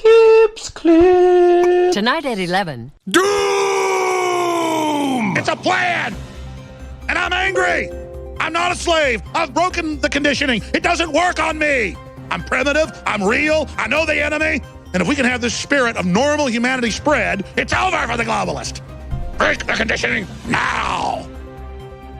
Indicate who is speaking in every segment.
Speaker 1: Cips clip.
Speaker 2: Tonight at 11.
Speaker 3: Doom! It's a plan! And I'm angry! I'm not a slave! I've broken the conditioning! It doesn't work on me! I'm primitive, I'm real, I know the enemy, and if we can have this spirit of normal humanity spread, it's over for the globalist! Break the conditioning now!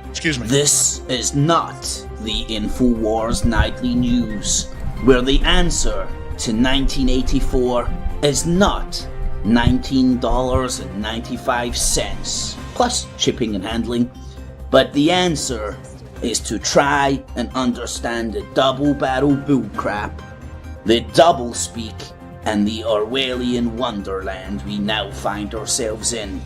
Speaker 3: Excuse me.
Speaker 4: This is not the InfoWars Nightly News, where the answer to 1984 is not $19.95 plus shipping and handling, but the answer is to try and understand the double-barrel bullcrap, the double-speak, and the Orwellian wonderland we now find ourselves in.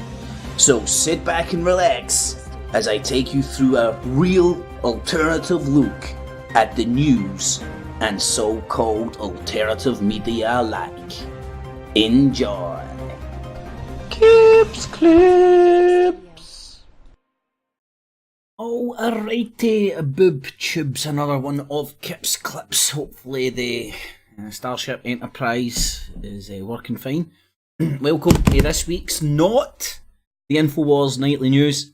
Speaker 4: So sit back and relax as I take you through a real alternative look at the news and so-called alternative media alike. Enjoy.
Speaker 1: Cips clips.
Speaker 4: Oh, alrighty, boob tubes, another one of Kip's clips. Hopefully the Starship Enterprise is working fine. Welcome to this week's not the InfoWars Nightly News.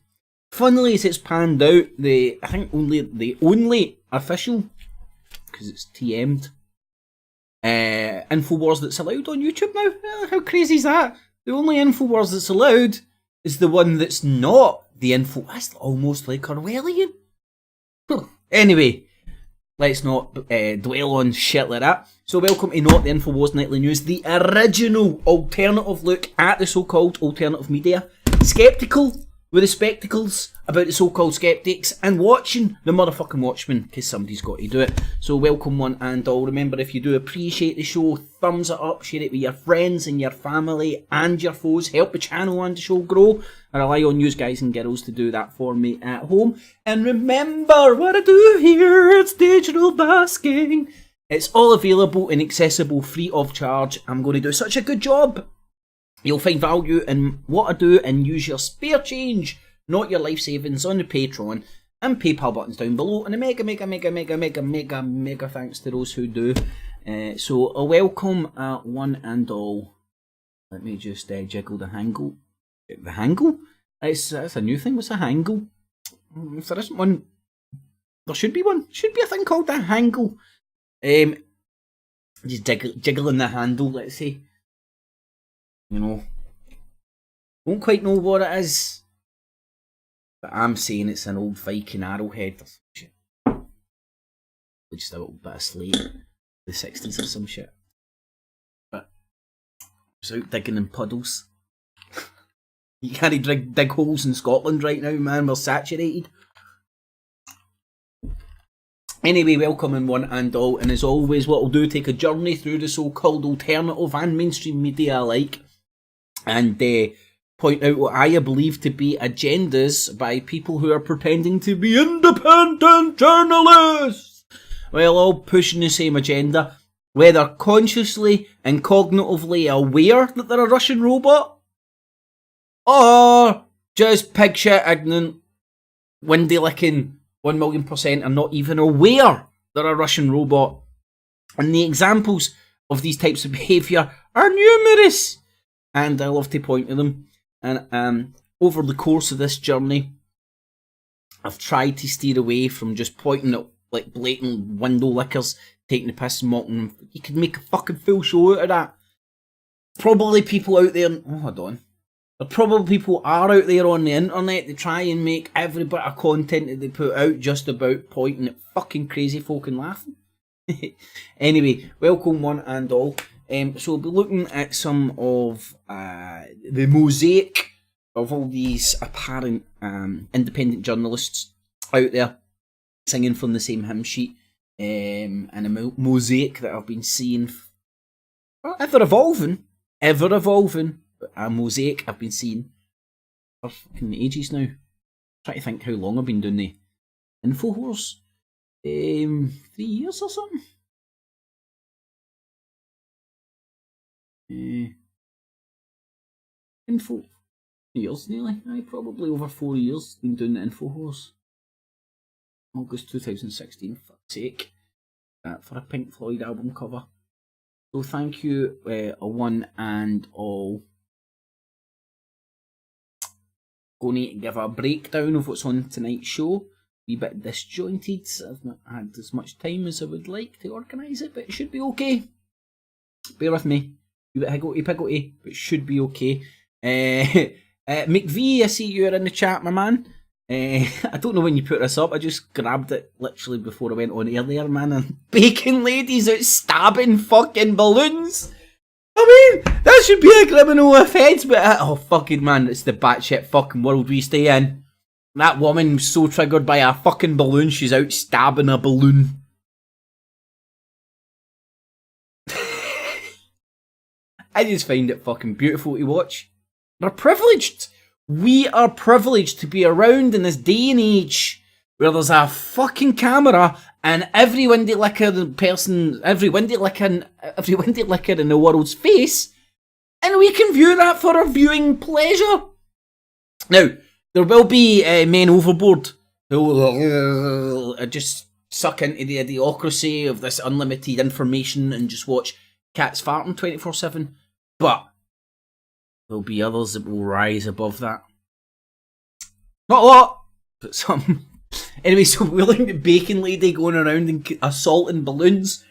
Speaker 4: Funnily as it's panned out, I think the only official, because it's TM'd, InfoWars that's allowed on YouTube now. How crazy is that? The only InfoWars that's allowed is the one that's not the info. That's almost like Orwellian. Anyway, let's not dwell on shit like that. So welcome to Not the InfoWars Nightly News, the original alternative look at the so-called alternative media. Skeptical with the spectacles about the so-called skeptics and watching the motherfucking Watchmen, because somebody's got to do it. So welcome one and all. Remember, if you do appreciate the show, thumbs it up, share it with your friends and your family and your foes. Help the channel and the show grow. I rely on you guys and girls to do that for me at home. And remember what I do here, it's digital basking. It's all available and accessible free of charge. I'm going to do such a good job. You'll find value in what I do and use your spare change, not your life savings, on the Patreon and PayPal buttons down below. And a mega thanks to those who do. So a welcome one and all. Let me just jiggle the hangle. The hangle? That's a new thing. What's a hangle? If there isn't one, there should be one. Should be a thing called a hangle. Just jiggling the handle, let's say. You know, don't quite know what it is, but I'm saying it's an old Viking arrowhead or some shit. Just a little bit of slate, the 60s or some shit. But I was out digging in puddles. You can't dig holes in Scotland right now, man. We're saturated. Anyway, welcome in one and all, and as always, what we'll do, take a journey through the so-called alternative and mainstream media alike, and point out what I believe to be agendas by people who are pretending to be independent journalists. Well, all pushing the same agenda, whether consciously and cognitively aware that they're a Russian robot, or just pig shit ignorant, windy licking 1,000,000% are not even aware they're a Russian robot. And the examples of these types of behaviour are numerous, and I love to point to them. And over the course of this journey, I've tried to steer away from just pointing at like blatant window lickers, taking the piss and mocking them. You could make a fucking full show out of that. Probably people out there, hold on. There probably people are out there on the internet to try and make every bit of content that they put out just about pointing at fucking crazy folk and laughing. Anyway, welcome one and all. So we'll be looking at some of the mosaic of all these apparent independent journalists out there singing from the same hymn sheet, and a mosaic that I've been seeing ever evolving, but a mosaic I've been seeing for fucking ages now. Trying to think how long I've been doing the InfoWars. 3 years or something. Info years nearly. Probably over 4 years been doing the InfoWars. August 2016, for fuck's sake. For a Pink Floyd album cover. So thank you, one and all. Going to give a breakdown of what's on tonight's show. A bit disjointed. I've not had as much time as I would like to organise it, but it should be okay. Bear with me. A bit higgledy-piggledy, but it should be okay. McVee, I see you're in the chat, my man. I don't know when you put this up. I just grabbed it literally before I went on air there, man. And bacon ladies out stabbing fucking balloons. I mean, that should be a criminal offence, but oh fucking man, it's the batshit fucking world we stay in. That woman was so triggered by a fucking balloon, she's out stabbing a balloon. I just find it fucking beautiful to watch. We're privileged. We are privileged to be around in this day and age where there's a fucking camera and every windy licker person, every windy licker in the world's face, and we can view that for our viewing pleasure. Now, there will be men overboard who will just suck into the idiocracy of this unlimited information and just watch cats farting 24/7, but there'll be others that will rise above that. Not a lot, but some. Anyway, so we're looking at Bacon Lady going around and assaulting balloons.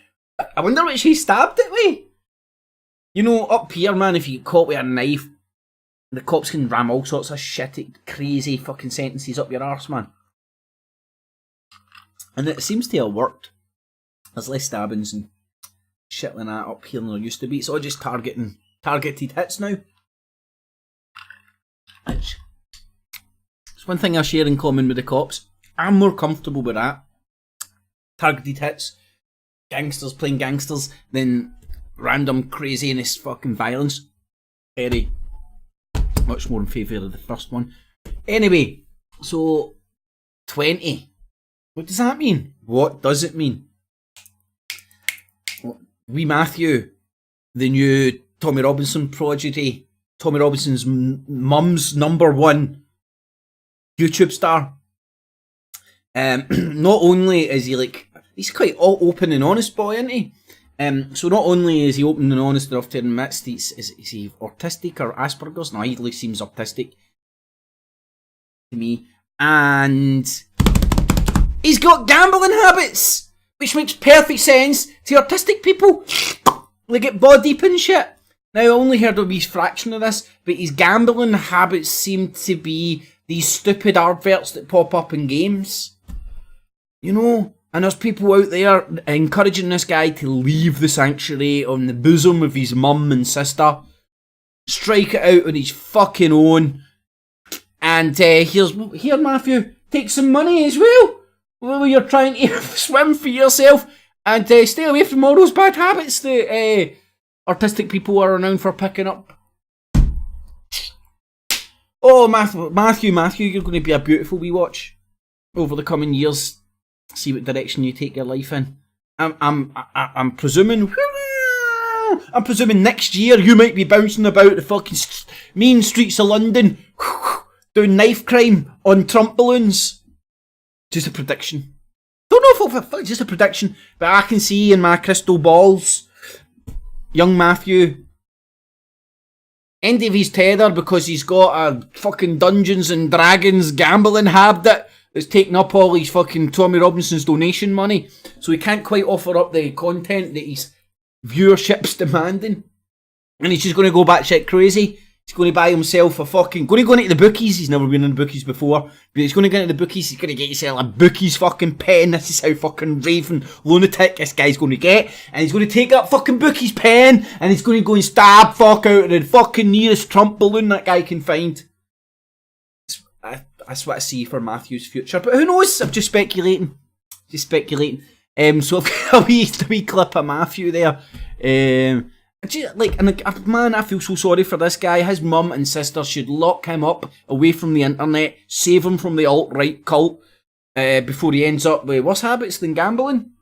Speaker 4: I wonder what she stabbed it with. You know, up here, man, if you get caught with a knife, the cops can ram all sorts of shitty, crazy fucking sentences up your arse, man. And it seems to have worked. There's less stabbings and shit like that up here than there used to be. It's all just targeted hits now. It's one thing I share in common with the cops. I'm more comfortable with that. Targeted hits, gangsters playing gangsters, than random craziness fucking violence. Very much more in favour of the first one. Anyway, so 20. What does that mean? What does it mean? Wee Matthew, the new Tommy Robinson prodigy, Tommy Robinson's mum's #1 YouTube star. Not only is he he's quite open and honest boy, isn't he? So not only is he open and honest enough to admit is he autistic or Asperger's? No, he at least seems autistic to me. And he's got gambling habits, which makes perfect sense to autistic people. They get body deep and shit. Now, I only heard a wee fraction of this, but his gambling habits seem to be these stupid adverts that pop up in games. You know? And there's people out there encouraging this guy to leave the sanctuary on the bosom of his mum and sister. Strike it out on his fucking own. And here Matthew, take some money as well. While you're trying to swim for yourself. And stay away from all those bad habits that artistic people are renowned for picking up. Oh, Matthew, you're going to be a beautiful wee watch over the coming years. See what direction you take your life in. I'm presuming next year you might be bouncing about the fucking mean streets of London doing knife crime on Trump balloons. Just a prediction. Don't know if it's just a prediction, but I can see in my crystal balls young Matthew end of his tether because he's got a fucking Dungeons and Dragons gambling habit that's taken up all his fucking Tommy Robinson's donation money, so he can't quite offer up the content that his viewership's demanding, and he's just going to go batshit crazy. He's going to buy himself a fucking... going to go into the bookies. He's never been in the bookies before, but he's going to get into the bookies. He's going to get himself a bookies fucking pen. This is how fucking raving lunatic this guy's going to get. And he's going to take that fucking bookies pen and he's going to go and stab fuck out of the fucking nearest Trump balloon that guy can find. That's what I see for Matthew's future. But who knows? I'm just speculating. So I've got a wee clip of Matthew there. Man, I feel so sorry for this guy. His mum and sister should lock him up away from the internet, save him from the alt-right cult, before he ends up with worse habits than gambling.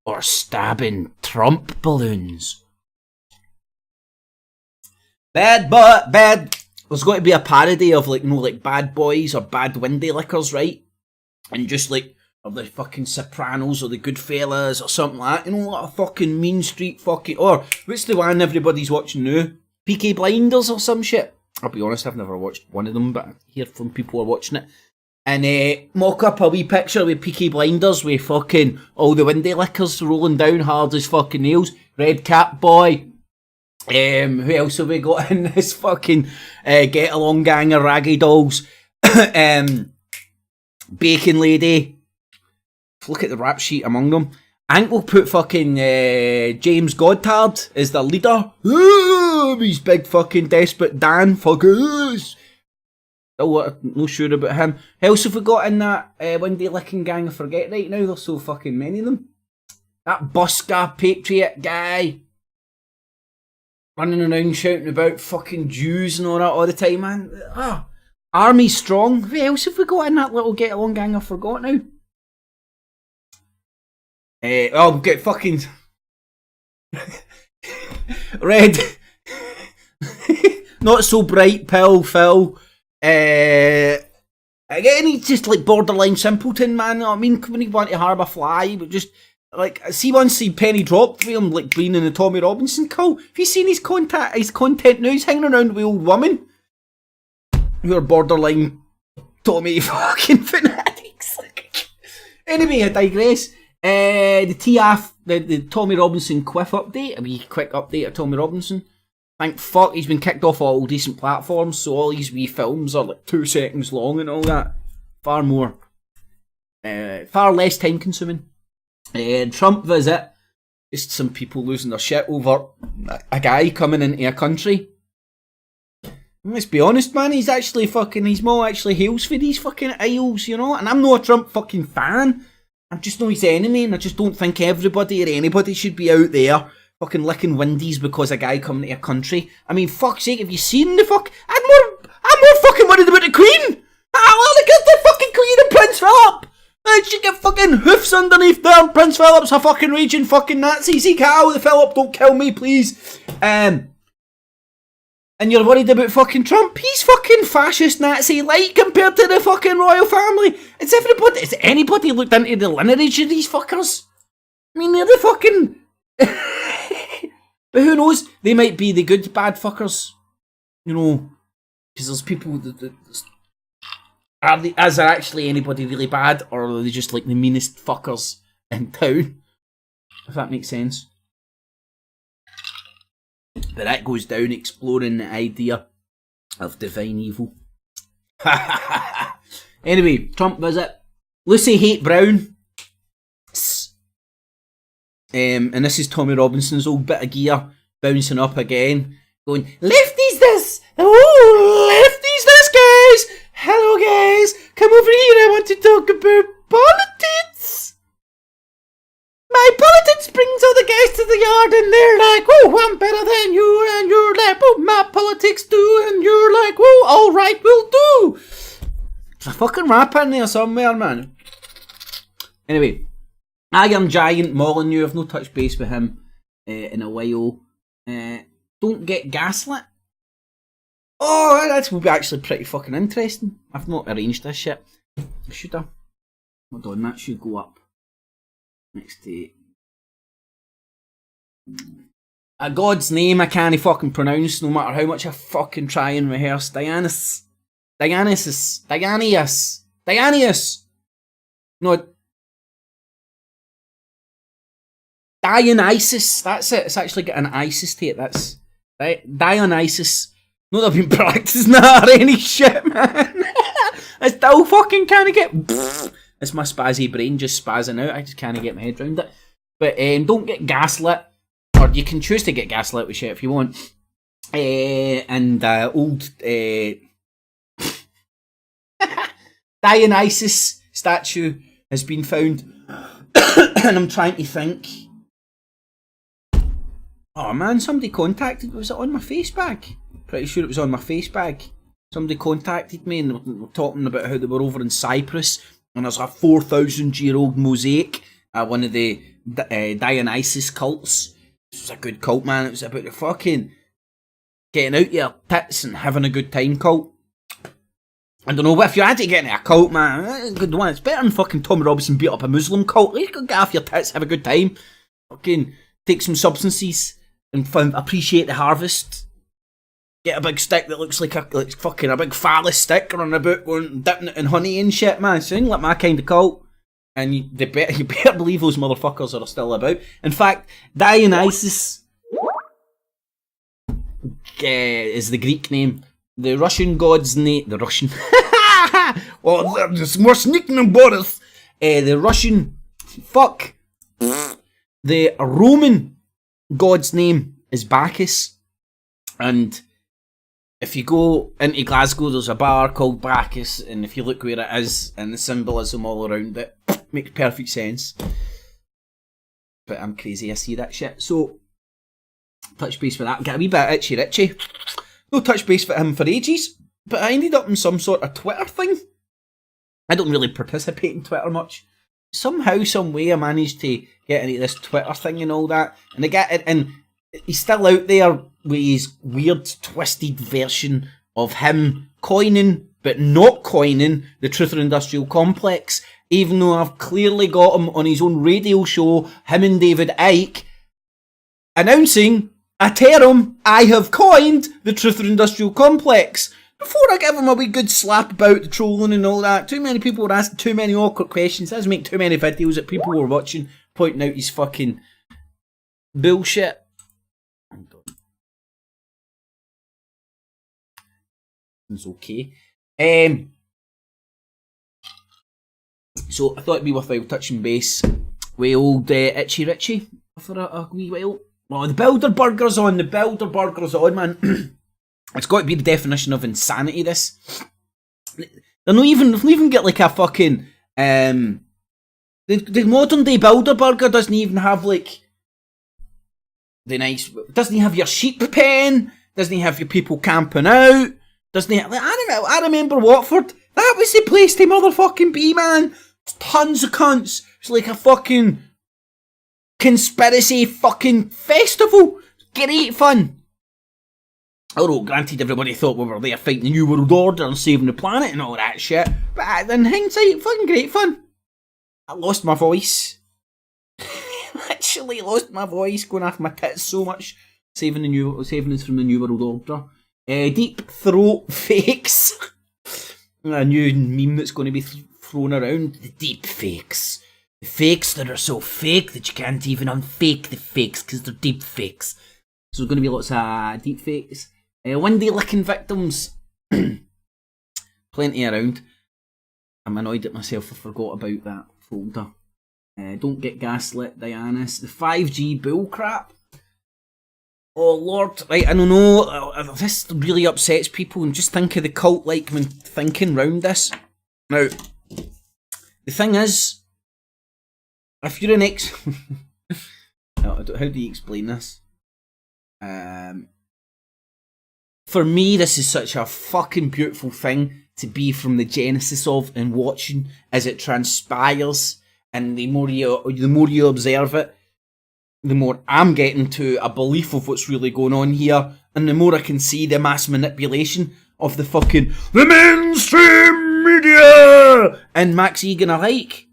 Speaker 4: Or stabbing Trump balloons. Bad. There's going to be a parody of, bad boys or bad windy lickers, right? And just, or the fucking Sopranos, or the Goodfellas, or something like that. You know, like a fucking Mean Street fucking... Or, what's the one everybody's watching now? Peaky Blinders or some shit? I'll be honest, I've never watched one of them, but I hear from people who are watching it. And mock up a wee picture with Peaky Blinders with fucking all the windy lickers rolling down hard as fucking nails. Red Cap Boy. Who else have we got in this fucking get along gang of raggy dolls? Bacon Lady. Look at the rap sheet among them. I think we'll put fucking James Goddard as the leader. He's big fucking desperate Dan. Fuckers. Still no sure about him. Who else have we got in that windy licking gang? I forget right now. There's so fucking many of them. That busker patriot guy. Running around shouting about fucking Jews and all that all the time, man. Army strong. Who else have we got in that little get along gang? I forgot now. Get fucking Red. Not so bright pill Phil. Again, he's just like borderline simpleton, man. I mean, when he want to harbour fly, but just like see once see Penny dropped for him, like being in the Tommy Robinson cult. Have you seen his content now? He's hanging around with old women who are borderline Tommy fucking fanatics. Anyway, I digress. The TF, the Tommy Robinson quiff update, a wee quick update of Tommy Robinson. Thank fuck he's been kicked off all decent platforms, so all these wee films are like 2 seconds long and all that. Far less time consuming. Trump visit, just some people losing their shit over a guy coming into a country. Let's be honest, man, he's more actually hails for these fucking aisles, you know, and I'm not a Trump fucking fan. I'm just not his enemy, and I just don't think everybody or anybody should be out there fucking licking windies because a guy coming to a country. I mean, fuck's sake, have you seen the fuck? I'm more fucking worried about the Queen. Look at the fucking Queen and Prince Philip. She get fucking hoofs underneath there, and Prince Philip's a fucking raging fucking Nazi. See, cow, the Philip, don't kill me, please. And you're worried about fucking Trump? He's fucking fascist Nazi like compared to the fucking royal family. Has anybody looked into the lineage of these fuckers? I mean, they're the fucking... But who knows? They might be the good bad fuckers. You know, because there's people that is there actually anybody really bad, or are they just like the meanest fuckers in town? If that makes sense. But that goes down exploring the idea of divine evil. Anyway, Trump visit. Lucy Hate Brown. And this is Tommy Robinson's old bit of gear bouncing up again, going, lefties this! Oh, lefties this, guys! Hello, guys! Come over here, I want to talk about politics! My politics brings all the guys to the yard and they're like, oh, I'm better than you, and you're like, oh, my politics do, and you're like, oh, alright, we'll do! There's a fucking rap in there somewhere, man. Anyway, Iron Giant Molyneux, I've no touched base with him in a while. Don't get gaslit. Oh, that will be actually pretty fucking interesting. I've not arranged this shit. I should have. Hold on, that should go up. Next day. A god's name I can't fucking pronounce no matter how much I fucking try and rehearse. Dionysus. No. Dionysus. That's it. It's actually got an ISIS to it. That's right. Dionysus. Not that I've been practicing that or any shit, man. I still fucking can't get. It's my spazzy brain just spazzing out. I just can't get my head around it. But don't get gaslit, or you can choose to get gaslit with shit if you want. And old Dionysus statue has been found, and I'm trying to think. Oh man, somebody contacted. Was it on my face bag? Pretty sure it was on my face bag. Somebody contacted me and they were talking about how they were over in Cyprus and there's a 4,000-year-old mosaic at one of the Dionysus cults. This was a good cult, man. It was about the fucking getting out your tits and having a good time cult. I don't know, what if you had to get into a cult, man? Good one. It's better than fucking Tom Robinson beat up a Muslim cult. You can get off your tits, have a good time. Fucking take some substances and appreciate the harvest. Get a big stick that looks like fucking a big phallus stick running about going dipping it in honey and shit, man. Sound like my kind of cult. And you better believe those motherfuckers are still about. In fact, Dionysus is the Greek name. The Russian god's name. The Russian. Oh, there's more sneaking than Boris. The Russian. Fuck. The Roman god's name is Bacchus. And if you go into Glasgow, there's a bar called Bacchus. And if you look where it is and the symbolism all around it, makes perfect sense. But I'm crazy, I see that shit. So, touch base with that. Get a wee bit itchy Richie. No touch base with him for ages, but I ended up in some sort of Twitter thing. I don't really participate in Twitter much. Somehow, some way, I managed to get into this Twitter thing and all that, and I get it. And he's still out there with his weird, twisted version of him coining, but not coining, the Truther Industrial Complex. Even though I've clearly got him on his own radio show, him and David Icke, announcing a term I have coined the Truther Industrial Complex. Before I give him a wee good slap about the trolling and all that, too many people were asking too many awkward questions. Doesn't make too many videos that people were watching, pointing out his fucking bullshit. It's okay. So I thought it'd be worthwhile touching base with old Itchy Richie for a wee while. Oh, the Bilderberger's on. The Bilderberger's on, man. It's got to be the definition of insanity, this. They've not even get like a fucking... the modern day Bilderberger doesn't even have like... the nice... doesn't have your sheep pen. Doesn't have your people camping out. Doesn't have... I remember Watford. That was the place to motherfucking be, man. Tons of cunts. It's like a fucking... conspiracy fucking festival. Great fun. Although, granted, everybody thought we were there fighting the New World Order and saving the planet and all that shit. But in hindsight, fucking great fun. I lost my voice. Literally lost my voice going off my tits so much. Saving us from the New World Order. Deep throat fakes. A new meme that's going to be thrown around. The deep fakes. The fakes that are so fake that you can't even unfake the fakes because they're deep fakes. So there's going to be lots of deep fakes. Windy licking victims. Plenty around. I'm annoyed at myself, I forgot about that folder. Don't get gaslit, Dianis. The 5G bullcrap. Oh Lord, right, I don't know. This really upsets people, and just think of the cult-like thinking round this. Now, the thing is, if you're an how do you explain this? For me, this is such a fucking beautiful thing to be from the genesis of and watching as it transpires. And the more you observe it, the more I'm getting to a belief of what's really going on here, and the more I can see the mass manipulation of the mainstream media and Max Egan alike,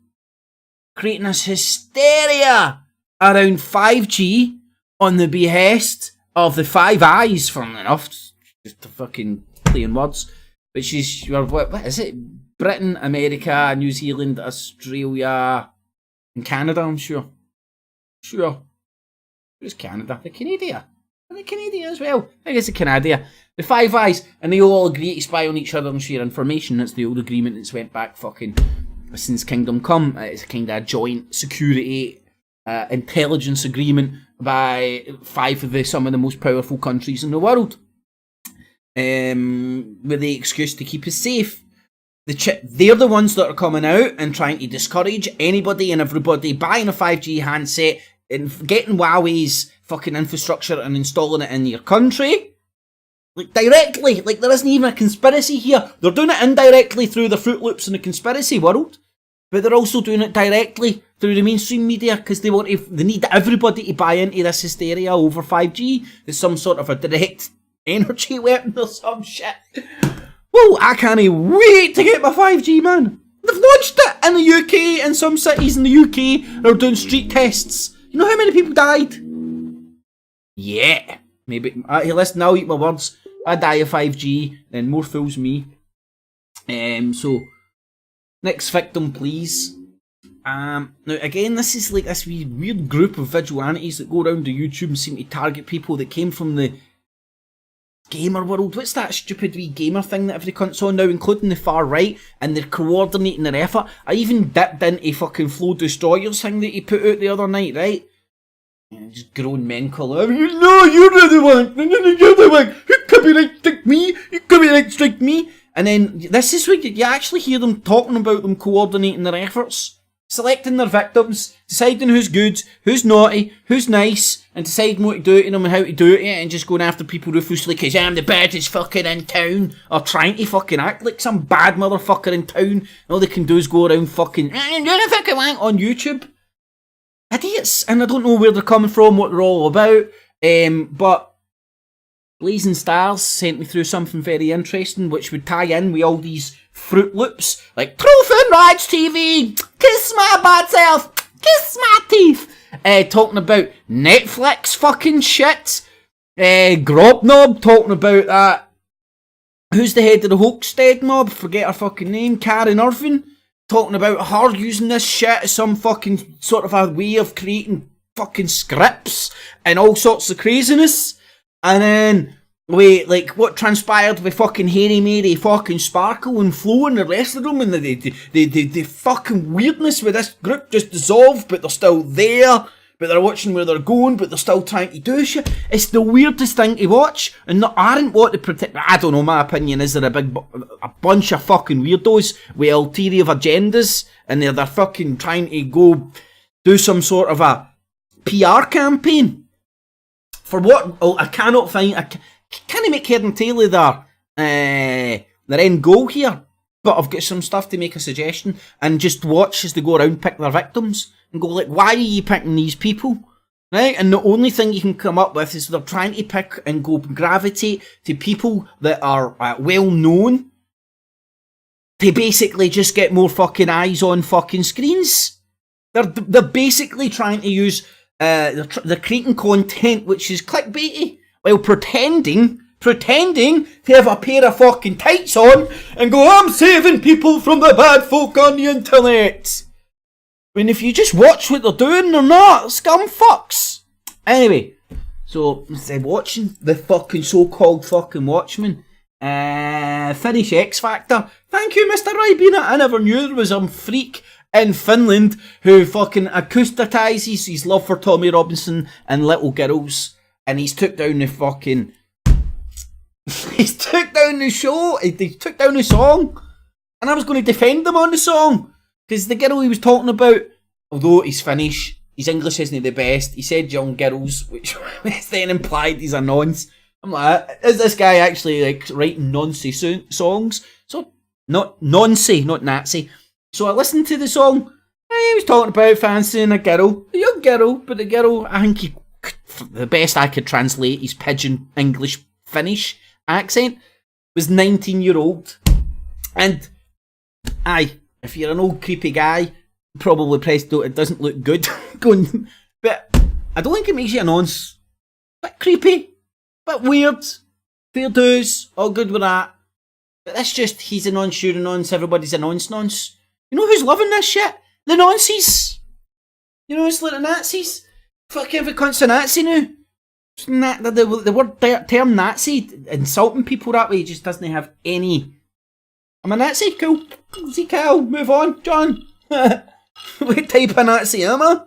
Speaker 4: creating this hysteria around 5G on the behest of the Five Eyes, funnily enough, just to fucking playing words, which is, what is it? Britain, America, New Zealand, Australia, and Canada, I'm sure. Who's Canada? The Canada. And the Canada as well. I guess the Canada. The Five Eyes, and they all agree to spy on each other and share information. That's the old agreement that's went back fucking since Kingdom Come. It's a kind of joint security intelligence agreement by some of the most powerful countries in the world. With the excuse to keep us safe. They're the ones that are coming out and trying to discourage anybody and everybody buying a 5G handset and getting Huawei's fucking infrastructure and installing it in your country. Like, directly. Like, there isn't even a conspiracy here. They're doing it indirectly through the Fruit Loops in the conspiracy world. But they're also doing it directly through the mainstream media because they need everybody to buy into this hysteria over 5G. It's some sort of a direct energy weapon or some shit. Well, I can't wait to get my 5G, man. They've launched it in the UK, and some cities in the UK are doing street tests. You know how many people died? Yeah. Maybe. Hey, listen, I'll eat my words. I die of 5G, then more fools me. So, next victim, please. Now, again, this is like this weird group of vigilantes that go around to YouTube and seem to target people that came from the gamer world. What's that stupid wee gamer thing that every cunt's on now, including the far right, and they're coordinating their effort. I even dipped into fucking Flow Destroyers thing that he put out the other night, right? Just grown men call out, no, you're the one, you're the one, you come here and strike me, you come here and strike me. And then this is where you actually hear them talking about them coordinating their efforts. Selecting their victims, deciding who's good, who's naughty, who's nice, and deciding what to do to them and how to do it, and just going after people ruthlessly because I'm the baddest fucker in town, or trying to fucking act like some bad motherfucker in town, and all they can do is go around fucking on YouTube. Idiots, and I don't know where they're coming from, what they're all about, but Blazing Stars sent me through something very interesting which would tie in with all these Fruit Loops, like Truth and Rights TV, kiss my bad self, kiss my teeth, talking about Netflix fucking shit, Grobnob talking about that, who's the head of the Hoaxstead mob, forget her fucking name, Karen Irvin, talking about her using this shit as some fucking sort of a way of creating fucking scripts and all sorts of craziness. And then, wait, like, what transpired with fucking Harry, Mary, fucking Sparkle and Flo and the rest of them, and the fucking weirdness with this group just dissolved, but they're still there, but they're watching where they're going, but they're still trying to do shit. It's the weirdest thing to watch, and not, aren't what to protect. I don't know, my opinion is they're a bunch of fucking weirdos with ulterior agendas, and they're fucking trying to go do some sort of a PR campaign. For what? Oh, I cannot find. I can't make head and tail of their end goal here. But I've got some stuff to make a suggestion, and just watch as they go around pick their victims and go like, why are you picking these people? Right? And the only thing you can come up with is they're trying to pick and go gravitate to people that are well known. To basically just get more fucking eyes on fucking screens. They're basically trying to use. They're creating content which is clickbaity while pretending to have a pair of fucking tights on and go, I'm saving people from the bad folk on the internet. When if you just watch what they're doing, they're not scum fucks. Anyway, so instead watching the fucking so-called fucking Watchmen, finish X Factor. Thank you, Mr. Ribena. I never knew there was some freak in Finland who fucking acousticizes his love for Tommy Robinson and little girls, and he's took down the fucking he's took down the show, he took down the song, and I was going to defend him on the song because the girl he was talking about, although he's Finnish, his English isn't the best, he said young girls, which then implied he's a nonce. I'm like, is this guy actually like writing nonce songs? So not nonce, not Nazi. So I listened to the song, and he was talking about fancying a young girl, but the girl, I think the best I could translate his pidgin English Finnish accent, was 19-year-old. And, aye, if you're an old creepy guy, probably it doesn't look good, going, but I don't think it makes you a nonce. Bit creepy, bit weird, fair dues, all good with that. But that's just, he's a nonce, you're a nonce, everybody's a nonce. You know who's loving this shit? The Nazis. You know, it's like the Nazis. Fuck every cunt's a Nazi now. The word term Nazi, insulting people that way, just doesn't have any. I'm a Nazi? Cool. See, Cal, move on. John. What type of Nazi am I?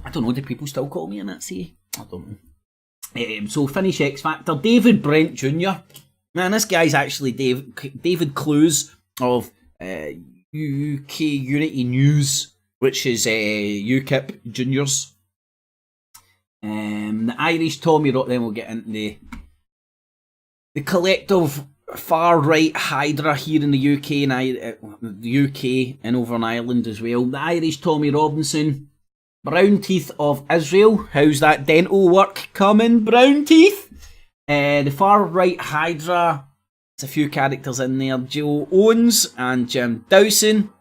Speaker 4: I don't know, do people still call me a Nazi? I don't know. So, finish X Factor. David Brent Jr. Man, this guy's actually David Clues of UK Unity News, which is UKIP Juniors. The Irish Tommy Rock, then we'll get into the collective far-right Hydra here in the UK and the UK and over in Ireland as well. The Irish Tommy Robinson, Brown Teeth of Israel. How's that dental work coming, Brown Teeth? The far right Hydra, there's a few characters in there. Joe Owens and Jim Dawson.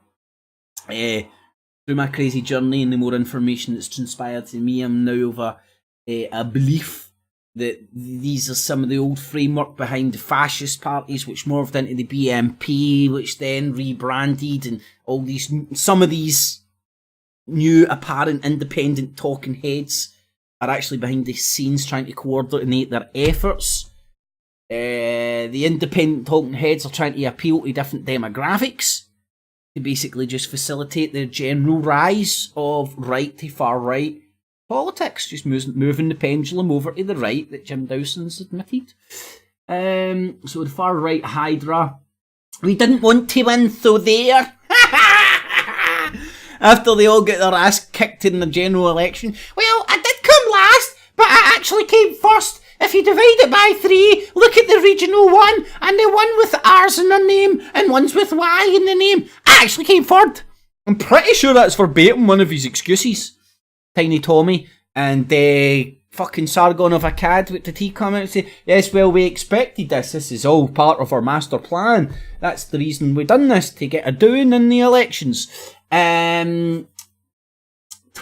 Speaker 4: Through my crazy journey and the more information that's transpired to me, I'm now of a belief that these are some of the old framework behind the fascist parties, which morphed into the BNP, which then rebranded, and all these, some of these new apparent independent talking heads are actually behind the scenes trying to coordinate their efforts. The independent talking heads are trying to appeal to different demographics to basically just facilitate the general rise of right to far right politics, just moving the pendulum over to the right that Jim Dawson's admitted. So the far right Hydra, we didn't want to win, so there. After they all get their ass kicked in the general election. Well, I did come last, but I actually came first. If you divide it by 3, look at the regional one, and the one with R's in their name, and one's with Y in the name. I actually came third. I'm pretty sure that's verbatim one of his excuses. Tiny Tommy and fucking Sargon of Akkad, what did he come out and say? Yes, well, we expected this. This is all part of our master plan. That's the reason we done this, to get a doing in the elections. 20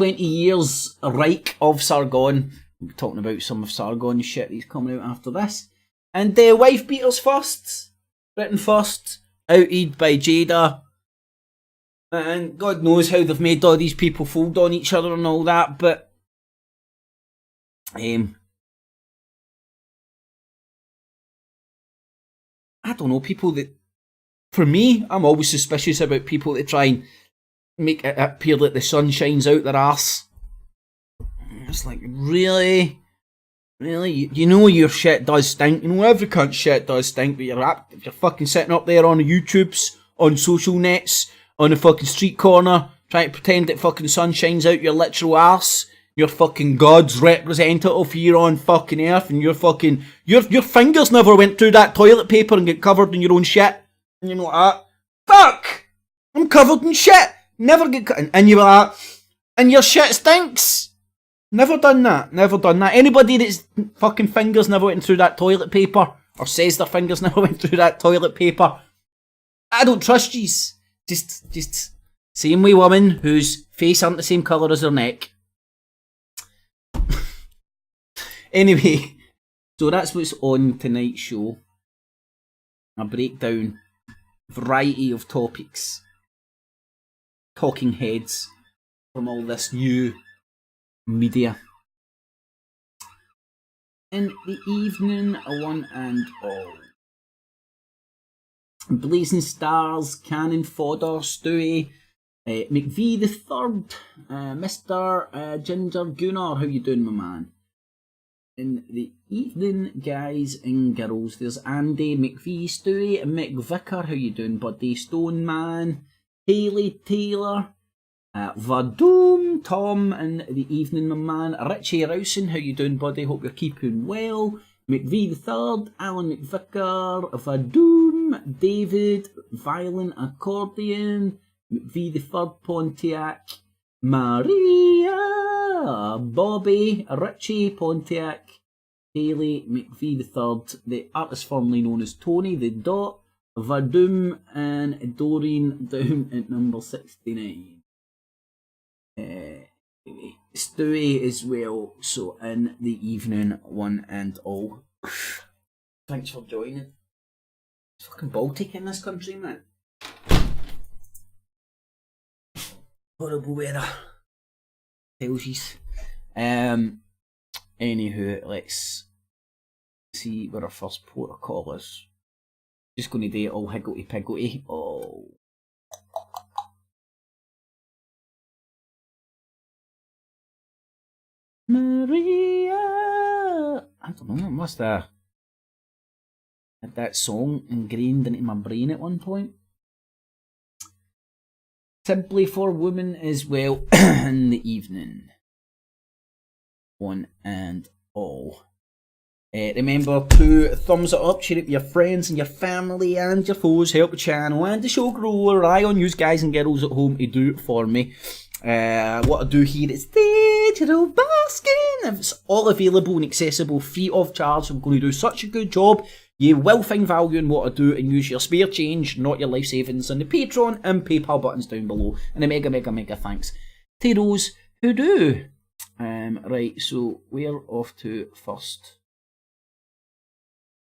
Speaker 4: years Reich of Sargon. We're talking about some of Sargon's shit that's coming out after this. And wife beaters first. Britain first. Outed by Jada. And God knows how they've made all these people fold on each other and all that, but I don't know, people that, for me, I'm always suspicious about people that try and make it appear that the sun shines out their arse. It's like, really? Really? You know your shit does stink. You know every cunt's shit does stink, but if you're fucking sitting up there on the YouTubes, on social nets, on the fucking street corner, trying to pretend that fucking sun shines out your literal arse, you're fucking God's representative here on fucking earth, and you're fucking, your fingers never went through that toilet paper and get covered in your own shit. And you're like, fuck! I'm covered in shit! Never get cut. And you're like, and your shit stinks! Never done that. Never done that. Anybody that's fucking fingers never went through that toilet paper, or says their fingers never went through that toilet paper, I don't trust yous. Just same way woman whose face aren't the same colour as her neck. Anyway, so that's what's on tonight's show. A breakdown, variety of topics, talking heads from all this new media. In the evening, one and all. Blazing Stars, Cannon Fodder, Stewie, McVie the Third, Mr. Ginger Gunnar, how you doing, my man? In the evening, guys and girls, there's Andy, McVie, Stewie, Mick Vicker, how you doing, buddy? Stone Man, Hayley Taylor, Vadoom, Tom, in the evening, my man. Richie Rowson, how you doing, buddy? Hope you're keeping well. McVie the Third, Alan McVicker, Vadoom, David, Violent Accordion, McVie the Third, Pontiac, Maria, Bobby, Richie, Pontiac, Haley, McVie the Third, the artist formerly known as Tony, the Dot, Vadoom, and Doreen down at number 69. Stewie as well, so in the evening, one and all. Thanks for joining. It's fucking Baltic in this country, man. Horrible weather. Tells yous. Anywho, let's see where our first port of call is. Just going to do it all higgledy-piggledy. Oh. Maria! I don't know, I must have had that song ingrained into my brain at one point. Simply for women as well in the evening. One and all. Remember to thumbs it up, share it with your friends and your family and your foes, help the channel and the show grow. Rely on you guys and girls at home to do it for me. What I do here is this. digital basking. It's all available and accessible free of charge. I'm going to do such a good job. You will find value in what I do and use your spare change, not your life savings, on the Patreon and PayPal buttons down below. And a mega thanks to those who do. Right, so we're off to first.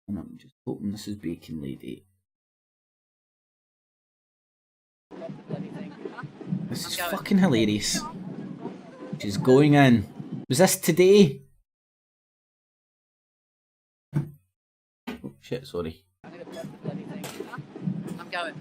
Speaker 4: And I'm just hoping this is Bacon Lady. This is fucking hilarious. She's going in. Was this today? Oh shit, sorry.
Speaker 2: I'm going.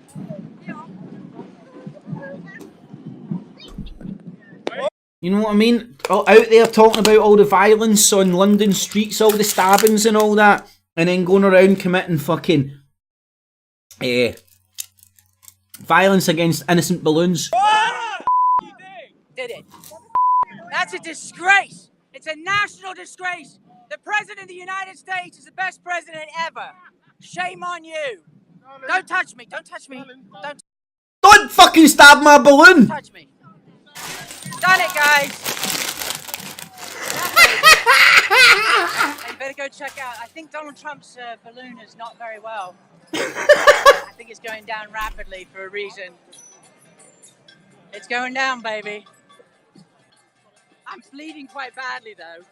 Speaker 4: You know what I mean? Out there talking about all the violence on London streets, all the stabbings and all that, and then going around committing fucking violence against innocent balloons.
Speaker 2: Did it? That's a disgrace. It's a national disgrace. The President of the United States is the best president ever. Shame on you. Don't touch me. Don't touch me.
Speaker 4: Don't fucking stab my balloon!
Speaker 2: Touch me. Done it, guys. You better go check out. I think Donald Trump's balloon is not very well. I think it's going down rapidly for a reason. It's going down, baby. I'm bleeding quite badly, though.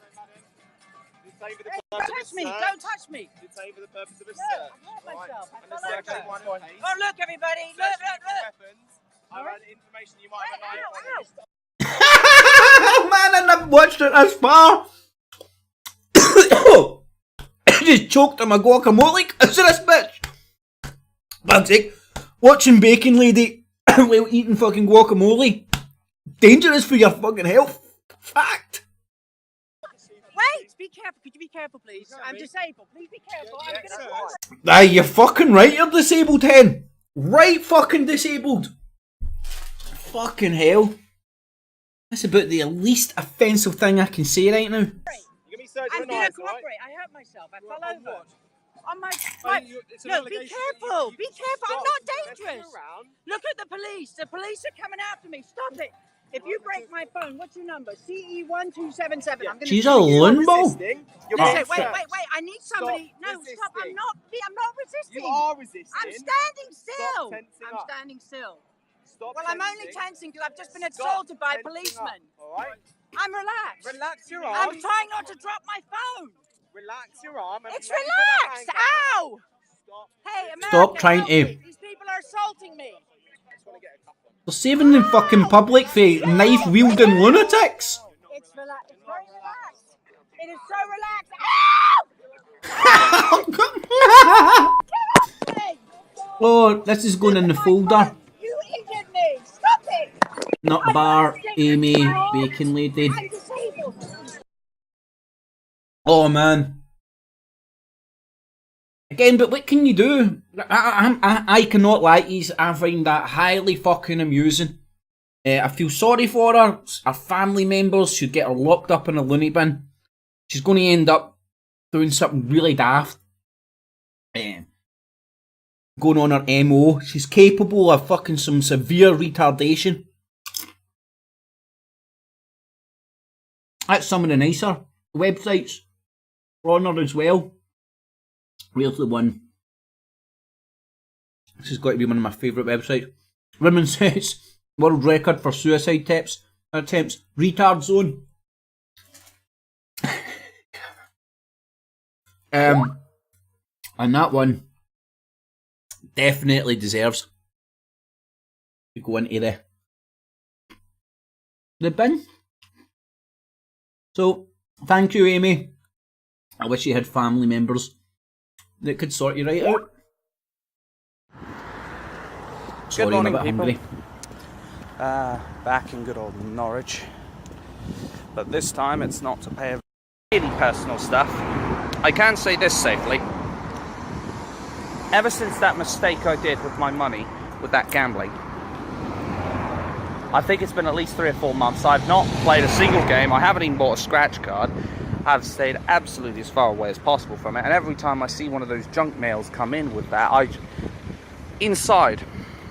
Speaker 2: Don't touch me! Don't touch me!
Speaker 5: It's over the purpose of a
Speaker 2: Look,
Speaker 5: search.
Speaker 2: I hurt myself. I
Speaker 5: And
Speaker 2: fell
Speaker 5: the search
Speaker 2: over.
Speaker 5: one case.
Speaker 2: Oh, look, everybody! Look, look, look!
Speaker 5: Weapons. I've had information you might have
Speaker 2: Ow,
Speaker 5: an
Speaker 2: ow.
Speaker 4: Oh man, I never watched it this far! I just choked on my guacamole. Is this bitch? Fuck's sake. Watching Bacon Lady while eating fucking guacamole. Dangerous for your fucking health. Fact.
Speaker 2: Wait! Be careful. Could you be careful, please? I'm disabled. Please be careful. I'm gonna fall.
Speaker 4: Aye, you're fucking right, you're disabled, hen. Right fucking disabled. Fucking hell. That's about the least offensive thing I can say right now.
Speaker 5: You're going to be searched
Speaker 2: I'm
Speaker 5: for
Speaker 2: gonna
Speaker 5: knives,
Speaker 2: cooperate.
Speaker 5: right?
Speaker 2: I hurt myself. I fell
Speaker 5: On
Speaker 2: over.
Speaker 5: what?
Speaker 2: On my.
Speaker 5: It's an
Speaker 2: Look, be
Speaker 5: allegation
Speaker 2: careful.
Speaker 5: that
Speaker 2: Be
Speaker 5: you
Speaker 2: careful. I'm
Speaker 5: stopped
Speaker 2: not
Speaker 5: messing
Speaker 2: dangerous.
Speaker 5: around.
Speaker 2: Look at the police. The police are coming after me. Stop it. If you break my phone, what's your number? CE1277. I'm gonna.
Speaker 4: She's
Speaker 2: sue
Speaker 4: a
Speaker 2: you.
Speaker 4: limbo.
Speaker 5: Resisting. You're
Speaker 2: Listen,
Speaker 5: being
Speaker 2: wait.
Speaker 5: searched.
Speaker 2: I need somebody. No, stop. I'm
Speaker 5: resisting.
Speaker 2: not resisting.
Speaker 5: You are resisting.
Speaker 2: I'm standing still.
Speaker 5: Stop tensing
Speaker 2: I'm
Speaker 5: up.
Speaker 2: standing still.
Speaker 5: Stop
Speaker 2: Well, I'm only
Speaker 5: tensing.
Speaker 2: tensing because I've just been
Speaker 5: Stop
Speaker 2: assaulted by
Speaker 5: tensing
Speaker 2: policemen.
Speaker 5: up, all right?
Speaker 2: I'm relaxed.
Speaker 5: Relax your
Speaker 2: I'm
Speaker 5: arm.
Speaker 2: trying not to drop my phone.
Speaker 5: Relax your arm. And
Speaker 2: It's
Speaker 5: maybe put that
Speaker 2: relaxed.
Speaker 5: handcuff on.
Speaker 2: Ow!
Speaker 5: Stop.
Speaker 2: Hey, America,
Speaker 4: Stop trying
Speaker 2: help
Speaker 4: to-
Speaker 2: me. These people are assaulting me.
Speaker 5: I just want to get a cuff on.
Speaker 4: They're saving the fucking public for knife-wielding lunatics.
Speaker 2: It's relaxed. It's very relaxed. It is so relaxed. Ow! Hey,
Speaker 4: Oh, this is going in the folder.
Speaker 2: you injured me. Stop it.
Speaker 4: Nut bar, Amy, Bacon Lady.
Speaker 2: I'm disabled.
Speaker 4: Oh man. Again, but what can you do? I cannot lie to you. I find that highly fucking amusing. I feel sorry for her. Her family members should get her locked up in a loony bin. She's going to end up doing something really daft. Going on her MO. She's capable of fucking some severe retardation. That's some of the nicer websites on her as well. Where's the one? This has got to be one of my favourite websites. Women says world record for suicide attempts. Retard zone. And that one definitely deserves to go into the bin. So, thank you, Amy. I wish you had family members that could sort you right out. Sorry,
Speaker 6: morning,
Speaker 4: I'm a bit
Speaker 6: people.
Speaker 4: hungry.
Speaker 6: Back in good old Norwich. But this time it's not to pay really personal stuff. I can say this safely. Ever since that mistake I did with my money, with that gambling, I think it's been at least 3 or 4 months. I've not played a single game. I haven't even bought a scratch card. I've stayed absolutely as far away as possible from it. And every time I see one of those junk mails come in with that, inside,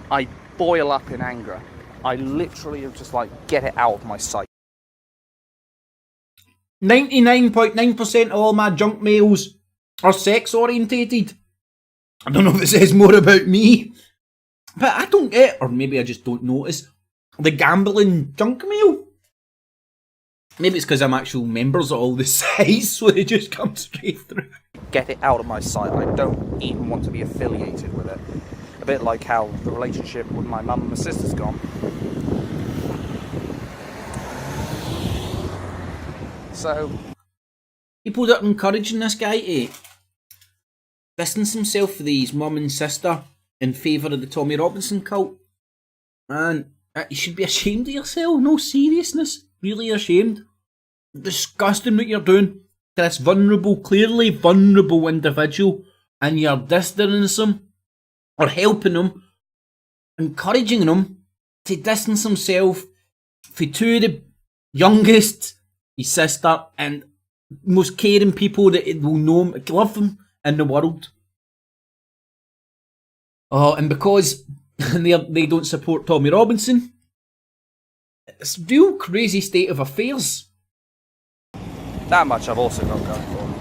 Speaker 6: I boil up in anger. I literally am just like, get it out of my sight.
Speaker 4: 99.9% of all my junk mails are sex orientated. I don't know if it says more about me, but I don't get, or maybe I just don't notice, the gambling junk mail. Maybe it's because I'm actual members of all the sites, so they just come straight through.
Speaker 6: Get it out of my sight. I don't even want to be affiliated with it. A bit like how the relationship with my mum and my sister's gone. So,
Speaker 4: people that are encouraging this guy to distance himself from his mum and sister in favour of the Tommy Robinson cult, man, you should be ashamed of yourself. No seriousness, really ashamed. Disgusting what you're doing to this vulnerable, clearly vulnerable individual, and you're distancing him or helping him, encouraging him to distance himself from two of the youngest, his sister, and most caring people that will know him, love him in the world. Oh, and because they don't support Tommy Robinson, it's a real crazy state of affairs.
Speaker 6: that much I've also got going for me.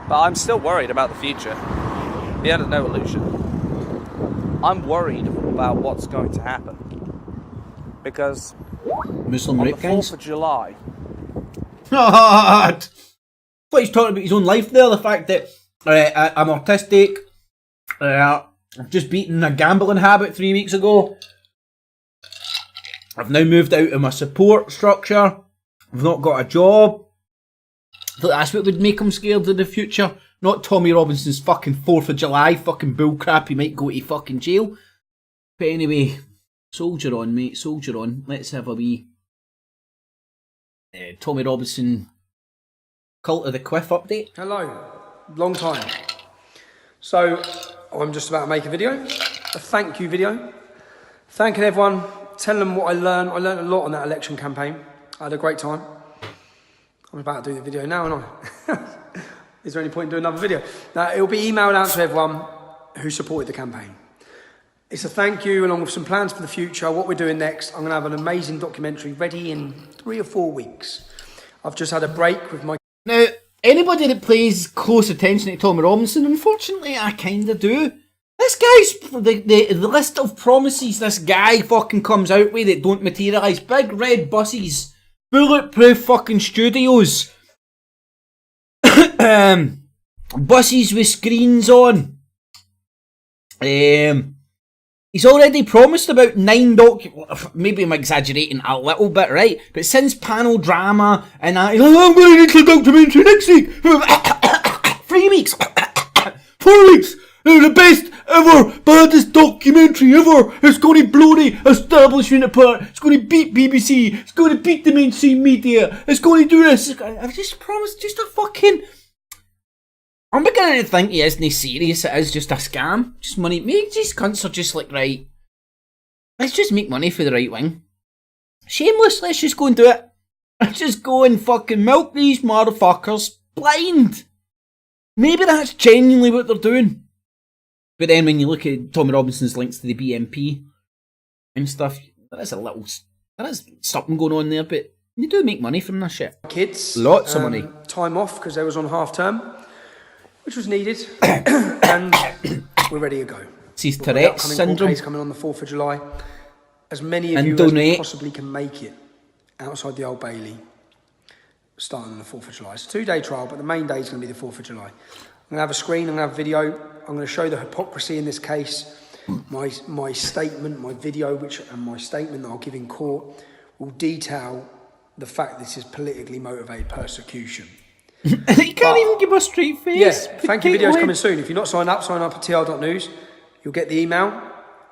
Speaker 6: But I'm still worried about the future. Be under no illusion. I'm worried about what's going to happen. Because
Speaker 4: Muslim
Speaker 6: on the
Speaker 4: rape gangs.
Speaker 6: 4th of July,
Speaker 4: But he's talking about his own life there. The fact that I'm autistic. I've just beaten a gambling habit 3 weeks ago. I've now moved out of my support structure. I've not got a job. I thought that's what would make him scared of the future. Not Tommy Robinson's fucking 4th of July fucking bullcrap. He might go to fucking jail. But anyway, soldier on, mate. Soldier on. Let's have a wee Tommy Robinson Cult of the Quiff update.
Speaker 7: Hello, long time. So, I'm just about to make a video, a thank you video. Thanking everyone, telling them what I learned. I learned a lot on that election campaign. I had a great time. I'm about to do the video now, aren't I? Is there any point in doing another video? Now, it'll be emailed out to everyone who supported the campaign. It's a thank you along with some plans for the future, what we're doing next. I'm going to have an amazing documentary ready in 3 or 4 weeks. I've just had a break with my...
Speaker 4: Now, anybody that plays close attention to Tommy Robinson, unfortunately, I kinda do. This guy's, the list of promises this guy fucking comes out with that don't materialise. Big red buses, bulletproof fucking studios, buses with screens on. He's already promised about 9 maybe I'm exaggerating a little bit, right? But since panel drama and I'm going to get a documentary next week. 3 weeks. 4 weeks. The best ever, baddest documentary ever. It's going to blow the establishment apart. It's going to beat BBC. It's going to beat the mainstream media. It's going to do this. I've just promised just a fucking... I'm beginning to think he isn't serious, it is just a scam. Just money. Maybe these cunts are just like, right, let's just make money for the right wing. Shameless, let's just go and do it. Let's just go and fucking milk these motherfuckers blind. Maybe that's genuinely what they're doing. But then when you look at Tommy Robinson's links to the BNP and stuff, there is something going on there, but you do make money from this shit.
Speaker 7: Kids.
Speaker 4: Lots of money.
Speaker 7: Time off because they was on half term, which was needed, and we're ready to go.
Speaker 4: It's Tourette's syndrome.
Speaker 7: Coming on the 4th of July. As many of
Speaker 4: And
Speaker 7: you
Speaker 4: donate.
Speaker 7: as possibly can make it outside the Old Bailey, starting on the 4th of July. It's a 2-day trial, but the main day is going to be the 4th of July. I'm going to have a screen, I'm going to have video, I'm going to show the hypocrisy in this case. My statement, my video, and my statement that I'll give in court will detail the fact this is politically motivated persecution.
Speaker 4: You can't even give a straight face.
Speaker 7: Yes, thank you video's coming soon. If you're not signed up at tr.news. You'll get the email.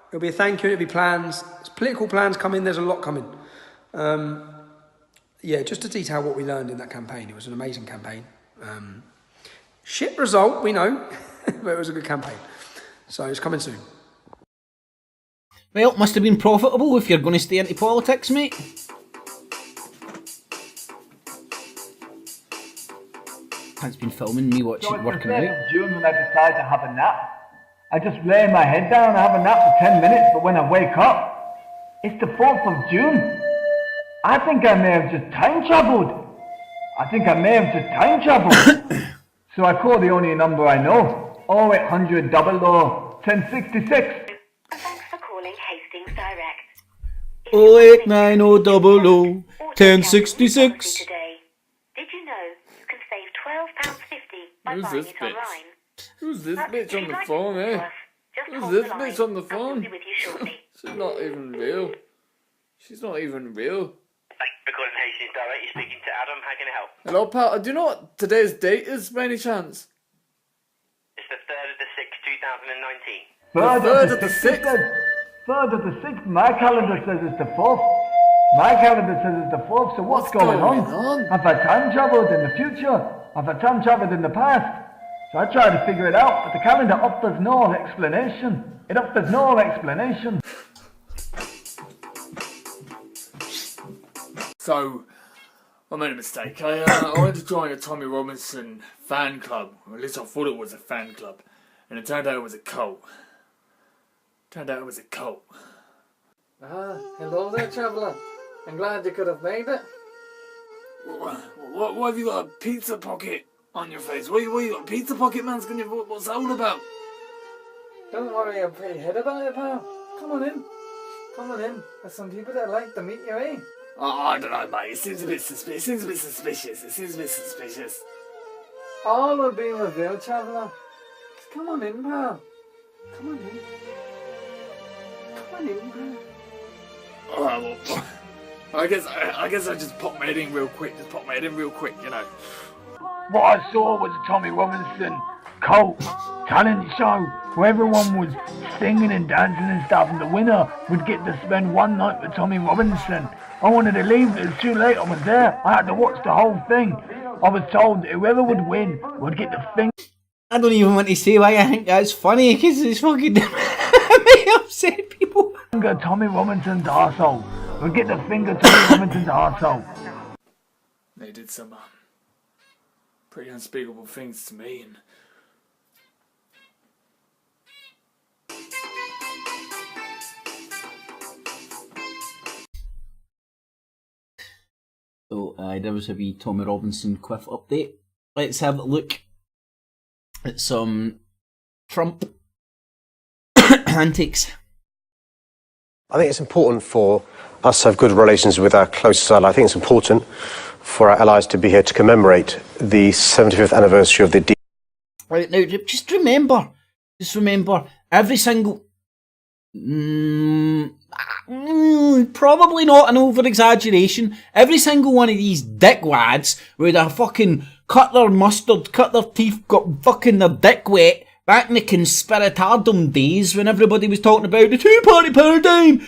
Speaker 7: It'll be a thank you, it'll be plans. There's political plans coming, there's a lot coming. Yeah, just to detail what we learned in that campaign. It was an amazing campaign. Shit result, we know, but it was a good campaign. So it's coming soon.
Speaker 4: Well, must have been profitable if you're going to stay into politics, mate. Has been filming me working out.
Speaker 8: June when I decided to have a nap, I just lay my head down and have a nap for 10 minutes, but when I wake up, it's the 4th of June. I think I may have just time travelled. So I call the only number I know, 0800 1066.
Speaker 9: Thanks for calling Hastings Direct.
Speaker 4: 08900 1066.
Speaker 9: Today. Did you know you can save £12.50 by
Speaker 10: Who's
Speaker 9: buying
Speaker 10: this
Speaker 9: it
Speaker 10: bitch?
Speaker 9: online?
Speaker 10: Who's this
Speaker 9: But
Speaker 10: bitch
Speaker 9: if
Speaker 10: on
Speaker 9: you'd
Speaker 10: the
Speaker 9: like to
Speaker 10: phone,
Speaker 9: speak to
Speaker 10: eh?
Speaker 9: us, just
Speaker 10: Who's
Speaker 9: hold
Speaker 10: this
Speaker 9: the line
Speaker 10: bitch on the
Speaker 9: and we'll
Speaker 10: phone?
Speaker 9: be with you shortly.
Speaker 10: She's not even real. She's not even real.
Speaker 11: Thank you for calling Hastings Direct. You're speaking to Adam. How can I help?
Speaker 10: Hello, pal. Do you know what today's date is by any chance?
Speaker 11: It's the 3rd of the 6th, 2019.
Speaker 10: Third of the 6th?
Speaker 8: 3rd of the 6th. My calendar says it's the 4th. So what's going on? Have I time travelled in the future? Have I time travelled in the past? So I try to figure it out, but the calendar offers no explanation. It offers no explanation.
Speaker 10: So, I made a mistake. I went to join a Tommy Robinson fan club. Or at least I thought it was a fan club. And it turned out it was a cult.
Speaker 12: Hello there, traveller. I'm glad you could have made it.
Speaker 10: What have you got, a pizza pocket on your face? What you got, a pizza pocket, man? What's that all about?
Speaker 12: Don't worry a pretty head about it, pal. Come on in. There's some people that like to meet you, eh?
Speaker 10: Oh, I don't know, mate. It seems a bit suspicious.
Speaker 12: All will be revealed, traveller. Just come on in, pal. Come on in, pal.
Speaker 10: Alright, well, I guess I just pop my head in real quick. You know.
Speaker 8: What I saw was a Tommy Robinson cult talent show where everyone was singing and dancing and stuff, and the winner would get to spend one night with Tommy Robinson. I wanted to leave, but it was too late. I was there. I had to watch the whole thing. I was told that whoever would win would get the thing.
Speaker 4: I don't even want to say why I think that's funny, because it's fucking may upset people.
Speaker 8: Finger Tommy Robinson's arsehole. Would get the finger Tommy Robinson's arsehole.
Speaker 10: They did some pretty unspeakable things to me, and
Speaker 4: so there was a wee Tommy Robinson quiff update. Let's have a look at some Trump antics.
Speaker 13: I think it's important for us to have good relations with our closest ally. I think it's important for our allies to be here to commemorate the 75th anniversary of the
Speaker 4: Right, now, just remember, every single... probably not an over-exaggeration. Every single one of these dickwads would have fucking cut their mustard, cut their teeth, got fucking their dick wet back in the conspiratardom days when everybody was talking about the two-party paradigm.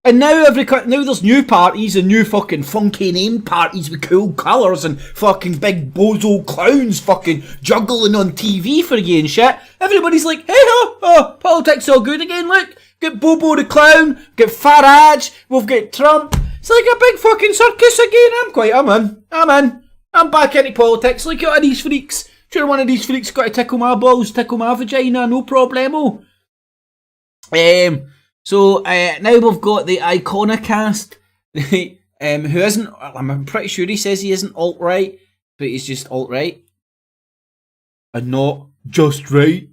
Speaker 4: And now now there's new parties and new fucking funky named parties with cool colours and fucking big bozo clowns fucking juggling on TV for you and shit. Everybody's like, hey politics all good again, look. Get Bobo the clown, get Farage, we've got Trump. It's like a big fucking circus again. I'm in. I'm back into politics. Look at all these freaks. Sure, one of these freaks got to tickle my balls, tickle my vagina, no problemo. So now we've got the Iconicast, who isn't, I'm pretty sure he says he isn't alt-right, but he's just alt-right. And not just right.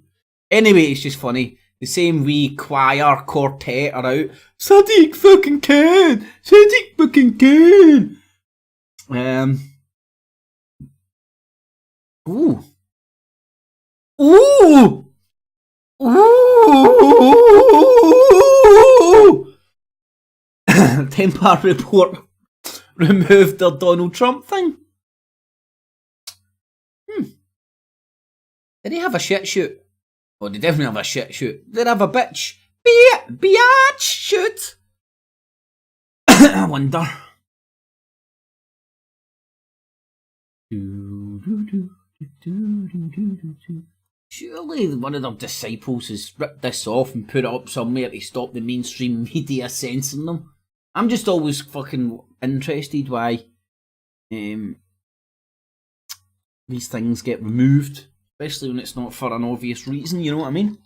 Speaker 4: Anyway, it's just funny. The same wee choir quartet are out. Sadiq fucking can! Ooh. Tempar report removed their Donald Trump thing. Did he have a shit shoot? Oh, they definitely have a shit shoot. Did they have a bitch shoot? I wonder. Surely one of their disciples has ripped this off and put it up somewhere to stop the mainstream media censoring them. I'm just always fucking interested why these things get removed Especially when it's not for an obvious reason, you know what I mean?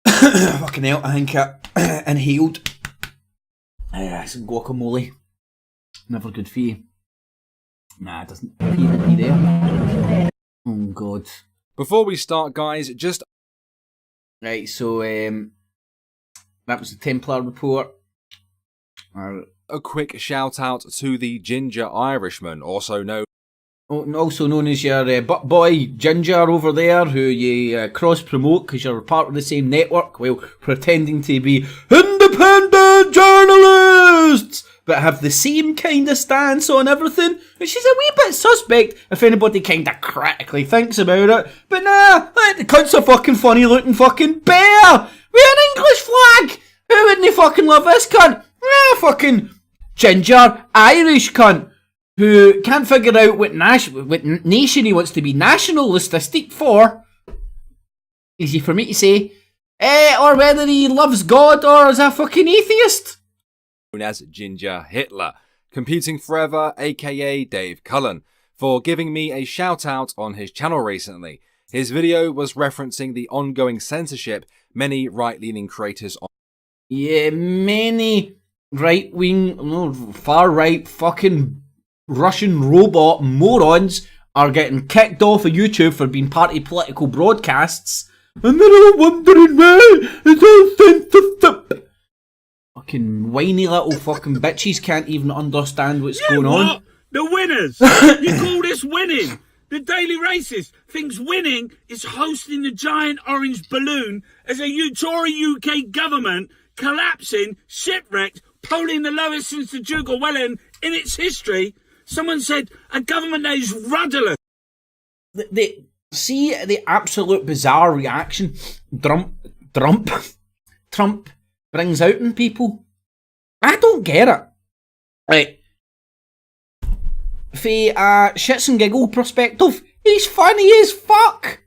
Speaker 4: Fucking hell, I think I inhaled some guacamole. Never good for you. Nah, it doesn't appear to be there. Oh god.
Speaker 14: Before we start, guys, just...
Speaker 4: Right, so that was the Templar report.
Speaker 14: A quick shout out to the Ginger Irishman, also known
Speaker 4: as your butt boy Ginger over there, who you cross-promote because you're part of the same network while pretending to be independent journalists, but have the same kind of stance on everything, which is a wee bit suspect if anybody kind of critically thinks about it. But nah, the cunt's a fucking funny looking fucking bear with an English flag. Who wouldn't fucking love this cunt? Yeah, fucking Ginger Irish cunt who can't figure out what nation he wants to be nationalistic for. Easy for me to say. Or whether he loves God or is a fucking atheist.
Speaker 14: Known as Ginger Hitler, computing forever, aka Dave Cullen, for giving me a shout out on his channel recently. His video was referencing the ongoing censorship many right-leaning creators on.
Speaker 4: Yeah, many far-right fucking Russian robot morons are getting kicked off of YouTube for being part of political broadcasts, and they're all wondering why it's all censorship. Fucking whiny little fucking bitches can't even understand what's going on.
Speaker 15: The winners! You call this winning? The Daily Racist thinks winning is hosting the giant orange balloon as a Tory UK government collapsing, shipwrecked, polling the lowest since the Duke of Wellington in its history. Someone said a government that is rudderless.
Speaker 4: See the absolute bizarre reaction Trump brings out in people. I don't get it. Right. For a shits and giggle perspective, he's funny as fuck.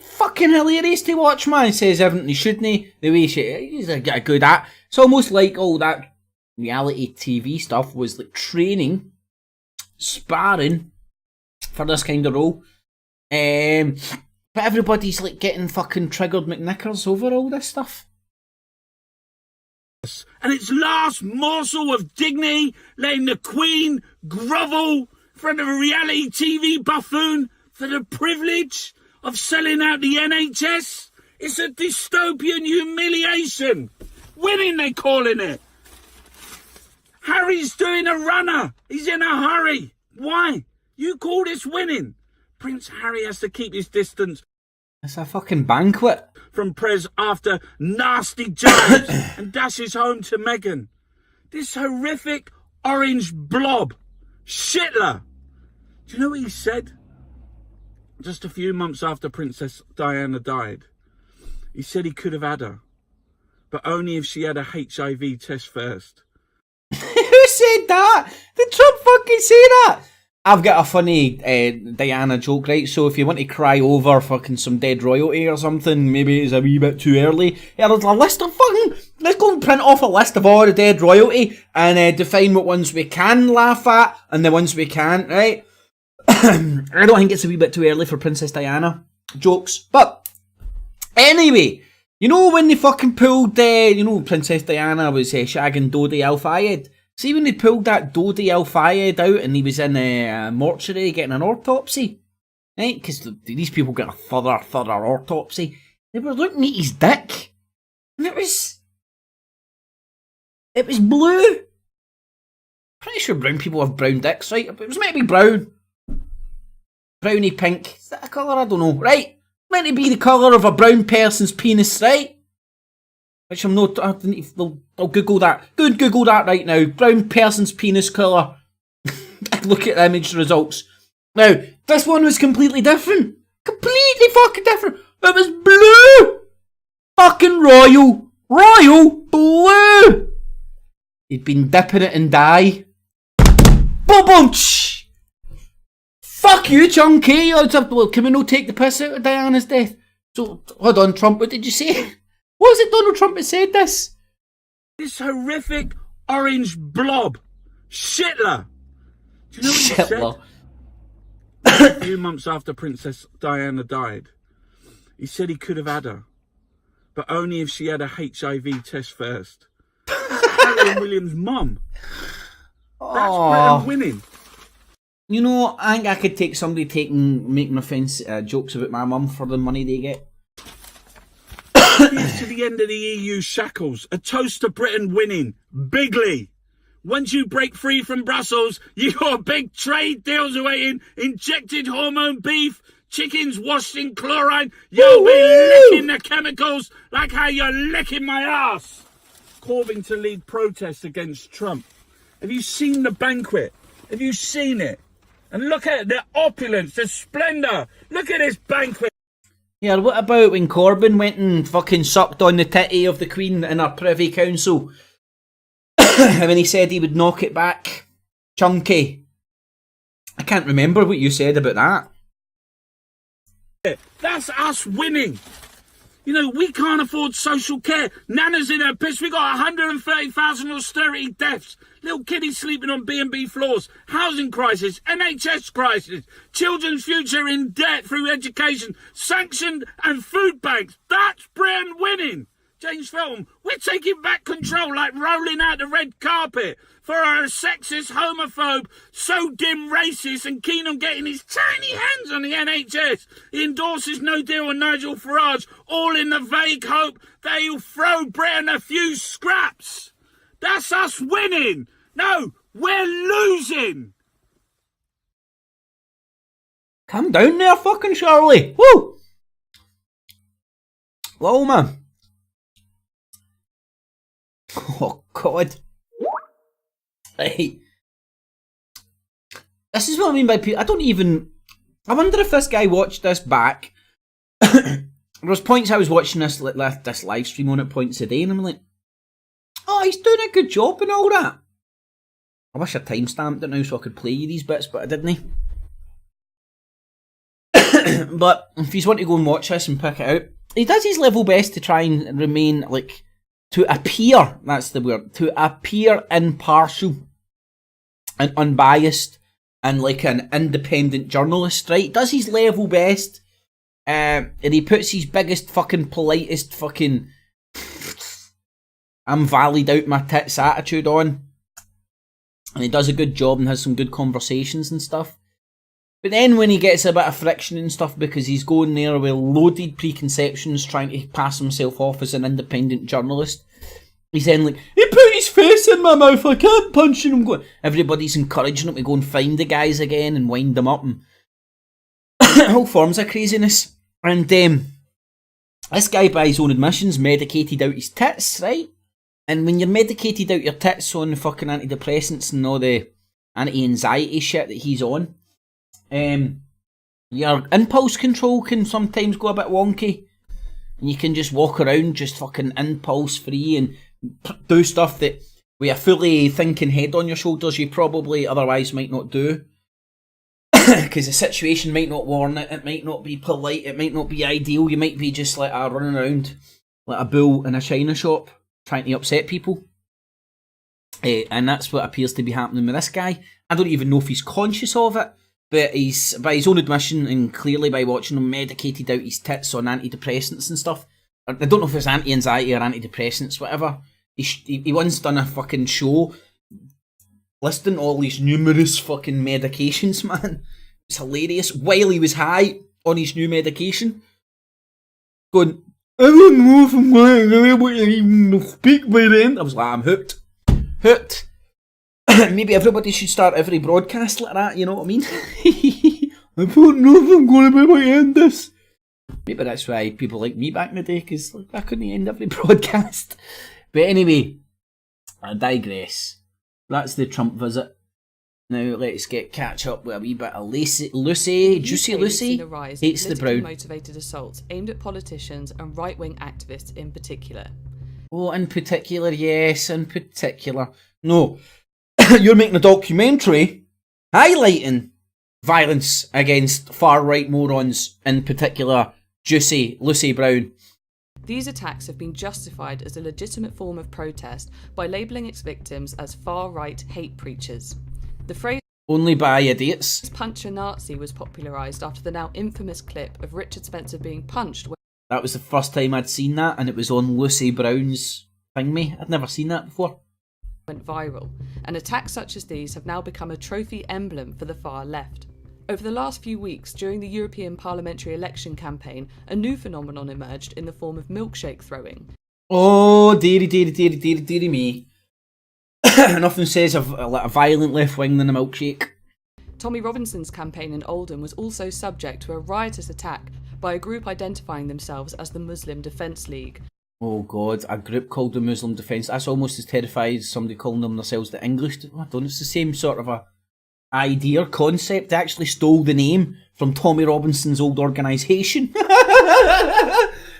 Speaker 4: Fucking hilarious to watch, man. Says everything he shouldn't. The way he's a good at. It's almost like all that reality TV stuff was like training, sparring for this kind of role. But everybody's like getting fucking triggered McKnickers over all this stuff.
Speaker 15: And its last morsel of dignity, letting the Queen grovel in front of a reality TV buffoon for the privilege of selling out the NHS. It's a dystopian humiliation. Winning, they're calling it. Harry's doing a runner. He's in a hurry. Why? You call this winning? Prince Harry has to keep his distance.
Speaker 4: It's a fucking banquet.
Speaker 15: From Prez after nasty jibes and dashes home to Meghan. This horrific orange blob. Shitler. Do you know what he said? Just a few months after Princess Diana died. He said he could have had her. But only if she had a HIV test first.
Speaker 4: Who said that? Did Trump fucking say that? I've got a funny Diana joke, right? So if you want to cry over fucking some dead royalty or something, maybe it's a wee bit too early. Yeah, there's a list of fucking... Let's go and print off a list of all the dead royalty and define what ones we can laugh at and the ones we can't, right? I don't think it's a wee bit too early for Princess Diana jokes. But anyway, you know when they fucking pulled... Princess Diana was shagging Dodi Al-Fayed? See when they pulled that Dodi Al-Fayed out and he was in a mortuary getting an autopsy? Right? Because these people get a further autopsy. They were looking at his dick. And it was blue. Pretty sure brown people have brown dicks, right? It was meant to be brown. Browny pink. Is that a colour? I don't know. Right? Meant to be the colour of a brown person's penis, right? Which I'm not... I'll Google that. Go and Google that right now. Brown person's penis colour. Look at the image results. Now, this one was completely different. Completely fucking different. It was blue. Fucking royal. Royal blue. He'd been dipping it in dye. Boom! Fuck you, Chunky. Can we not take the piss out of Diana's death? So, hold on, Trump, what did you say? What was it Donald Trump that said this?
Speaker 15: This horrific orange blob. Shitler. Do you know what he said? a few months after Princess Diana died. He said he could have had her, but only if she had a HIV test first. Harry and William's mum. That's Britain winning.
Speaker 4: You know, I think I could take somebody making offence jokes about my mum for the money they get.
Speaker 15: Here's to the end of the EU shackles. A toast to Britain winning. Bigly. Once you break free from Brussels, you got big trade deals awaiting. Injected hormone beef, chickens washed in chlorine. You'll be licking the chemicals like how you're licking my ass. Corbyn to lead protests against Trump. Have you seen the banquet? Have you seen it? And look at the opulence, the splendour. Look at this banquet.
Speaker 4: Yeah, what about when Corbyn went and fucking sucked on the titty of the Queen in our Privy Council? And when he said he would knock it back chunky. I can't remember what you said about that.
Speaker 15: That's us winning. You know, we can't afford social care. Nana's in her piss. We got 130,000 austerity deaths. Little kiddies sleeping on B&B floors. Housing crisis. NHS crisis. Children's future in debt through education. Sanctioned and food banks. That's Britain winning. James Feltham, we're taking back control like rolling out the red carpet for our sexist, homophobe, so dim racist and keen on getting his tiny hands on the NHS. He endorses No Deal and Nigel Farage, all in the vague hope that he'll throw Britain a few scraps. That's us winning. No, we're losing.
Speaker 4: Calm down there, fucking Charlie. Woo! Whoa, man. Oh, God. Hey. This is what I mean by people. I wonder if this guy watched this back. There was points I was watching this live stream on at points a day, and I'm like, oh, he's doing a good job and all that. I wish I timestamped it now so I could play you these bits, but I didn't. But if you want to go and watch this and pick it out, he does his level best to try and remain, like, to appear, that's the word, to appear impartial and unbiased and like an independent journalist, right? He does his level best, and he puts his biggest fucking politest fucking I'm valid out my tits attitude on, and he does a good job and has some good conversations and stuff. But then when he gets a bit of friction and stuff because he's going there with loaded preconceptions trying to pass himself off as an independent journalist, he's then like, he put his face in my mouth, I can't punch him. Everybody's encouraging him to go and find the guys again and wind them up and all forms of craziness. And this guy, by his own admissions, medicated out his tits, right? And when you're medicated out your tits on the fucking antidepressants and all the anti-anxiety shit that he's on, your impulse control can sometimes go a bit wonky, and you can just walk around just fucking impulse free and do stuff that with a fully thinking head on your shoulders you probably otherwise might not do, because the situation might not warrant it, it might not be polite, it might not be ideal, you might be just like running around like a bull in a china shop trying to upset people. And that's what appears to be happening with this guy. I don't even know if he's conscious of it, but he's, by his own admission and clearly by watching him, medicated out his tits on antidepressants and stuff. I don't know if it's anti-anxiety or antidepressants, whatever. He once done a fucking show listing all these numerous fucking medications, man. It's hilarious. While he was high on his new medication, going, I don't know if I'm going to be able to even speak by then. I was like, I'm hooked. Hooked. Maybe everybody should start every broadcast like that, you know what I mean? I don't know if I'm going to be able to end this. Maybe that's why people like me back in the day, because I couldn't end every broadcast. But anyway, I digress. That's the Trump visit. Now let's catch up with a wee bit of Juicy Lucy hates the brown.
Speaker 16: Motivated assaults aimed at politicians and right-wing activists in particular.
Speaker 4: Oh, in particular, yes, in particular. No, you're making a documentary highlighting violence against far-right morons, in particular, Juicy Lucy Brown.
Speaker 16: These attacks have been justified as a legitimate form of protest by labelling its victims as far-right hate preachers. The phrase...
Speaker 4: Only by idiots.
Speaker 16: Punch a Nazi was popularised after the now infamous clip of Richard Spencer being punched.
Speaker 4: That was the first time I'd seen that, and it was on Lucy Brown's Thing Me. I'd never seen that before.
Speaker 16: Went viral, and attacks such as these have now become a trophy emblem for the far left. Over the last few weeks, during the European parliamentary election campaign, a new phenomenon emerged in the form of milkshake throwing.
Speaker 4: Oh, dearie me. Nothing says a violent left wing than a milkshake.
Speaker 16: Tommy Robinson's campaign in Oldham was also subject to a riotous attack by a group identifying themselves as the Muslim Defence League.
Speaker 4: Oh God, a group called the Muslim Defence. That's almost as terrifying as somebody calling themselves the English. I don't know, it's the same sort of a idea or concept. They actually stole the name from Tommy Robinson's old organisation.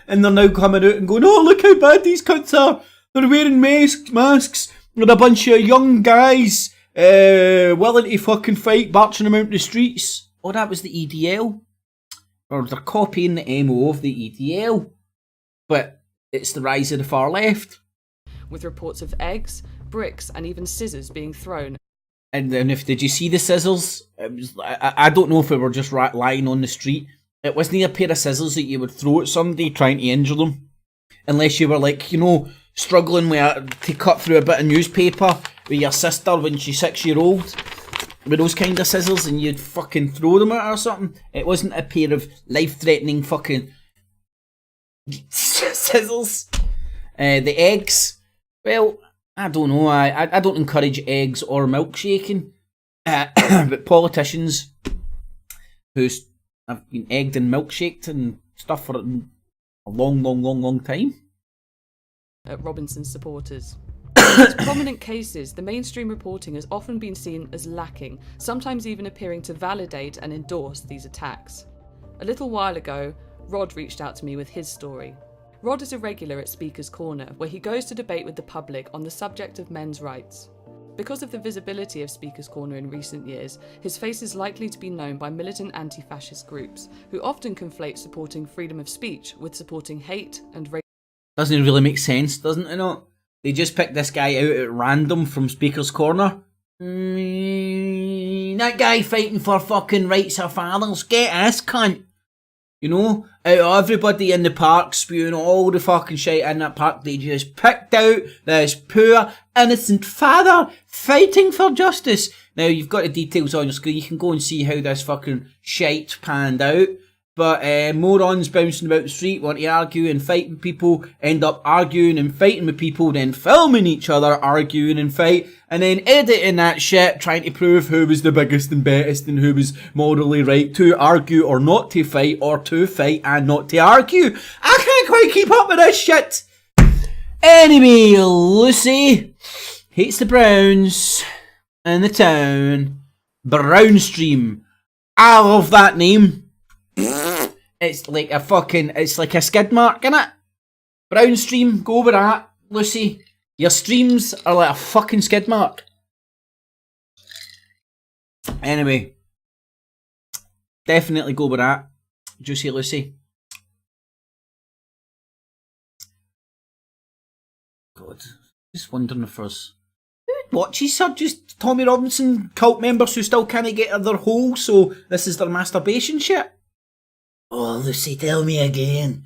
Speaker 4: And they're now coming out and going, oh, look how bad these cunts are. They're wearing masks. They're a bunch of young guys willing to fucking fight, marching them out the streets. Oh, that was the EDL. Or they're copying the MO of the EDL. But it's the rise of the far left.
Speaker 16: With reports of eggs, bricks and even scissors being thrown.
Speaker 4: And then did you see the scissors? It was, I don't know if it were just lying on the street. It wasn't a pair of scissors that you would throw at somebody trying to injure them. Unless you were like, you know, struggling to cut through a bit of newspaper with your sister when she's 6 years old. With those kind of scissors and you'd fucking throw them at her or something. It wasn't a pair of life-threatening fucking scissors. The eggs, well, I don't know. I don't encourage eggs or milkshaking. But politicians who have been egged and milkshaked and stuff for a long time.
Speaker 16: At Robinson's supporters. In these prominent cases, the mainstream reporting has often been seen as lacking, sometimes even appearing to validate and endorse these attacks. A little while ago, Rod reached out to me with his story. Rod is a regular at Speaker's Corner, where he goes to debate with the public on the subject of men's rights. Because of the visibility of Speaker's Corner in recent years, his face is likely to be known by militant anti-fascist groups, who often conflate supporting freedom of speech with supporting hate and racism.
Speaker 4: Doesn't really make sense, doesn't it not? They just picked this guy out at random from Speaker's Corner. That guy fighting for fucking rights of fathers, get us, cunt. You know, out of everybody in the park spewing all the fucking shit in that park, they just picked out this poor, innocent father fighting for justice. Now, you've got the details on your screen. You can go and see how this fucking shite panned out. But morons bouncing about the street, want to argue and fight with people, end up arguing and fighting with people, then filming each other, arguing and fight, and then editing that shit, trying to prove who was the biggest and bestest and who was morally right to argue or not to fight, or to fight and not to argue. I can't quite keep up with this shit. Anyway, Lucy hates the Browns in the town. Brownstream. I love that name. It's like a skid mark, innit? Brownstream, go with that, Lucy. Your streams are like a fucking skid mark. Anyway, definitely go with that. Juicy Lucy. God, just wondering if there's... Who watches her? Just Tommy Robinson cult members who still can't get out of their hole, so this is their masturbation shit? Oh, Lucy, tell me again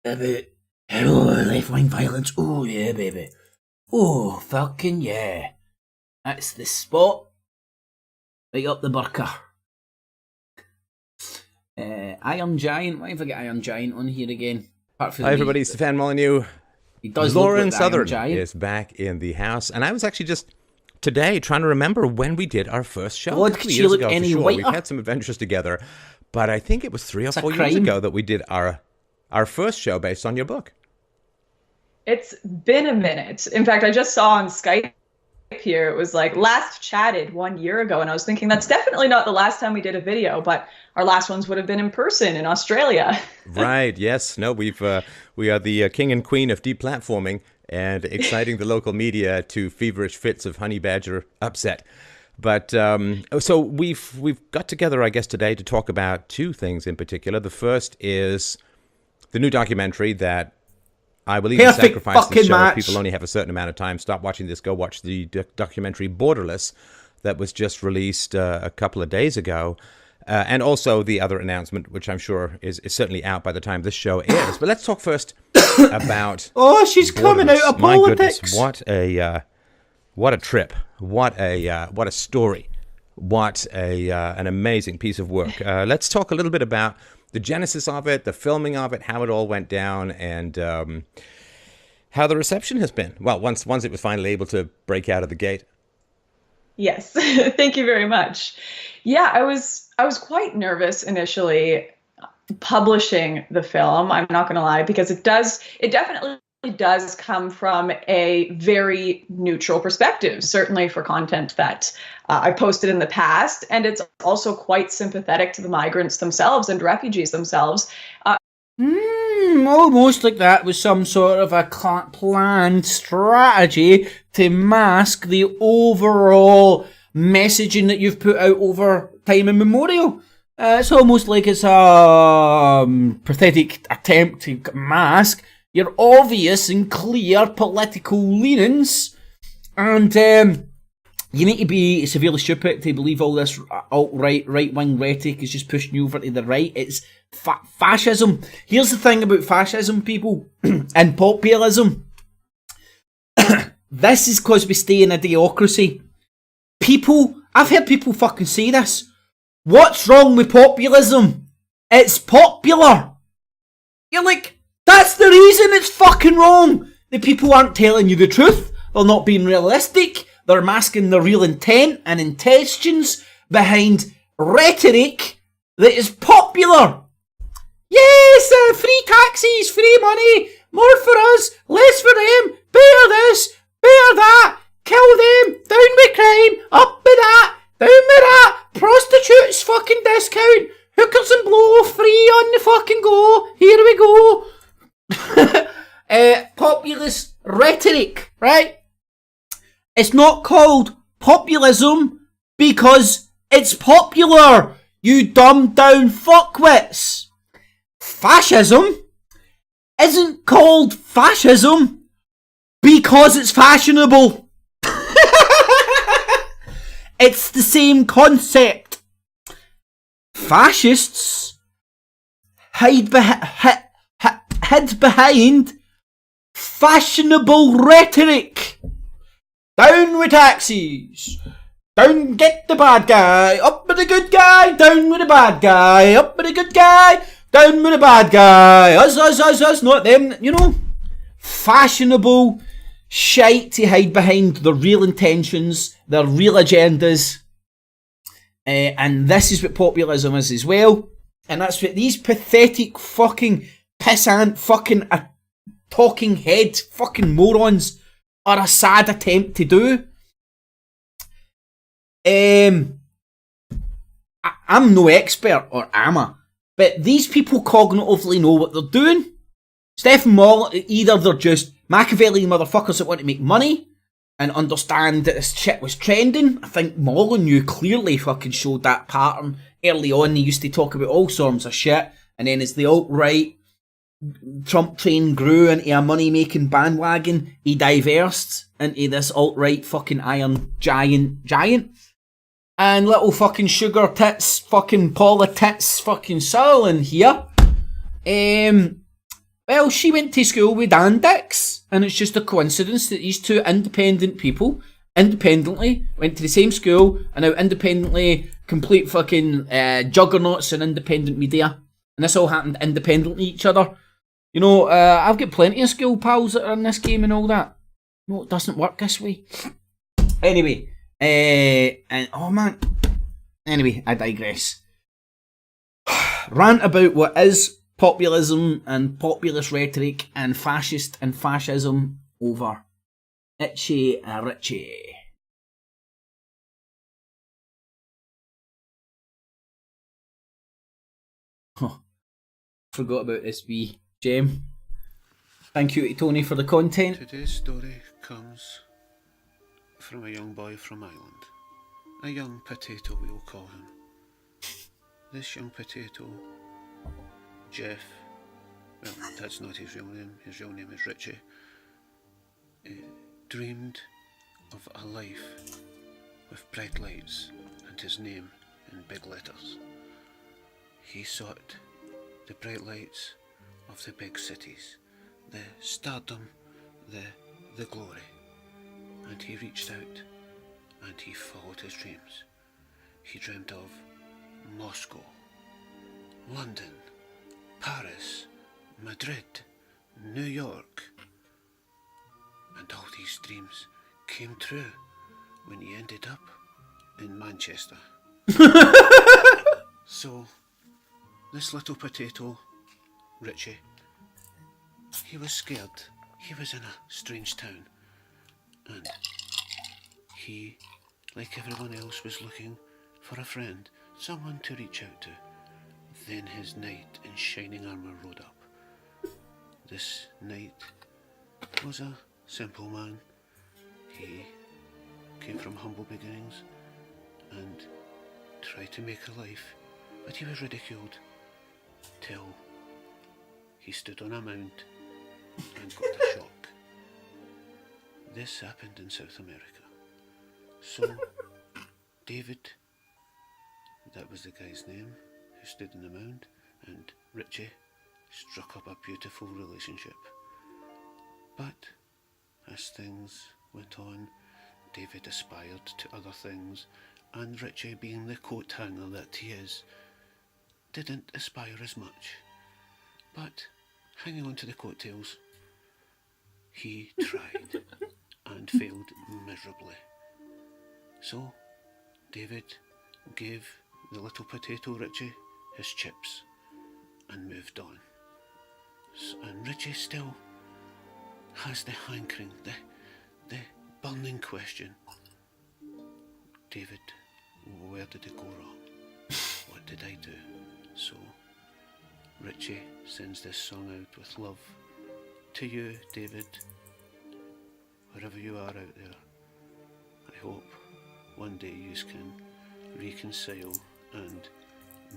Speaker 4: about left-wing violence. Oh, yeah, baby. Oh, fucking yeah. That's the spot. Right up the burqa. Iron Giant. Why have I got Iron Giant on here again?
Speaker 17: Hi, everybody. Stefan Molyneux.
Speaker 4: He does
Speaker 17: Lauren
Speaker 4: look like
Speaker 17: Southern
Speaker 4: Iron Giant.
Speaker 17: is back in the house. And I was actually just today trying to remember when we did our first show.
Speaker 4: God,
Speaker 17: a couple
Speaker 4: could
Speaker 17: of
Speaker 4: she
Speaker 17: years
Speaker 4: look
Speaker 17: ago,
Speaker 4: any
Speaker 17: for sure.
Speaker 4: whiter?
Speaker 17: We've had some adventures together. But I think it was 3 or 4 years
Speaker 4: crime.
Speaker 17: ago that we did our first show based on your book.
Speaker 18: It's been a minute. In fact, I just saw on Skype here, it was like last chatted 1 year ago, and I was thinking that's definitely not the last time we did a video, but our last ones would have been in person in Australia.
Speaker 17: Right, yes. No, we are the king and queen of deplatforming and exciting the local media to feverish fits of honey badger upset. But so we've got together, I guess, today to talk about two things in particular. The first is the new documentary that I believe is sacrificed the show. If people only have a certain amount of time, stop watching this, go watch the documentary Borderless, that was just released a couple of days ago. And also the other announcement, which I'm sure is certainly out by the time this show airs. But let's talk first about...
Speaker 4: Oh, she's coming out of
Speaker 17: My
Speaker 4: politics.
Speaker 17: goodness, what a trip. What a story. What an amazing piece of work. Let's talk a little bit about the genesis of it, the filming of it, how it all went down, and how the reception has been. Well, once it was finally able to break out of the gate.
Speaker 18: Yes, thank you very much. Yeah, I was quite nervous initially publishing the film. I'm not going to lie, because it definitely does come from a very neutral perspective, certainly for content that I posted in the past, and it's also quite sympathetic to the migrants themselves and refugees themselves.
Speaker 4: Almost like that was some sort of a planned strategy to mask the overall messaging that you've put out over time immemorial. It's almost like it's a pathetic attempt to mask your obvious and clear political leanings, and you need to be severely stupid to believe all this right-wing rhetoric is just pushing you over to the right. It's fascism. Here's the thing about fascism, people, and populism. This is because we stay in a theocracy. I've heard people fucking say this. What's wrong with populism? It's popular. You're like, that's the reason it's fucking wrong. The people aren't telling you the truth. They're not being realistic. They're masking the real intent and intentions behind rhetoric that is popular. Yes, free taxis, free money, more for us, less for them, better this, better that, kill them, down with crime, up with that, down with that, prostitutes fucking discount, hookers and blow, free on the fucking go, here we go. Populist rhetoric, right? It's not called populism because it's popular, you dumbed down fuckwits. Fascism isn't called fascism because it's fashionable. It's the same concept. Fascists hid behind fashionable rhetoric. Down with taxis. Down, get the bad guy. Up with the good guy. Down with the bad guy. Up with the good guy. Down with the bad guy. Us, not them. You know, fashionable shite to hide behind their real intentions, their real agendas. And this is what populism is as well. And that's what these pathetic fucking pissant fucking talking head fucking morons are a sad attempt to do. I'm no expert, or am I? But these people cognitively know what they're doing. Stephen Moll, either they're just Machiavellian motherfuckers that want to make money and understand that this shit was trending. I think Molyneux clearly fucking showed that pattern. Early on, he used to talk about all sorts of shit, and then as the alt-right Trump train grew into a money-making bandwagon, he diversed into this alt-right fucking iron giant. And little fucking sugar tits, fucking Paula tits, fucking Sutherland here. Well, she went to school with Dan Dix, and it's just a coincidence that these two independent people independently went to the same school and now independently complete fucking juggernauts in independent media. And this all happened independently each other. You know, I've got plenty of school pals that are in this game and all that. No, it doesn't work this way. Anyway, and oh man. Anyway, I digress. Rant about what is populism and populist rhetoric and fascist and fascism over. Itchy Richie. Huh. Forgot about this wee gem. Thank you to Tony for the content.
Speaker 19: Today's story comes from a young boy from Ireland. A young potato, we'll call him. This young potato, Jeff, well, that's not his real name. His real name is Richie. Dreamed of a life with bright lights and his name in big letters. He sought the bright lights of the big cities, the stardom, the glory, and he reached out and he followed his dreams. He dreamed of Moscow, London, Paris, Madrid, New York, and all these dreams came true when he ended up in Manchester. So, this little potato, Richie, he was scared. He was in a strange town, and he, like everyone else, was looking for a friend, someone to reach out to. Then his knight in shining armour rode up. This knight was a simple man. He came from humble beginnings and tried to make a life, but he was ridiculed till he stood on a mount and got a shock. This happened in South America. So, David, that was the guy's name, who stood in the mound, and Richie struck up a beautiful relationship. But as things went on, David aspired to other things, and Richie, being the coat hanger that he is, didn't aspire as much. But hanging on to the coattails, he tried and failed miserably. So David gave the little potato Richie his chips and moved on. And Richie still has the hankering, the burning question. David, where did it go wrong? What did I do? So Richie sends this song out with love to you, David, wherever you are out there. I hope one day you can reconcile and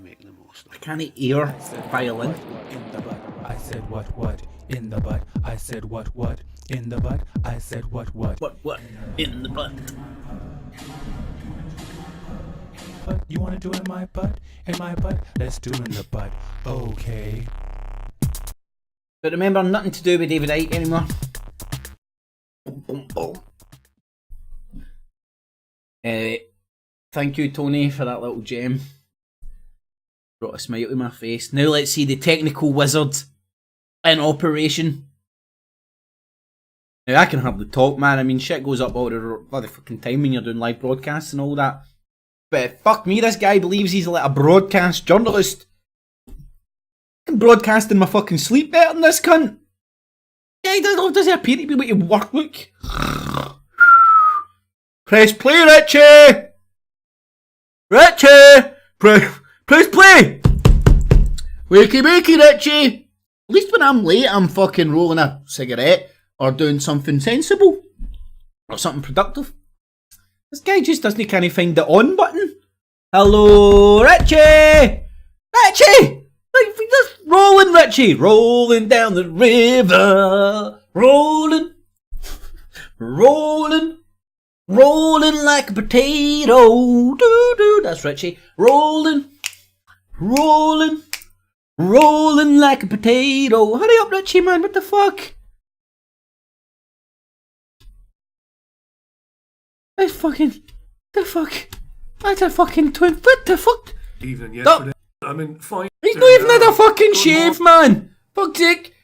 Speaker 19: make the most of it.
Speaker 4: I can't hear violin.
Speaker 20: In the butt. I said what in the butt. I said what in the butt. I said what
Speaker 4: what in the butt.
Speaker 20: But you wanna do it in my butt? In my butt? Let's do it in the butt. Okay.
Speaker 4: But remember, nothing to do with David Icke anymore. Thank you, Tony, for that little gem. Brought a smile to my face. Now let's see the technical wizard in operation. Now I can hardly talk, man. I mean, shit goes up all the bloody fucking time when you're doing live broadcasts and all that. But fuck me, this guy believes he's like a broadcast journalist. I can broadcast in my fucking sleep better than this cunt. Yeah, does he appear to be able to work? Look. Press play, Richie! Richie! Press play! Wakey, Richie! At least when I'm late, I'm fucking rolling a cigarette or doing something sensible or something productive. This guy just doesn't kind of find the on button. Hello, Richie! Richie! Like, just rolling, Richie! Rolling down the river. Rolling. Rolling like a potato. Doo-doo. That's Richie. Rolling like a potato. Hurry up, Richie, man. What the fuck? That's fucking... The fuck? That's a fucking twin. What the fuck?
Speaker 21: Evening yesterday. I mean, fine.
Speaker 4: He's not even had a fucking shave, man. Fuck's sake.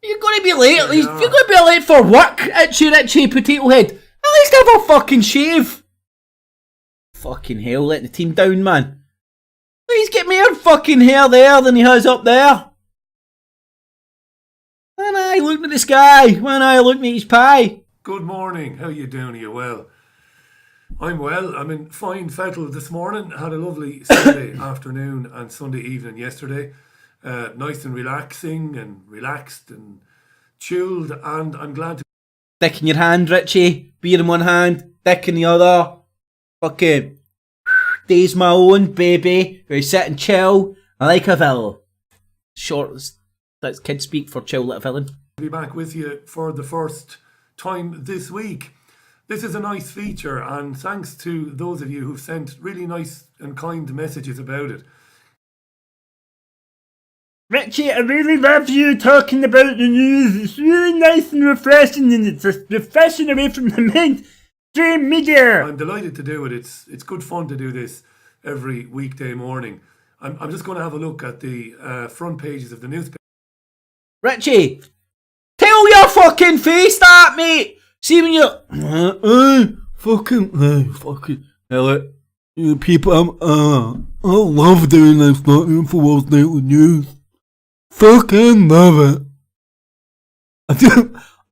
Speaker 4: You're gonna be late at least. You're gonna be late for work, Richie Potato Head. At least have a fucking shave. Fucking hell, letting the team down, man. He's got more fucking hair there than he has up there. When I look at the sky, when I look at his pie.
Speaker 21: Good morning. How you doing? Are you well? I'm well. I'm in fine fettle this morning. Had a lovely Saturday afternoon and Sunday evening yesterday. Nice and relaxing and relaxed and chilled, and I'm glad to...
Speaker 4: Dick in your hand, Richie. Beer in one hand, dick in the other. Fucking day's my own, baby. Go sit and chill like a villain. Short, that's kid speak for chill like a villain.
Speaker 21: Be back with you for the first time this week. this is a nice feature, and thanks to those of you who've sent really nice and kind messages about it.
Speaker 3: Richie, I really love you talking about the news. It's really nice and refreshing, and it's refreshing away from the mainstream media.
Speaker 21: I'm delighted to do it. It's good fun to do this every weekday morning. I'm just going to have a look at the front pages of the newspaper.
Speaker 4: Richie, tell your fucking face that, mate. See when you're fucking hell, you people. I love doing this. Not InfoWars Nightly News. Fucking love it. I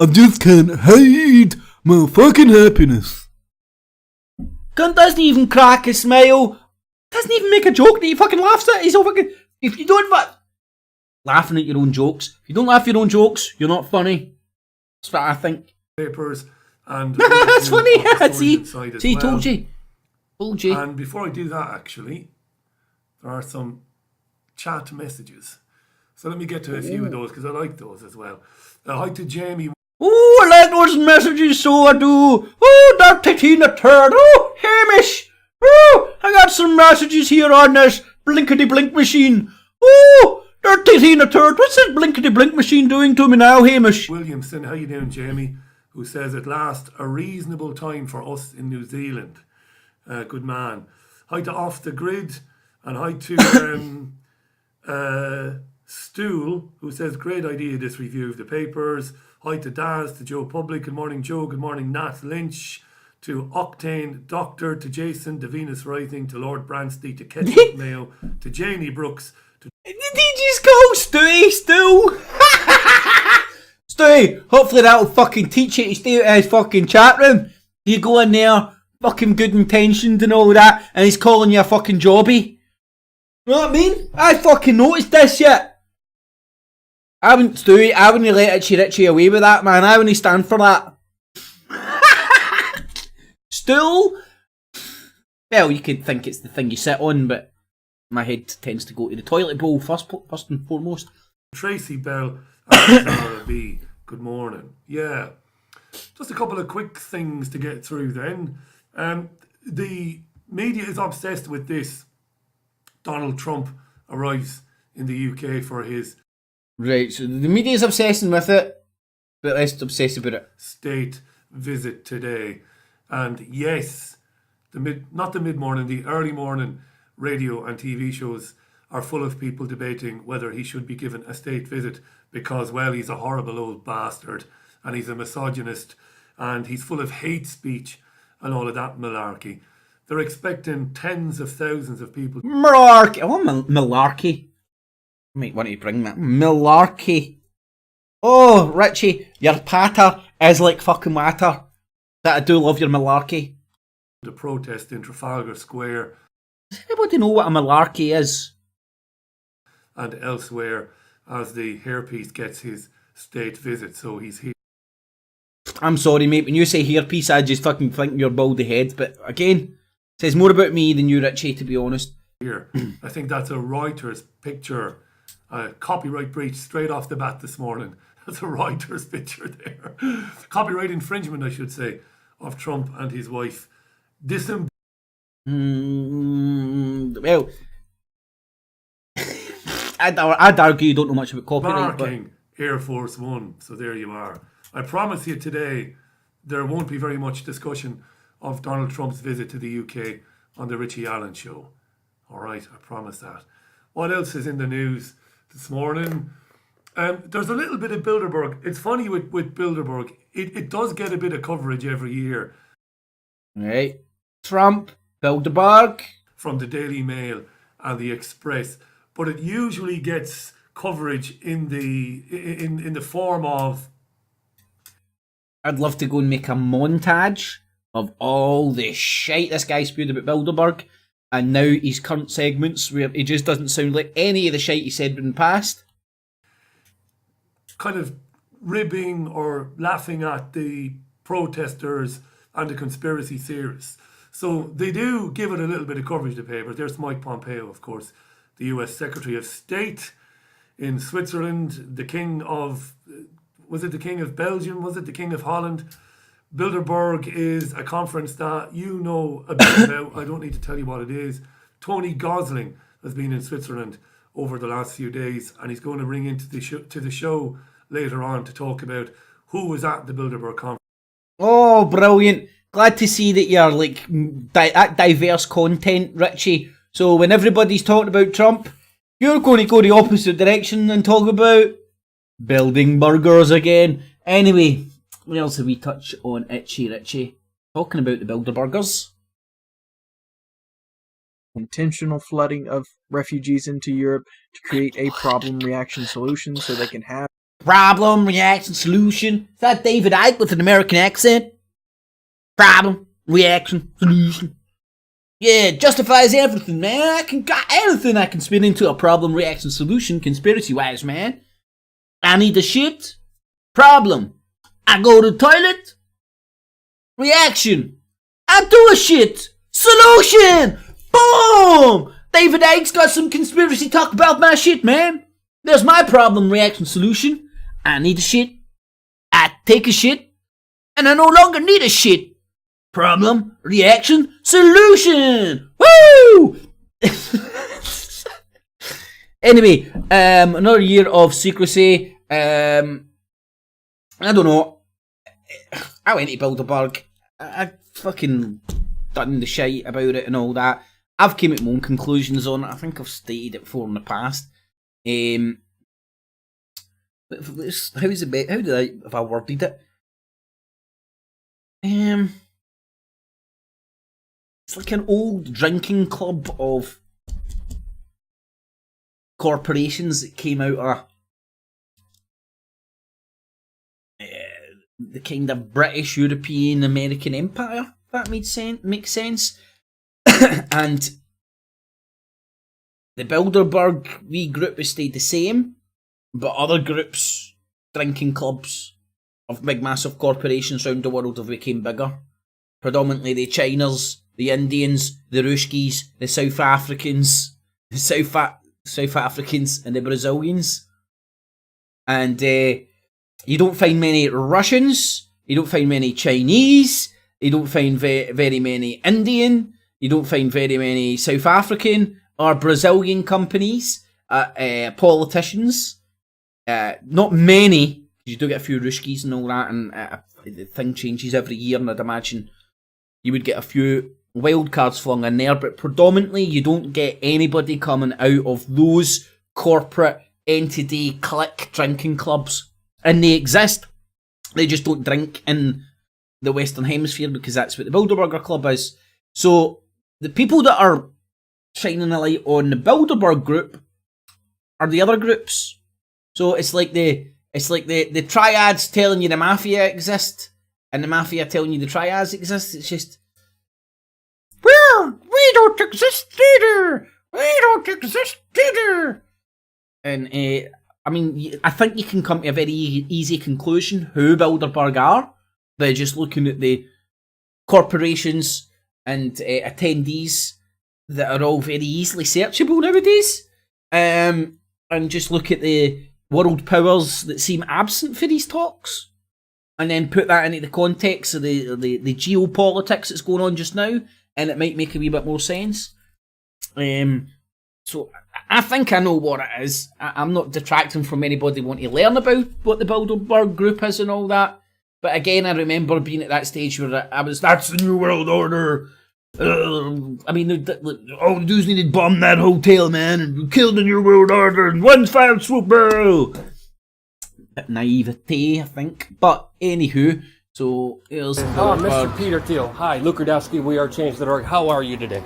Speaker 4: just can't hide my fucking happiness. Cunt doesn't even crack a smile. Doesn't even make a joke that he fucking laughs at. He's all fucking. If you don't laughing at your own jokes, if you don't laugh at your own jokes, you're not funny. That's what I think.
Speaker 21: Papers and
Speaker 4: that's funny. See,
Speaker 21: well.
Speaker 4: Told you.
Speaker 21: And before I do that, actually, there are some chat messages. So let me get to a few of those because I like those as well. Hi to Jamie.
Speaker 4: Oh, I like those messages, so I do. Oh, Dirty Tina Turd. Oh, Hamish. Oh, I got some messages here on this blinkety blink machine. Oh, Dirty Tina Turd. What's this blinkety blink machine doing to me now, Hamish?
Speaker 21: Williamson, how you doing, Jamie? Who says at last a reasonable time for us in New Zealand. Good man. Hi to Off the Grid, and hi to Stool, who says great idea this review of the papers. Hi to Daz, to Joe Public. Good morning, Joe. Good morning, Nat Lynch. To Octane Doctor, to Jason, to Venus Rising, to Lord Branstey, to Ketchup Mayo, to Janie Brooks.
Speaker 4: Did he just call Stewie Stu? Stewie, hopefully that'll fucking teach you to stay out of his fucking chat room. You go in there, fucking good intentioned and all that, and he's calling you a fucking jobby. You know what I mean? I fucking noticed this shit. I wouldn't, Stewie, I wouldn't let Richie away with that, man. I wouldn't stand for that. Stool? Well, you could think it's the thing you sit on, but my head tends to go to the toilet bowl first and foremost.
Speaker 21: Tracy Bell and Sarah B. Good morning. Yeah. Just a couple of quick things to get through then. The media is obsessed with this. Donald Trump arrives in the UK for his...
Speaker 4: Right, so the media's obsessing with it, but let's obsess about it.
Speaker 21: State visit today. And yes, not the mid-morning, the early morning radio and TV shows are full of people debating whether he should be given a state visit because, well, he's a horrible old bastard and he's a misogynist and he's full of hate speech and all of that malarkey. They're expecting tens of thousands of people.
Speaker 4: Malarkey. Oh, malarkey. Might want to bring that. Malarkey. Oh, Richie, your patter is like fucking water. But I do love your malarkey.
Speaker 21: The protest in Trafalgar Square.
Speaker 4: Does anybody know what a malarkey is?
Speaker 21: And elsewhere as the hairpiece gets his state visit, so he's here.
Speaker 4: I'm sorry, mate, when you say hairpiece, I just fucking think you're baldy head, but again, says more about me than you, Richie, to be honest.
Speaker 21: Here, I think that's a Reuters picture, copyright breach straight off the bat this morning. That's a Reuters picture there. Copyright infringement, I should say, of Trump and his wife.
Speaker 4: Well, I'd argue you don't know much about copyright.
Speaker 21: Marking Air Force One. So there you are. I promise you today, there won't be very much discussion of Donald Trump's visit to the UK on the Richie Allen show. All right, I promise that. What else is in the news this morning? There's a little bit of Bilderberg. It's funny with Bilderberg. It does get a bit of coverage every year.
Speaker 4: Right. Trump, Bilderberg.
Speaker 21: From the Daily Mail and the Express. But it usually gets coverage in the form of...
Speaker 4: I'd love to go and make a montage of all the shite this guy spewed about Bilderberg. And now his current segments where he just doesn't sound like any of the shite he said in the past.
Speaker 21: Kind of ribbing or laughing at the protesters and the conspiracy theorists. So they do give it a little bit of coverage, the paper. There's Mike Pompeo, of course, the US Secretary of State in Switzerland, the King of... Was it the King of Belgium? Was it the King of Holland? Bilderberg is a conference that you know a bit about. I don't need to tell you what it is. Tony Gosling has been in Switzerland over the last few days, and he's going to ring into the show later on to talk about who was at the Bilderberg conference.
Speaker 4: Oh, brilliant. Glad to see that you're like that diverse content, Richie. So when everybody's talking about Trump, you're going to go the opposite direction and talk about building burgers again. Anyway, what else have we touched on, Itchy Richie? Talking about the Bilderburgers.
Speaker 1: Intentional flooding of refugees into Europe to create a problem reaction solution so they can have
Speaker 4: Problem, reaction, solution. Is that David Icke with an American accent? Problem, reaction, solution. Yeah, it justifies everything, man. I got anything I can spin into a problem, reaction, solution, conspiracy-wise, man. I need a shit. Problem. I go to the toilet. Reaction. I do a shit. Solution. Boom. David Icke's got some conspiracy talk about my shit, man. There's my problem, reaction, solution. I need a shit. I take a shit. And I no longer need a shit. Problem, reaction, solution. Woo! Anyway, another year of secrecy. I don't know. I went to Bilderberg. I fucking done the shite about it and all that. I've came at my own conclusions on it. I think I've stated it before in the past. How's it? How did I? Have I worded it? It's like an old drinking club of corporations that came out of the kind of British, European, American empire. If that makes sense. And the Bilderberg wee group has stayed the same, but other groups, drinking clubs of big massive corporations around the world have become bigger. Predominantly the Chinas, the Indians, the Ruskies, the South Africans, the South Africans and the Brazilians. And you don't find many Russians, you don't find many Chinese, you don't find very many Indian, you don't find very many South African or Brazilian companies, politicians. Not many, because you do get a few Ruskies and all that, and the thing changes every year, and I'd imagine you would get a few wild cards flung in there, but predominantly you don't get anybody coming out of those corporate entity clique drinking clubs. And they exist, they just don't drink in the Western Hemisphere because that's what the Bilderberger Club is. So the people that are shining a light on the Bilderberg group are the other groups. So it's like the triads telling you the mafia exist, and the mafia telling you the triads exist. It's just, we don't exist either. We don't exist either. And I mean, I think you can come to a very easy conclusion who Bilderberg are by just looking at the corporations and attendees that are all very easily searchable nowadays. And just look at the world powers that seem absent for these talks, and then put that into the context of the geopolitics that's going on just now, and it might make a wee bit more sense. So I think I know what it is. I'm not detracting from anybody wanting to learn about what the Bilderberg group is and all that. But again, I remember being at that stage where that's the New World Order. I mean, all the dudes needed to bomb that hotel, man, and kill the New World Order in one foul swoop, bro. Bit naivety, I think. But anywho, so here's
Speaker 22: Mr. Peter Thiel. Hi, Luke Rudowski, We Are Change.org. How are you today?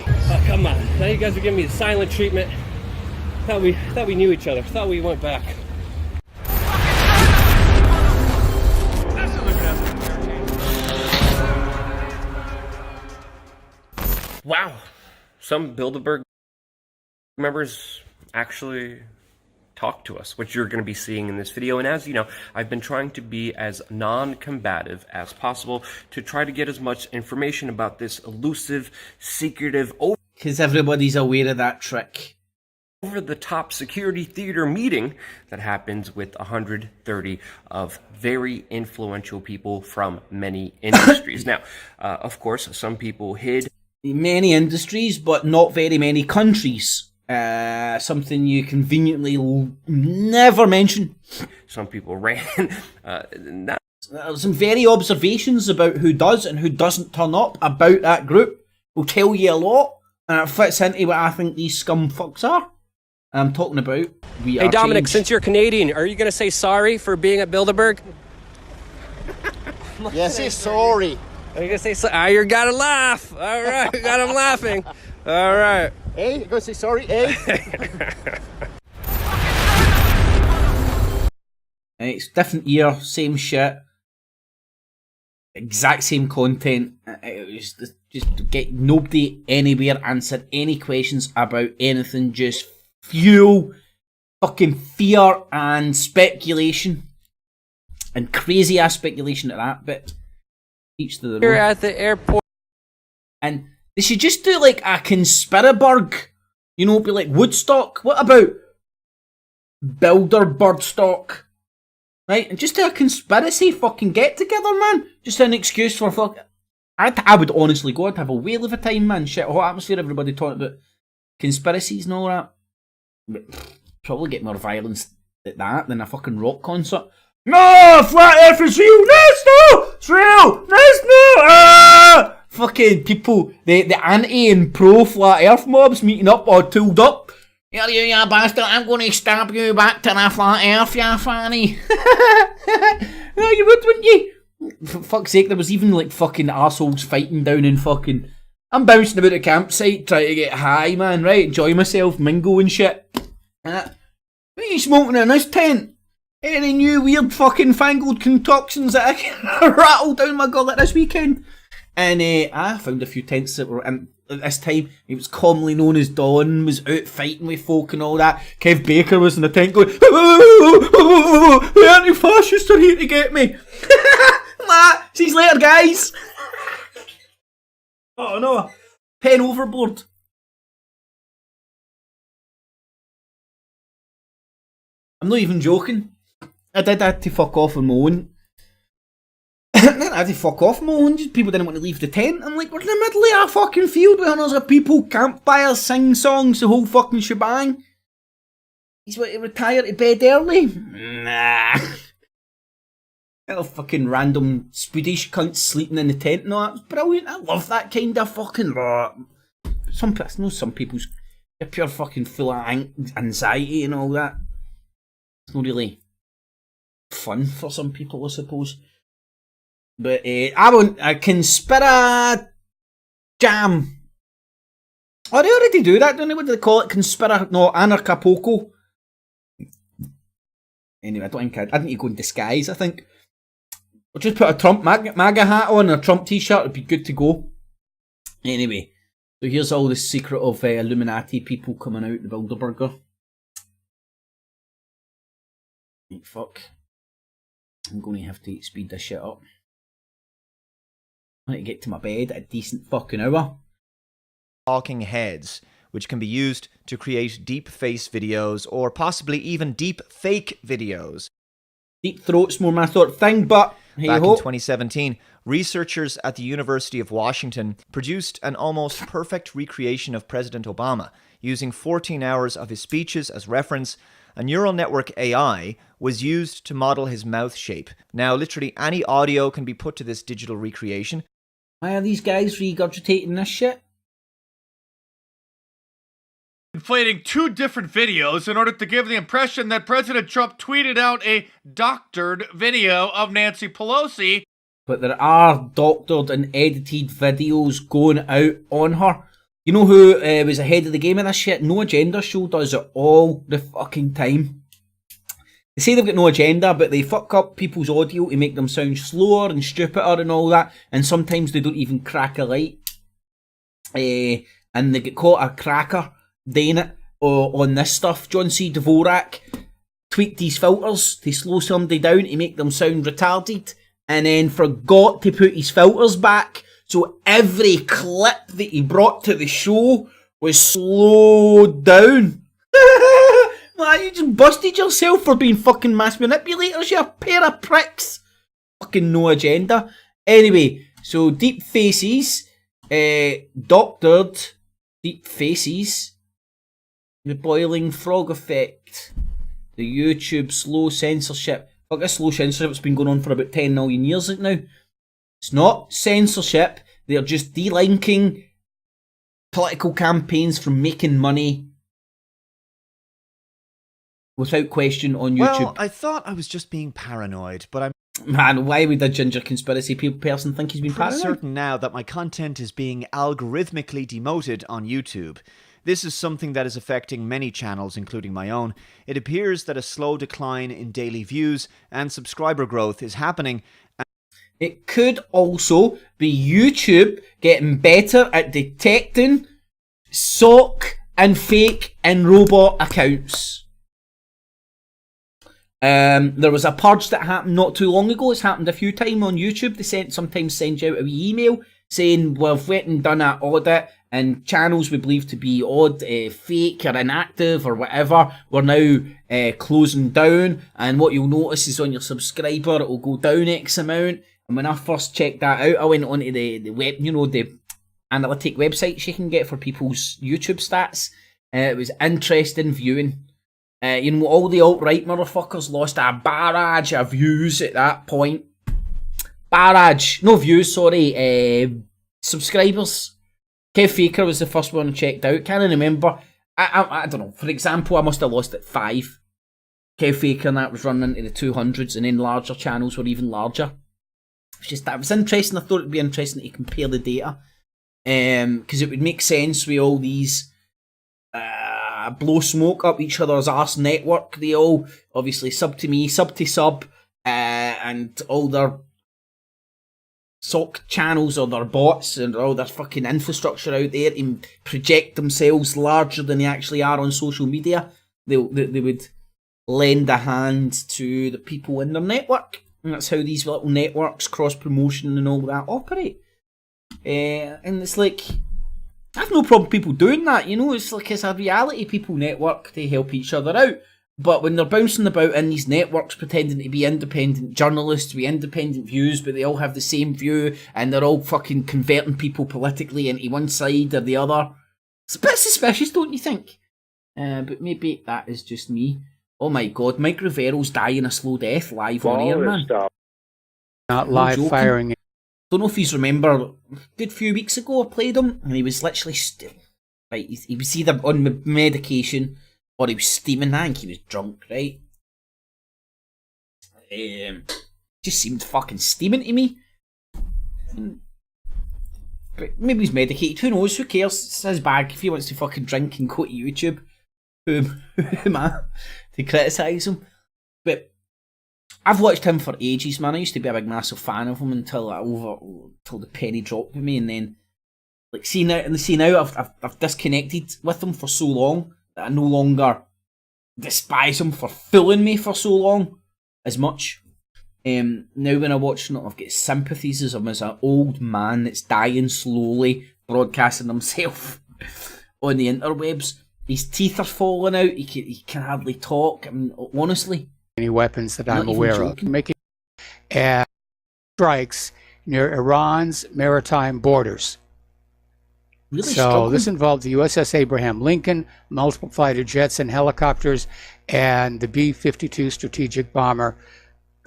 Speaker 22: Oh, come on. Now you guys are giving me the silent treatment. Thought we knew each other. Thought we went back. Wow. Some Bilderberg members actually talk to us, which you're going to be seeing in this video. And as you know, I've been trying to be as non-combative as possible to try to get as much information about this elusive, secretive...
Speaker 4: Because everybody's aware of that trick.
Speaker 22: over-the-top security theater meeting that happens with 130 of very influential people from many industries. Now, of course, some people hid
Speaker 4: many industries, but not very many countries. Something you conveniently never mention.
Speaker 22: Some people ran.
Speaker 4: Some very observations about who does and who doesn't turn up about that group will tell you a lot, and it fits into what I think these scum fucks are. I'm talking about
Speaker 2: Hey Dominic, since you're Canadian, are you going to say sorry for being at Bilderberg?
Speaker 5: Yes, say sorry.
Speaker 2: Are you going to say sorry? You gotta laugh. All right, we got him laughing. All right.
Speaker 5: Hey, you going to say sorry, eh?
Speaker 4: It's different year, same shit. Exact same content. It was just get nobody anywhere answered any questions about anything. Just fuel fucking fear and speculation, and crazy ass speculation at that. But each to their own.
Speaker 2: You're at the airport,
Speaker 4: and they should just do like a Conspiraburg. You know, be like Woodstock. What about Bilderbergstock? Right, and just do a conspiracy fucking get together, man. Just an excuse for fuck. I would honestly go. I'd have a whale of a time, man. Shit, hot atmosphere. Everybody talking about conspiracies and all that. But probably get more violence at that than a fucking rock concert. No, flat Earth is real. No, it's real. No. Fucking people, the anti and pro flat Earth mobs meeting up all tooled up. Here you bastard, I'm going to stab you back to the flat Earth, you fanny. No, you would, wouldn't you? For fuck's sake, there was even like fucking arseholes fighting down in fucking... I'm bouncing about the campsite trying to get high, man, right? Enjoy myself, mingle and shit. What are you smoking in this tent? Any new weird fucking fangled concoctions that I can rattle down my gullet this weekend? And I found a few tents that were... At this time, it was commonly known as Dawn, was out fighting with folk and all that. Kev Baker was in the tent going, the anti-fascists are here to get me. See you later, guys. Oh no, pen overboard. I'm not even joking. I did have to fuck off on my own. I had to fuck off my own. People didn't want to leave the tent. I'm like, we're in the middle of a fucking field with hundreds of people, campfires, sing songs, the whole fucking shebang. He's want to retire to bed early? Nah. Little fucking random Swedish cunts sleeping in the tent and all that. It's brilliant. I love that kind of fucking... I know some people's... They're pure fucking full of anxiety and all that. It's not really fun for some people, I suppose. But I want a Conspira Jam. Oh, they already do that, don't they? What do they call it? Anarchapulco. Anyway, I don't think I need to go in disguise, I think. I'll just put a Trump MAGA hat on and a Trump t-shirt, it'd be good to go. Anyway, so here's all the secret of Illuminati people coming out the Bilderberger. Right, fuck. I'm going to have to speed this shit up. I need to get to my bed at a decent fucking hour.
Speaker 23: Talking heads, which can be used to create deep face videos or possibly even deep fake videos.
Speaker 4: Deep throat's more my sort of thing, but hey
Speaker 23: Back
Speaker 4: ho.
Speaker 23: in 2017, researchers at the University of Washington produced an almost perfect recreation of President Obama. Using 14 hours of his speeches as reference, a neural network AI was used to model his mouth shape. Now, literally any audio can be put to this digital recreation.
Speaker 4: Why are these guys regurgitating this shit?
Speaker 24: Inflating two different videos in order to give the impression that President Trump tweeted out a doctored video of Nancy Pelosi.
Speaker 4: But there are doctored and edited videos going out on her. You know who was ahead of the game in this shit? No Agenda show does it all the fucking time. They say they've got no agenda, but they fuck up people's audio to make them sound slower and stupider and all that. And sometimes they don't even crack a light. And they get caught a cracker doing it on this stuff. John C. Dvorak tweaked these filters to slow somebody down to make them sound retarded. And then forgot to put his filters back. So every clip that he brought to the show was slowed down. You just busted yourself for being fucking mass manipulators, you pair of pricks. Fucking no agenda. Anyway, so deep faces, doctored deep faces, the boiling frog effect, the YouTube slow censorship. Fuck, this slow censorship's been going on for about 10 million years now. It's not censorship, they're just delinking political campaigns from making money without question on YouTube.
Speaker 23: Well, I thought I was just being paranoid, but I'm
Speaker 4: Man, why would a ginger conspiracy person think he's been
Speaker 23: pretty
Speaker 4: paranoid?
Speaker 23: certain now that my content is being algorithmically demoted on YouTube. This is something that is affecting many channels, including my own. It appears that a slow decline in daily views and subscriber growth is happening.
Speaker 4: It could also be YouTube getting better at detecting sock and fake and robot accounts. There was a purge that happened not too long ago. It's happened a few times on YouTube. They sometimes send you out a wee email saying, we've went and done an audit and channels we believe to be fake or inactive or whatever, we're now closing down, and what you'll notice is on your subscriber it will go down X amount. And when I first checked that out, I went onto the web, the analytic websites you can get for people's YouTube stats. It was interesting viewing. All the alt-right motherfuckers lost a barrage of views at that point. No views, sorry. Subscribers. Kev Faker was the first one I checked out. Can't remember. I don't know. For example, I must have lost at 5. Kev Faker and that was running into the 200s, and then larger channels were even larger. That was interesting. I thought it'd be interesting to compare the data. Because it would make sense with all these blow smoke up each other's arse network. They all obviously sub to me, sub to sub, and all their sock channels or their bots and all their fucking infrastructure out there to project themselves larger than they actually are on social media. They would lend a hand to the people in their network. And that's how these little networks, cross promotion and all that operate. And it's like, I have no problem with people doing that, it's like it's a reality people network to help each other out. But when they're bouncing about in these networks pretending to be independent journalists with independent views, but they all have the same view and they're all fucking converting people politically into one side or the other, it's a bit suspicious, don't you think? But maybe that is just me. Oh my god, Mike Rivero's dying a slow death live on air, man.
Speaker 6: Not live firing.
Speaker 4: Don't know if you remember, a good few weeks ago I played him, and he was literally right. He was either on medication or he was steaming. I think he was drunk, right? Just seemed fucking steaming to me. But maybe he's medicated. Who knows? Who cares? It's his bag. If he wants to fucking drink and go to YouTube, who am I to criticise him? But I've watched him for ages, man. I used to be a big massive fan of him until the penny dropped with me, and then see now I've disconnected with him for so long that I no longer despise him for fooling me for so long as much. Now when I watch him, I've got sympathies as him as an old man that's dying slowly, broadcasting himself on the interwebs. His teeth are falling out. He can hardly talk. I mean, honestly.
Speaker 6: Any weapons that I'm aware of. Making strikes near Iran's maritime borders. So this involved the USS Abraham Lincoln, multiple fighter jets and helicopters, and the B-52 strategic bomber.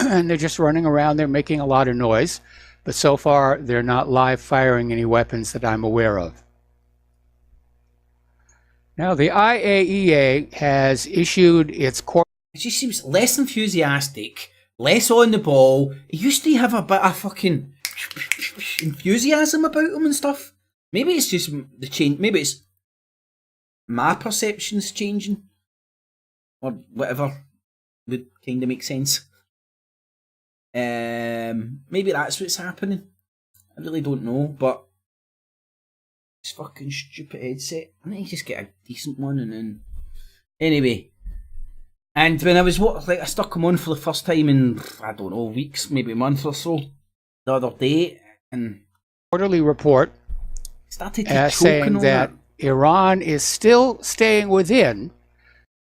Speaker 6: And they're just running around there making a lot of noise. But so far, they're not live firing any weapons that I'm aware of. Now, the IAEA has issued its
Speaker 4: It just seems less enthusiastic, less on the ball. He used to have a bit of fucking enthusiasm about him and stuff. Maybe it's just the change. Maybe it's my perceptions changing, or whatever would kind of make sense. Maybe that's what's happening. I really don't know, but it's fucking stupid headset. I need to just get a decent one, and then anyway. And when I was I stuck him on for the first time in, I don't know, weeks, maybe a month or so, the other day, and
Speaker 6: quarterly report
Speaker 4: started to
Speaker 6: saying that Iran is still staying within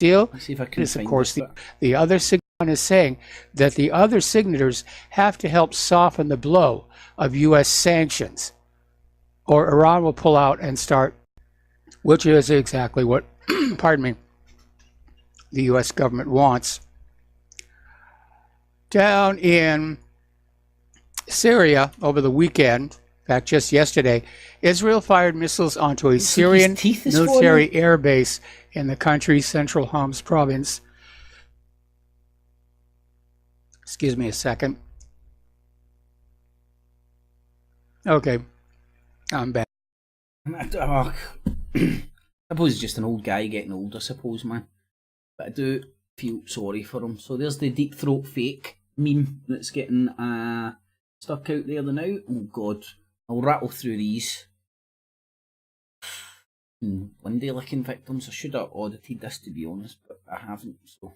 Speaker 6: deal
Speaker 4: Let's see if I can
Speaker 6: is, of
Speaker 4: find
Speaker 6: course,
Speaker 4: this
Speaker 6: the other signatory is saying that the other signators have to help soften the blow of U.S. sanctions, or Iran will pull out and start, which is exactly what, pardon me, the U.S. government wants. Down in Syria over the weekend, in fact, just yesterday, Israel fired missiles onto a Syrian military air base in the country's central Homs province. Excuse me a second. Okay, I'm back.
Speaker 4: I suppose he's just an old guy getting old, I suppose, man. But I do feel sorry for him. So there's the deep throat fake meme that's getting stuck out there now. Oh god, I'll rattle through these. One day licking victims. I should have audited this, to be honest, but I haven't, so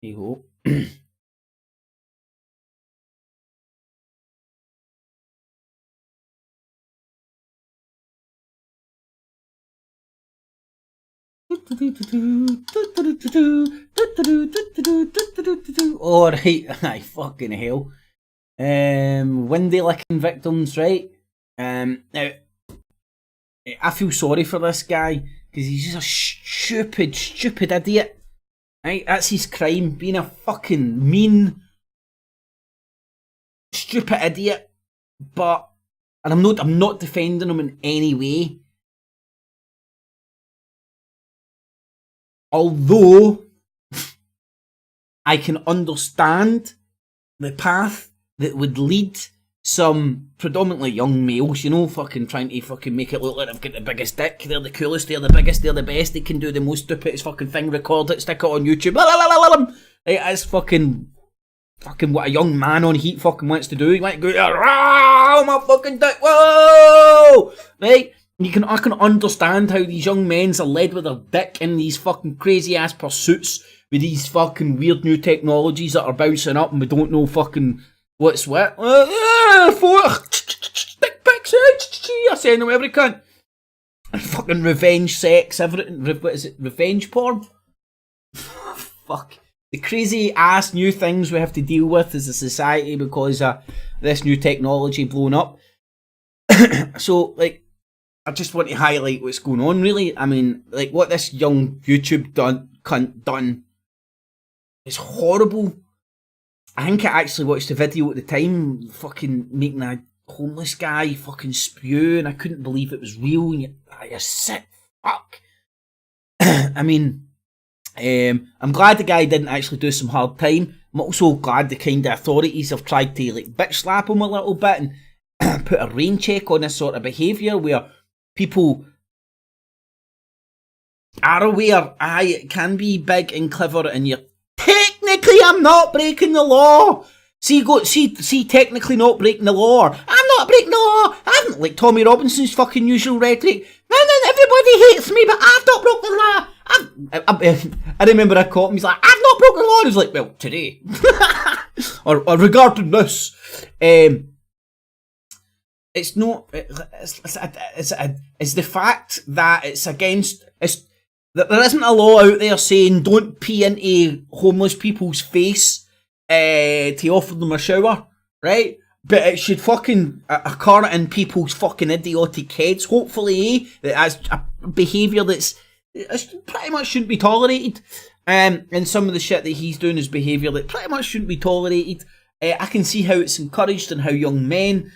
Speaker 4: hey ho. Alright, aye, fucking hell. Windy licking victims, right? Now, I feel sorry for this guy, because he's just a stupid idiot. Right? That's his crime, being a fucking mean, stupid idiot. But, and I'm not defending him in any way. Although I can understand the path that would lead some predominantly young males, you know, fucking trying to fucking make it look like they've got the biggest dick, they're the coolest, they're the biggest, they're the best, they can do the most stupidest fucking thing, record it, stick it on YouTube, That's fucking what a young man on heat fucking wants to do. He wants to go, oh my fucking dick, whoa! Right? I can understand how these young men are led with their dick in these fucking crazy ass pursuits with these fucking weird new technologies that are bouncing up and we don't know fucking what's what. Dick pics, I send them every cunt. And fucking revenge sex, everything. What is it? Revenge porn? Fuck. The crazy ass new things we have to deal with as a society because of this new technology blowing up. So, like, I just want to highlight what's going on, really. I mean, like, what this young YouTube cunt done is horrible. I think I actually watched the video at the time, fucking making a homeless guy fucking spew, and I couldn't believe it was real, and you're sick fuck. I mean, I'm glad the guy didn't actually do some hard time. I'm also glad the kind of authorities have tried to, like, bitch slap him a little bit and put a rain check on this sort of behaviour where people are aware, it can be big and clever, and you're technically, I'm not breaking the law. See, technically not breaking the law. I'm not breaking the law. I haven't, like Tommy Robinson's fucking usual rhetoric. Man, everybody hates me, but I've not broken the law. I remember I caught him. He's like, I've not broken the law. And I was like, well, today, or regarding this, it's not. It's the fact that it's against. There isn't a law out there saying don't pee into homeless people's face to offer them a shower, right? But it should fucking occur in people's fucking idiotic heads. Hopefully, that's a behaviour that's pretty much shouldn't be tolerated. And some of the shit that he's doing is behaviour that pretty much shouldn't be tolerated. I can see how it's encouraged and how young men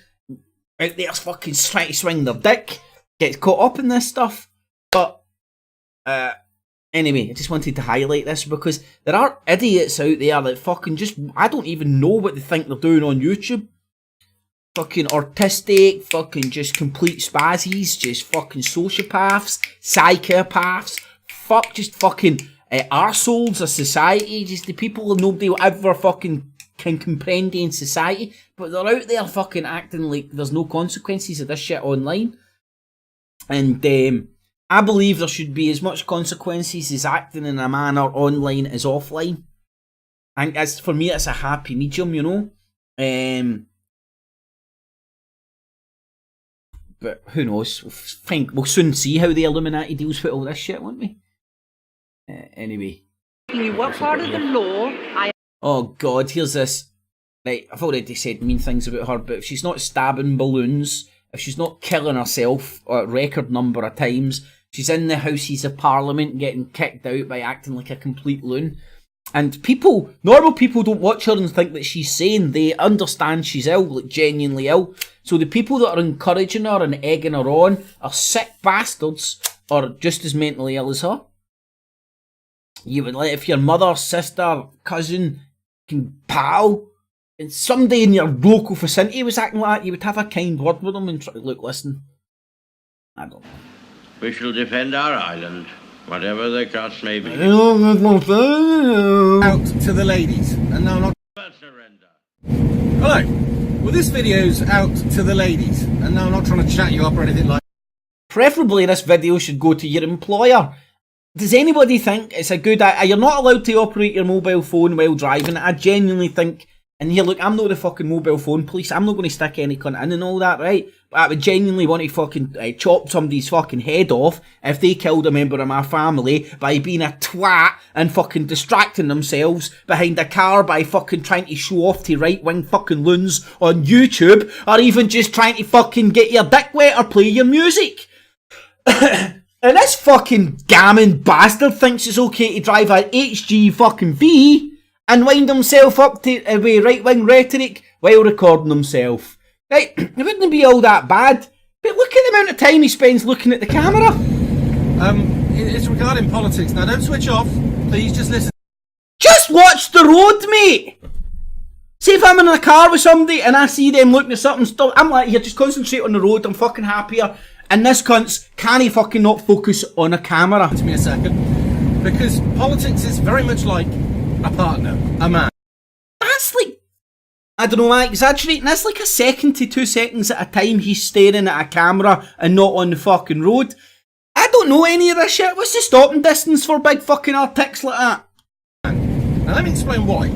Speaker 4: out there fucking trying to swing their dick gets caught up in this stuff. But anyway, I just wanted to highlight this because there are idiots out there that fucking just, I don't even know what they think they're doing on YouTube. Fucking autistic, fucking just complete spazies, just fucking sociopaths, psychopaths, just fucking arseholes of society, just the people nobody will ever fucking can comprehend in society, but they're out there fucking acting like there's no consequences of this shit online. And I believe there should be as much consequences as acting in a manner online as offline. And as for me, it's a happy medium, you know. But who knows? We'll soon see how the Illuminati deals with all this shit, won't we? Anyway.
Speaker 7: What part of the law
Speaker 4: Oh God, here's this. Right, I've already said mean things about her, but if she's not stabbing balloons, if she's not killing herself a record number of times, she's in the Houses of Parliament getting kicked out by acting like a complete loon. And normal people don't watch her and think that she's sane. They understand she's ill, like genuinely ill. So the people that are encouraging her and egging her on are sick bastards or just as mentally ill as her. You would like if your mother, sister, cousin, pal, and somebody in your local vicinity was acting like that, you would have a kind word with them and try to look, listen. I don't know.
Speaker 9: We shall defend our island, whatever the cost may be.
Speaker 11: Out to the ladies, and now not. Hello. Well, this video's out to the ladies, and now I'm not trying to chat you up or anything like.
Speaker 4: Preferably, this video should go to your employer. Does anybody think it's a good idea? You're not allowed to operate your mobile phone while driving. I genuinely think, and here, look, I'm not the fucking mobile phone police. I'm not going to stick any cunt in and all that, right? But I would genuinely want to fucking chop somebody's fucking head off if they killed a member of my family by being a twat and fucking distracting themselves behind a car by fucking trying to show off to right-wing fucking loons on YouTube, or even just trying to fucking get your dick wet or play your music. And this fucking gammon bastard thinks it's okay to drive a HG fucking V and wind himself up to with right-wing rhetoric while recording himself. Right, it wouldn't be all that bad, but look at the amount of time he spends looking at the camera.
Speaker 11: It's regarding politics. Now, don't switch off. Please, just listen.
Speaker 4: Just watch the road, mate! See if I'm in a car with somebody and I see them looking at something, I'm like, here, just concentrate on the road, I'm fucking happier. And this cunt's can't he fucking not focus on a camera?
Speaker 11: Give me a second. Because politics is very much like a partner, a man.
Speaker 4: That's like, I don't know, am I exaggerating? That's like a second to 2 seconds at a time he's staring at a camera and not on the fucking road. I don't know any of this shit. What's the stopping distance for big fucking articles like that?
Speaker 11: Now let me explain why.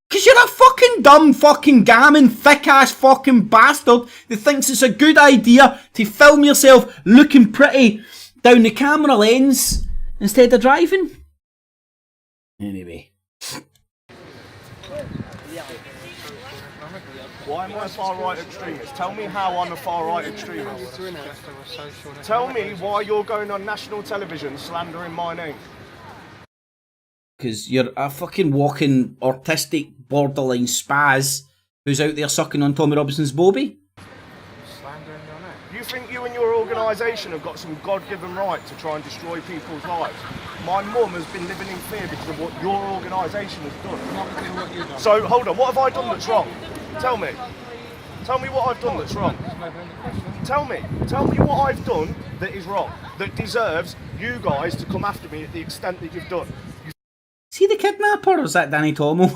Speaker 4: Because you're a fucking dumb fucking gammon thick ass fucking bastard that thinks it's a good idea to film yourself looking pretty down the camera lens instead of driving. Anyway.
Speaker 12: Why am I a far-right extremist? Tell me how I'm a far-right extremist. Tell me why you're going on national television slandering my name.
Speaker 4: Because you're a fucking walking autistic borderline spaz who's out there sucking on Tommy Robinson's bobby.
Speaker 12: You think you and your organisation have got some God-given right to try and destroy people's lives? My mum has been living in fear because of what your organisation has done. So, hold on, what have I done that's wrong? Tell me. Tell me what I've done that's wrong. Tell me what I've done that is wrong, that deserves you guys to come after me at the extent that you've done.
Speaker 4: See the kidnapper, or is that Danny Tomo?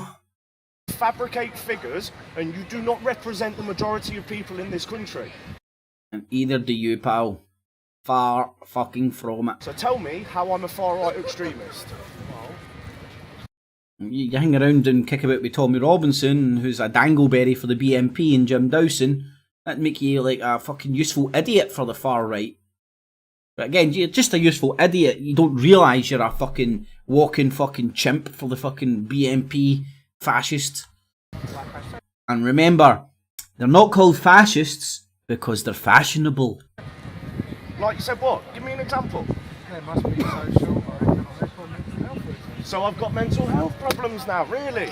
Speaker 12: Fabricate figures, and you do not represent the majority of people in this country.
Speaker 4: And either do you, pal. Far fucking from it.
Speaker 12: So tell me how I'm a far-right extremist.
Speaker 4: You hang around and kick about with Tommy Robinson, who's a dangleberry for the BNP, and Jim Dawson. That'd make you like a fucking useful idiot for the far right. But again, you're just a useful idiot. You don't realise you're a fucking walking fucking chimp for the fucking BNP fascist. And remember, they're not called fascists because they're fashionable.
Speaker 12: Like you said, what? Give me an example.
Speaker 25: There must be social or economic or mental health issues.
Speaker 12: So I've got mental health problems now, really?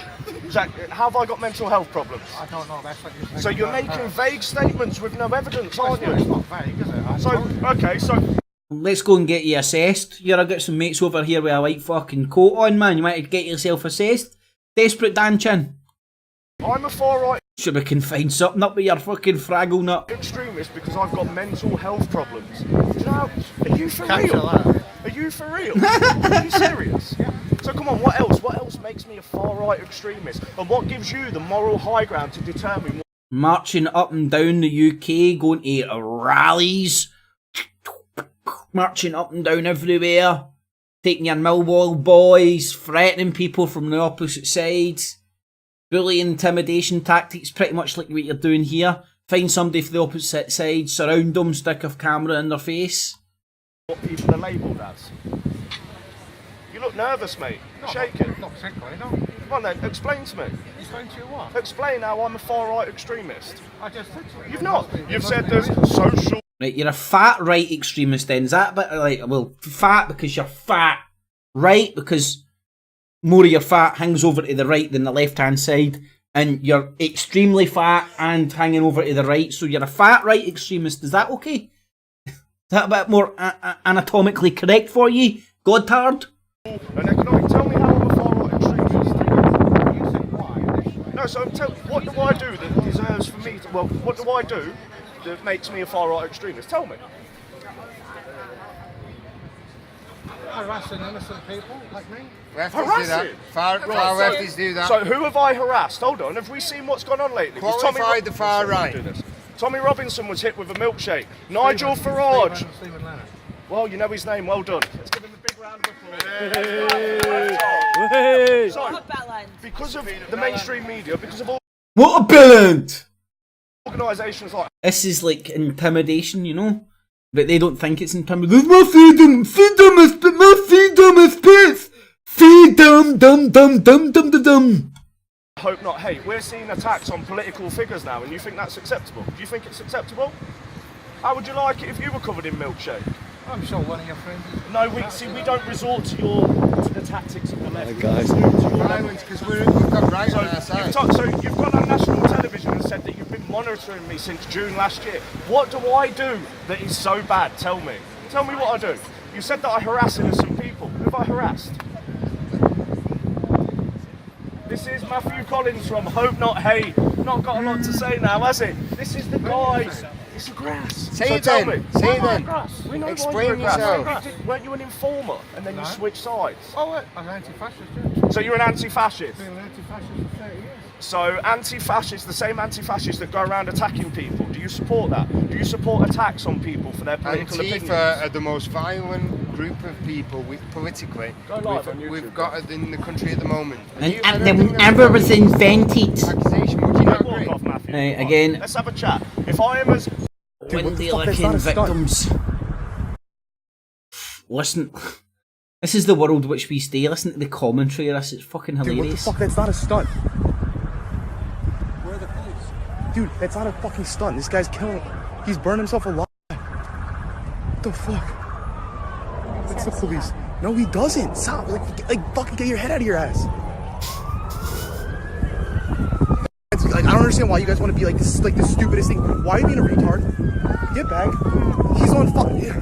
Speaker 12: Jack, how have I got mental health problems?
Speaker 25: I don't know, that's what you're saying.
Speaker 12: So you're making vague statements with no evidence, aren't you?
Speaker 25: It's not vague, is it?
Speaker 12: So, okay, so...
Speaker 4: Let's go and get you assessed. Here, I've got some mates over here with a white fucking coat on, man. You might get yourself assessed. Desperate Dan Chin.
Speaker 12: I'm a far-right...
Speaker 4: Sure, we can find something up with your fucking fraggle nut.
Speaker 12: ...extremist because I've got mental health problems. Do you know, are you for real? Are you for real? Are you serious? Yeah. So come on, what else? What else makes me a far-right extremist? And what gives you the moral high ground to determine...
Speaker 4: Marching up and down the UK, going to rallies... Marching up and down everywhere, taking your Millwall boys, threatening people from the opposite sides, bullying, intimidation tactics, pretty much like what you're doing here. Find somebody from the opposite side, surround them, stick a camera in their face.
Speaker 12: What people are labelled as. look nervous, mate. You're shaking.
Speaker 25: Not particularly, no.
Speaker 12: Come on then, explain to me.
Speaker 25: Explain to you what?
Speaker 12: Explain how I'm a far-right extremist.
Speaker 25: I just said to you.
Speaker 12: You've not. You've said there's social...
Speaker 4: Right, you're a fat right extremist then. Is that a bit like, well, fat because you're fat, right because more of your fat hangs over to the right than the left-hand side, and you're extremely fat and hanging over to the right, so you're a fat right extremist. Is that okay? Is that a bit more anatomically correct for you, Godtard?
Speaker 12: And economic, tell me how I'm a far-right extremist. You said why? No, so what do I do that deserves for me to... Well, what do I do that makes me a far-right extremist? Tell me.
Speaker 25: Harassing innocent people like me.
Speaker 12: Harassing?
Speaker 5: Far lefties do that.
Speaker 12: So who have I harassed? Hold on, have we seen what's gone on lately?
Speaker 5: Qualified the far right.
Speaker 12: Tommy Robinson was hit with a milkshake. Nigel Farage. Well, you know his name, well done. Let's give him a big round of applause. Hey. So, because of the mainstream media, because of all
Speaker 4: What a brilliant!
Speaker 12: organisations like...
Speaker 4: This is like intimidation, you know? But they don't think it's intimidation. My freedom! Freedom is... My freedom is peace! Freedom! Dum dum dum dum dum dum!
Speaker 12: Hope not hate. We're seeing attacks on political figures now, and you think that's acceptable? Do you think it's acceptable? How would you like it if you were covered in milkshake?
Speaker 25: I'm sure one of your friends is...
Speaker 12: No, we don't resort to the tactics of the left.
Speaker 5: Guys. Violence, because we've got right on our side.
Speaker 12: So you've gone on national television and said that you've been monitoring me since June last year. What do I do that is so bad? Tell me. Tell me what I do. You said that I harass innocent people. Who have I harassed? This is Matthew Collins from Hope Not Hate. Not got a lot to say now, has he? This is the guy. It's a grass.
Speaker 5: Say it then. Say it then.
Speaker 12: We know
Speaker 5: Explain yourself.
Speaker 12: Weren't you an informer and then you switched sides?
Speaker 25: Oh, wait. I'm anti-fascist.
Speaker 12: So you're an anti-fascist?
Speaker 25: I've been an anti-fascist for 30 years.
Speaker 12: So anti-fascists, the same anti-fascists that go around attacking people, do you support that? Do you support attacks on people for their political opinions?
Speaker 5: Antifa are the most violent group of people politically we've got in the country at the moment.
Speaker 4: And ever was invented.
Speaker 5: Accusation, would you not agree?
Speaker 4: Right, again.
Speaker 12: Let's have a chat. If I am as...
Speaker 4: Windy licking victims. Listen. This is the world which we stay. Listen to the commentary of this. It's fucking hilarious.
Speaker 8: Dude, what the fuck? That's not a stunt. Where are the police? Dude, that's not a fucking stunt. This guy's killing... He's burned himself alive. What the fuck? That's the police. No, he doesn't. Stop. Like fucking get your head out of your ass. Like, I don't understand why you guys want to be like, this is like the stupidest thing. Why are you being a retard? Get back. He's on fucking... Yeah.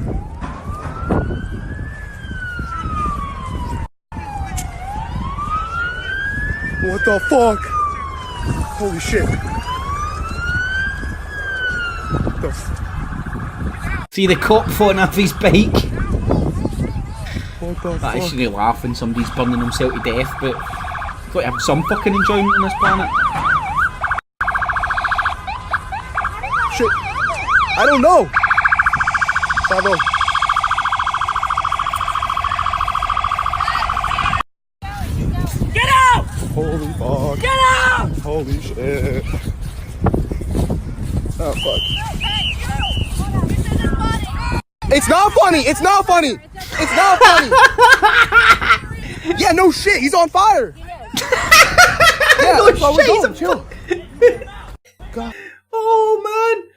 Speaker 8: What the fuck? Holy shit.
Speaker 4: See the cop falling off his bike?
Speaker 8: What the
Speaker 4: That
Speaker 8: fuck?
Speaker 4: is really laughing, somebody's burning himself to death, but got to have some fucking enjoyment on this planet.
Speaker 8: Shit. I don't know. Sabo.
Speaker 10: Get out!
Speaker 8: Holy fuck.
Speaker 10: Get out!
Speaker 8: Holy shit. Oh fuck. It's not funny. It's not funny. It's not funny. Yeah, no shit. He's on fire. Yeah,
Speaker 4: No
Speaker 8: that's why we're
Speaker 4: shit, he's
Speaker 8: going. Chill. God.
Speaker 4: Oh man!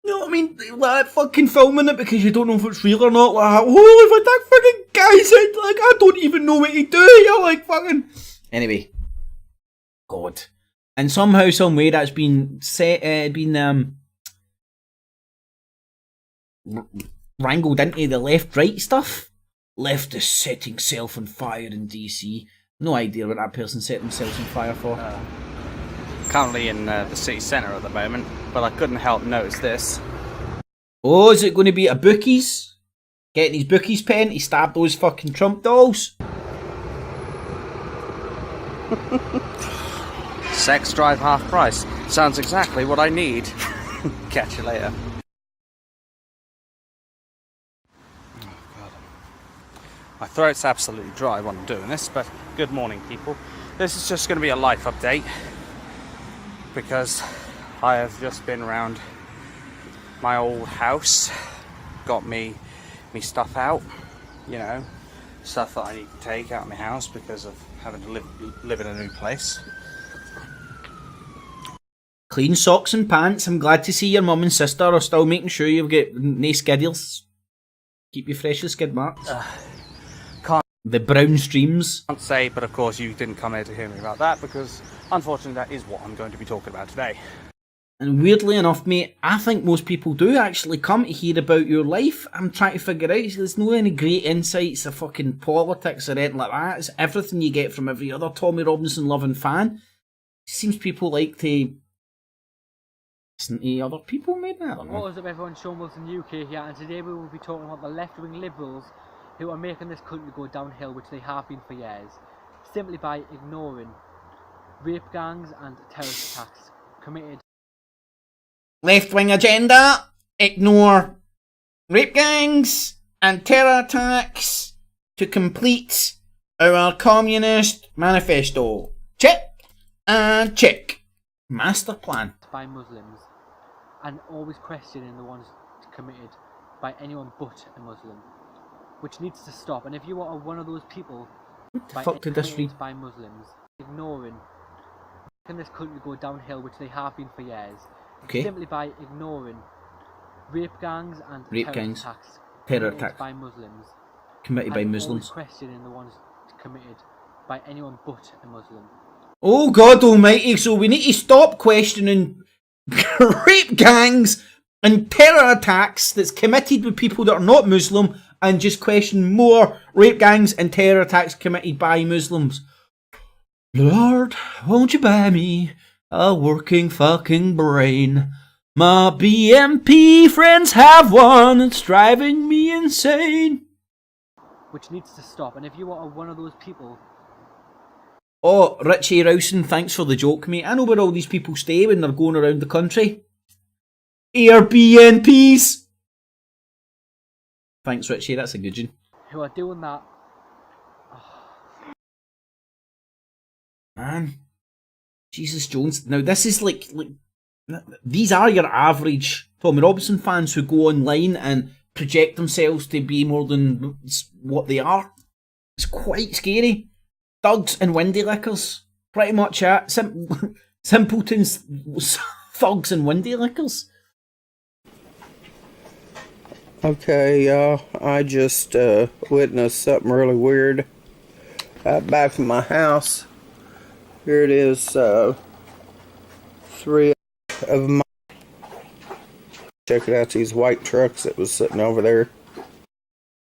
Speaker 4: You know what I mean? Like fucking filming it because you don't know if it's real or not. Like, holy fuck, that fucking guy said, like, I don't even know what he do. You're like fucking. Anyway, God, and somehow, some way, that's been wrangled into the left-right stuff. Left is setting self on fire in DC. No idea what that person set themselves on fire for.
Speaker 13: Currently in the city centre at the moment, but I couldn't help notice this.
Speaker 4: Oh, is it going to be a bookies? Getting his bookies pen to stab those fucking Trump dolls?
Speaker 13: Sex drive half price. Sounds exactly what I need. Catch you later. My throat's absolutely dry when I'm doing this, but good morning, people. This is just going to be a life update because I have just been around my old house, got me stuff out, you know, stuff that I need to take out of my house because of having to live in a new place.
Speaker 4: Clean socks and pants. I'm glad to see your mum and sister are still making sure you've got no skiddles. Keep you fresh as skid marks. The brown streams.
Speaker 13: Can't say, but of course you didn't come here to hear me about that because unfortunately that is what I'm going to be talking about today.
Speaker 4: And weirdly enough, mate, I think most people do actually come to hear about your life. I'm trying to figure out, there's no any great insights of fucking politics or anything like that. It's everything you get from every other Tommy Robinson loving fan. It seems people like to listen to other people, maybe? I don't know.
Speaker 14: What is up everyone, Sean Wilson UK here, and today we will be talking about the left-wing liberals who are making this country go downhill, which they have been for years, simply by ignoring rape gangs and terrorist attacks committed.
Speaker 4: Left-wing agenda, ignore rape gangs and terror attacks to complete our communist manifesto. Check and check. Master plan.
Speaker 14: By Muslims, and always questioning the ones committed by anyone but a Muslim, which needs to stop. And if you are one of those people
Speaker 4: what the fuck did this read?
Speaker 14: By Muslims, ignoring making this country go downhill, which they have been for years, simply by ignoring rape gangs and
Speaker 4: terror attacks
Speaker 14: by Muslims
Speaker 4: committed by Muslims,
Speaker 14: questioning the ones committed by anyone but a Muslim.
Speaker 4: Oh God Almighty! So we need to stop questioning rape gangs and terror attacks that's committed with people that are not Muslim, and just question more rape gangs and terror attacks committed by Muslims. Lord, won't you buy me a working fucking brain? My BMP friends have one that's driving me insane.
Speaker 14: Which needs to stop, and if you are one of those people...
Speaker 4: Oh, Richie Rowson, thanks for the joke, mate. I know where all these people stay when they're going around the country. Airbnbs! Thanks, Richie, that's a good one.
Speaker 14: Who are doing that.
Speaker 4: Man. Jesus Jones. Now, this is like these are your average Tommy Robinson fans who go online and project themselves to be more than what they are. It's quite scary. Thugs and windy lickers. Pretty much it. Simpletons, thugs and windy lickers.
Speaker 15: Okay, y'all, I just witnessed something really weird out back from my house. Here it is, 3 of my... Check it out, these white trucks that was sitting over there.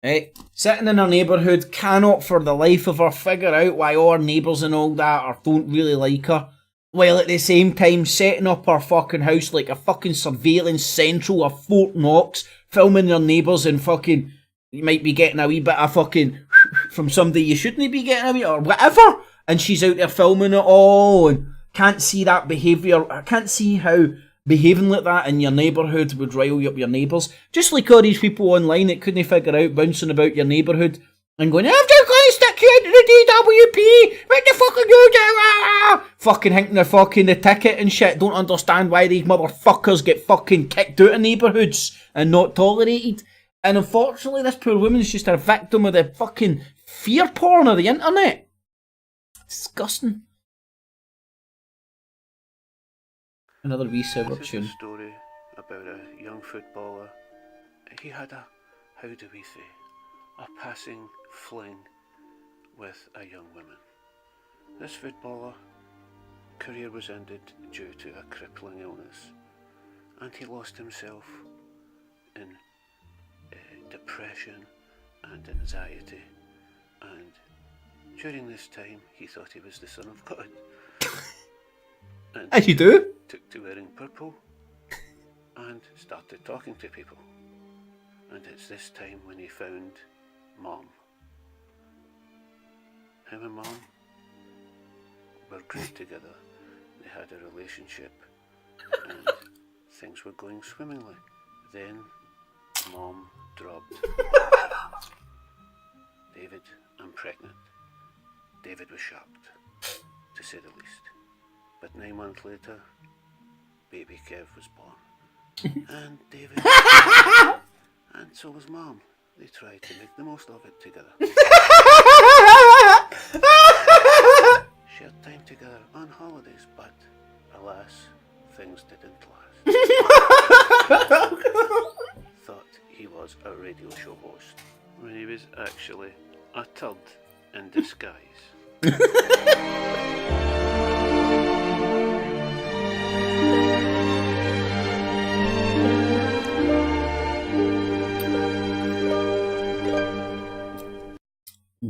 Speaker 4: Hey, sitting in our neighbourhood, cannot for the life of her figure out why all our neighbours and all that don't really like her, while at the same time setting up our fucking house like a fucking surveillance central of Fort Knox, filming their neighbours and fucking, you might be getting a wee bit of fucking from somebody you shouldn't be getting a wee, or whatever, and she's out there filming it all, and can't see that behaviour. I can't see how behaving like that in your neighbourhood would rile up your neighbours. Just like all these people online that couldn't figure out bouncing about your neighbourhood and going, I'm just going to stick you into the DWP, what the fuck are you doing? Fucking hinting they're fucking the ticket and shit. Don't understand why these motherfuckers get fucking kicked out of neighbourhoods and not tolerated. And unfortunately this poor woman's just a victim of the fucking fear porn of the internet. Disgusting. Another wee sober tune.
Speaker 19: This is a story about a young footballer. He had a, how do we say, a passing fling with a young woman. This footballer career was ended due to a crippling illness, and he lost himself in depression and anxiety, and during this time he thought he was the son of God. And
Speaker 4: as you do.
Speaker 19: Took to wearing purple and started talking to people. And it's this time when he found Mom. Him and Mom were great together. They had a relationship and things were going swimmingly. Then Mom dropped David, I'm pregnant. David was shocked, to say the least. But 9 months later, baby Kev was born. And David, and so was Mom. they tried to make the most of it together. Shared time together on holidays, but alas, things didn't last. Thought he was a radio show host, when he was actually a turd in disguise.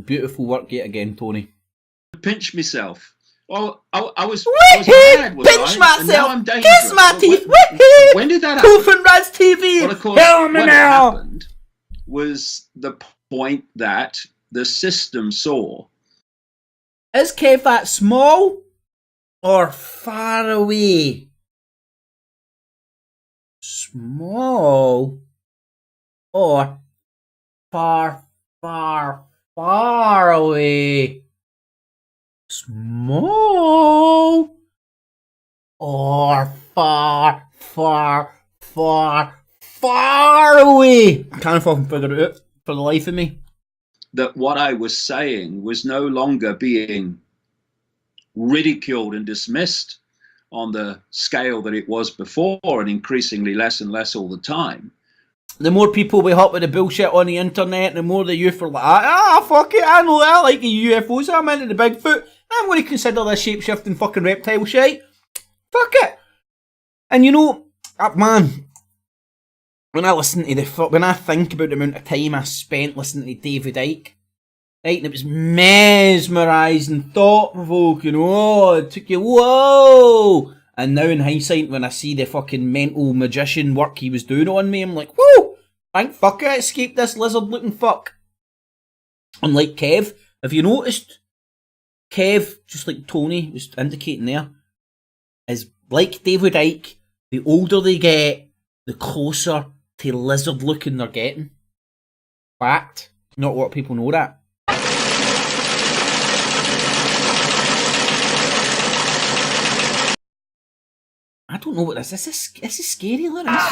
Speaker 4: Beautiful work yet again, Tony.
Speaker 3: Pinch myself. Well, I was
Speaker 4: mad,
Speaker 3: was
Speaker 4: pinch
Speaker 3: I?
Speaker 4: myself,
Speaker 3: And now I'm dangerous.
Speaker 4: kiss my teeth.
Speaker 3: When did that happen?
Speaker 4: Poof and Raz TV.
Speaker 3: Well, of course,
Speaker 4: Tell me
Speaker 3: what
Speaker 4: now.
Speaker 3: happened was the point that the system saw.
Speaker 4: Is Kev that small or far away? Small or far, far, far away? Small or far, far, far, far away? I can't fucking figure it out for the life of me.
Speaker 3: That what I was saying was no longer being ridiculed and dismissed on the scale that it was before, and increasingly less and less all the time.
Speaker 4: The more people we hop with the bullshit on the internet, the more the youth are like, fuck it, I know that, I like the UFOs, I'm into the Bigfoot, I'm going to consider this shape-shifting fucking reptile shit. Fuck it. And you know, man, when I listen to when I think about the amount of time I spent listening to David Icke, right, and it was mesmerising, thought-provoking, oh, it took you, whoa! And now in hindsight, when I see the fucking mental magician work he was doing on me, I'm like, whoa! Thank fuck I escaped this lizard-looking fuck. Unlike Kev, have you noticed? Kev, just like Tony was indicating there, is like David Icke, the older they get, the closer to lizard looking they're getting. Fact. Not a lot of people know that. I don't know what this is. This is scary, Lawrence.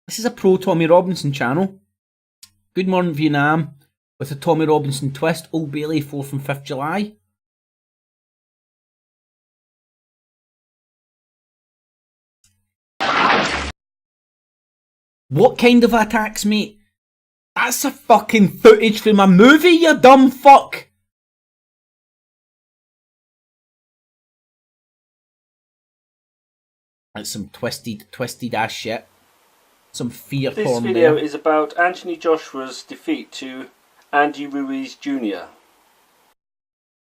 Speaker 4: This is a pro Tommy Robinson channel. Good Morning Vietnam with a Tommy Robinson twist. Old Bailey, 4th and 5th July. What kind of attacks, mate? That's a fucking footage from a movie, you dumb fuck! That's some twisted ass shit. Some fear
Speaker 13: This
Speaker 4: porn
Speaker 13: video
Speaker 4: there.
Speaker 13: is about Anthony Joshua's defeat to Andy Ruiz Jr.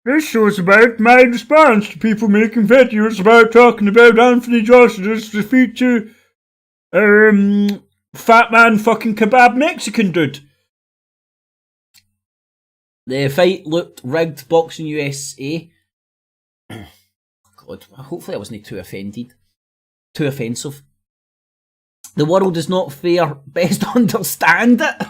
Speaker 16: This show's about my response to people making videos about talking about Anthony Joshua's defeat to fat man fucking kebab Mexican dude.
Speaker 4: The fight looked rigged, Boxing USA. God, hopefully I wasn't too offended. Too offensive. The world is not fair. Best understand it.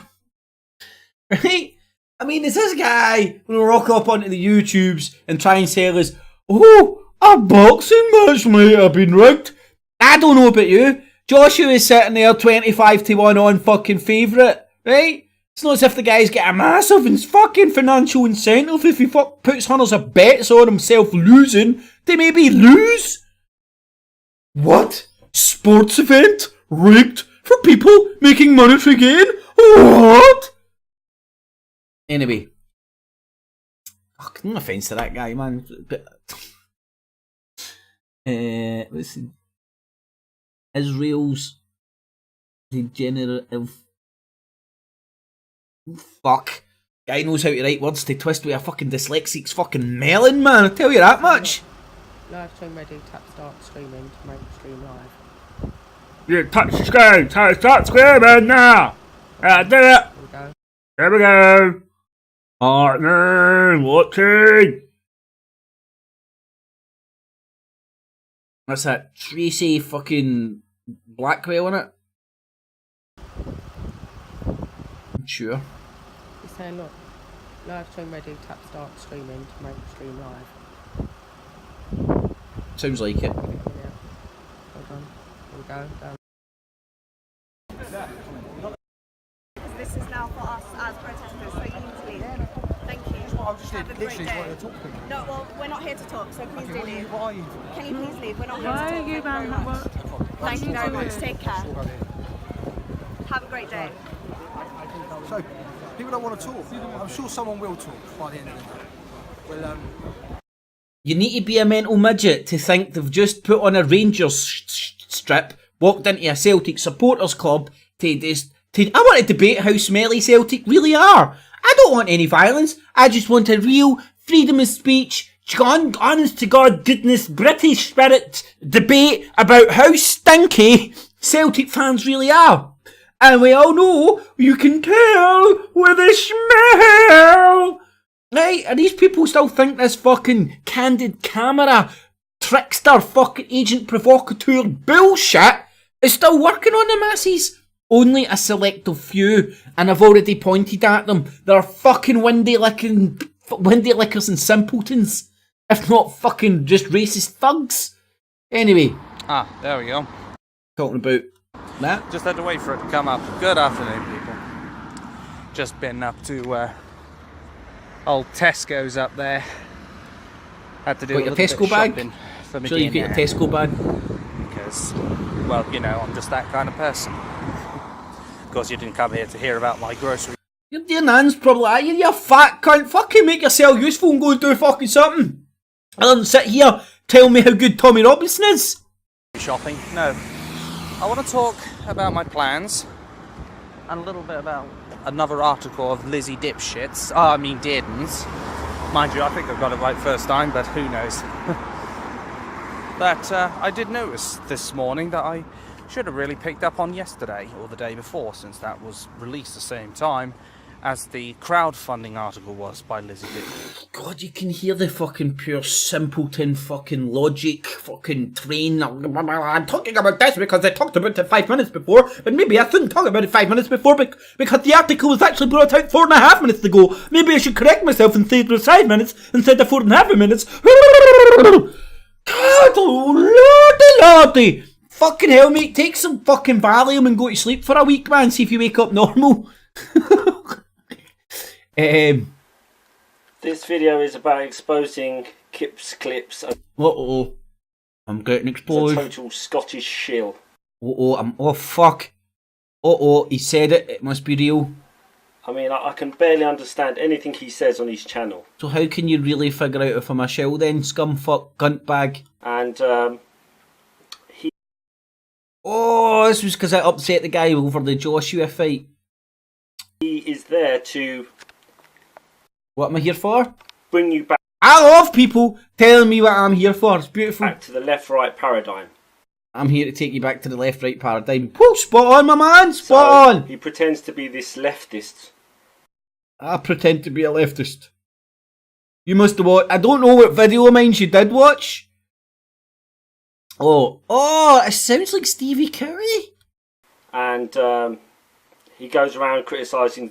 Speaker 4: Right? I mean, is this guy going to rock up onto the YouTubes and try and sell us, oh, a boxing match might have been rigged? I don't know about you. Joshua is sitting there 25-1 on fucking favourite, right? It's not as if the guy's got a massive fucking financial incentive if he puts hundreds of bets on himself losing to maybe lose. What? Sports event? Rigged? For people making monetary gain? What? Anyway. Fuck, no offence to that guy, man. But, listen. Israel's degenerative. Fuck. Guy knows how to write words to twist with a fucking dyslexic's fucking melon, man. I'll tell you that much.
Speaker 17: Live stream ready, tap start streaming to make the stream live.
Speaker 16: Yeah, touch the screen. Start screaming now. I did it.
Speaker 17: Here we go.
Speaker 16: There we go. Partner watching.
Speaker 4: What's that? Tracy fucking Blackwell in it? I'm sure.
Speaker 17: He's saying, look, live stream ready, tap start streaming to make the stream live.
Speaker 4: Sounds like it.
Speaker 17: Hold on. Hold go down.
Speaker 10: This is now for us as protesters, so you need to leave. Thank you.
Speaker 8: I'm just
Speaker 10: Have a great
Speaker 8: literally
Speaker 10: day.
Speaker 8: trying to talk to you.
Speaker 10: No, well, we're not here to talk, so please do leave.
Speaker 8: What are you?
Speaker 10: Can you please leave? We're not here
Speaker 17: Why
Speaker 10: to
Speaker 17: are
Speaker 10: talk.
Speaker 17: you
Speaker 10: Thank you very
Speaker 17: banned?
Speaker 10: much. Thank you very much. Take care. Have a great day.
Speaker 8: So, people don't want to talk. I'm sure someone will talk by the end of the day. Well,
Speaker 4: You need to be a mental midget to think they've just put on a Rangers strip, walked into a Celtic supporters club I want to debate how smelly Celtic really are. I don't want any violence. I just want a real freedom of speech, honest to God, goodness, British spirit debate about how stinky Celtic fans really are. And we all know you can tell with a smell. Right? And these people still think this fucking candid camera trickster fucking agent provocateur bullshit is still working on the masses. Only a selective few, and I've already pointed at them. They're fucking windy lickers and simpletons, if not fucking just racist thugs. Anyway.
Speaker 13: Ah, there we go.
Speaker 4: Talking about that.
Speaker 13: Just had to wait for it to come up. Good afternoon, people. Just been up to old Tesco's up there. Had to do
Speaker 4: Got
Speaker 13: a
Speaker 4: your
Speaker 13: little bit
Speaker 4: Tesco
Speaker 13: of
Speaker 4: bag?
Speaker 13: shopping for me.
Speaker 4: Sure you've got your Tesco bag?
Speaker 13: Because, well, you know, I'm just that kind of person. Of course, you didn't come here to hear about my grocery.
Speaker 4: Your nan's probably like, you fat cunt. Fucking make yourself useful and go and do fucking something. Other than sit here, tell me how good Tommy Robinson is.
Speaker 13: Shopping? No. I want to talk about my plans and a little bit about another article of Lizzie Dipshits. Deadens. Mind you, I think I've got it right first time, but who knows. But I did notice this morning that I should have really picked up on yesterday or the day before, since that was released the same time as the crowdfunding article was by Lizzie Dipshits.
Speaker 4: God, you can hear the fucking pure simpleton fucking logic fucking train. I'm talking about this because I talked about it 5 minutes before, but maybe I shouldn't talk about it 5 minutes before because the article was actually brought out 4.5 minutes ago. Maybe I should correct myself and say it was 5 minutes instead of 4.5 minutes. God, oh lordy! Fucking hell, mate, take some fucking Valium and go to sleep for a week, man, see if you wake up normal.
Speaker 1: This video is about exposing Kip's clips.
Speaker 4: Uh-oh. I'm getting exposed.
Speaker 1: A total Scottish shill.
Speaker 4: Oh, fuck. He said it. It must be real.
Speaker 1: I mean, I can barely understand anything he says on his channel.
Speaker 4: So how can you really figure out if I'm a shill then, scumfuck, cuntbag?
Speaker 1: And,
Speaker 4: Oh, this was because I upset the guy over the Joshua fight.
Speaker 1: He is there to...
Speaker 4: What am I here for?
Speaker 1: Bring you back.
Speaker 4: I love people telling me what I'm here for. It's beautiful.
Speaker 1: Back to the left-right paradigm.
Speaker 4: I'm here to take you back to the left-right paradigm. Whoa, spot on, my man, spot on.
Speaker 1: He pretends to be this leftist.
Speaker 4: I pretend to be a leftist. You must have watched... I don't know what video of mine you did watch. Oh, it sounds like Stevie Curry.
Speaker 1: And he goes around criticising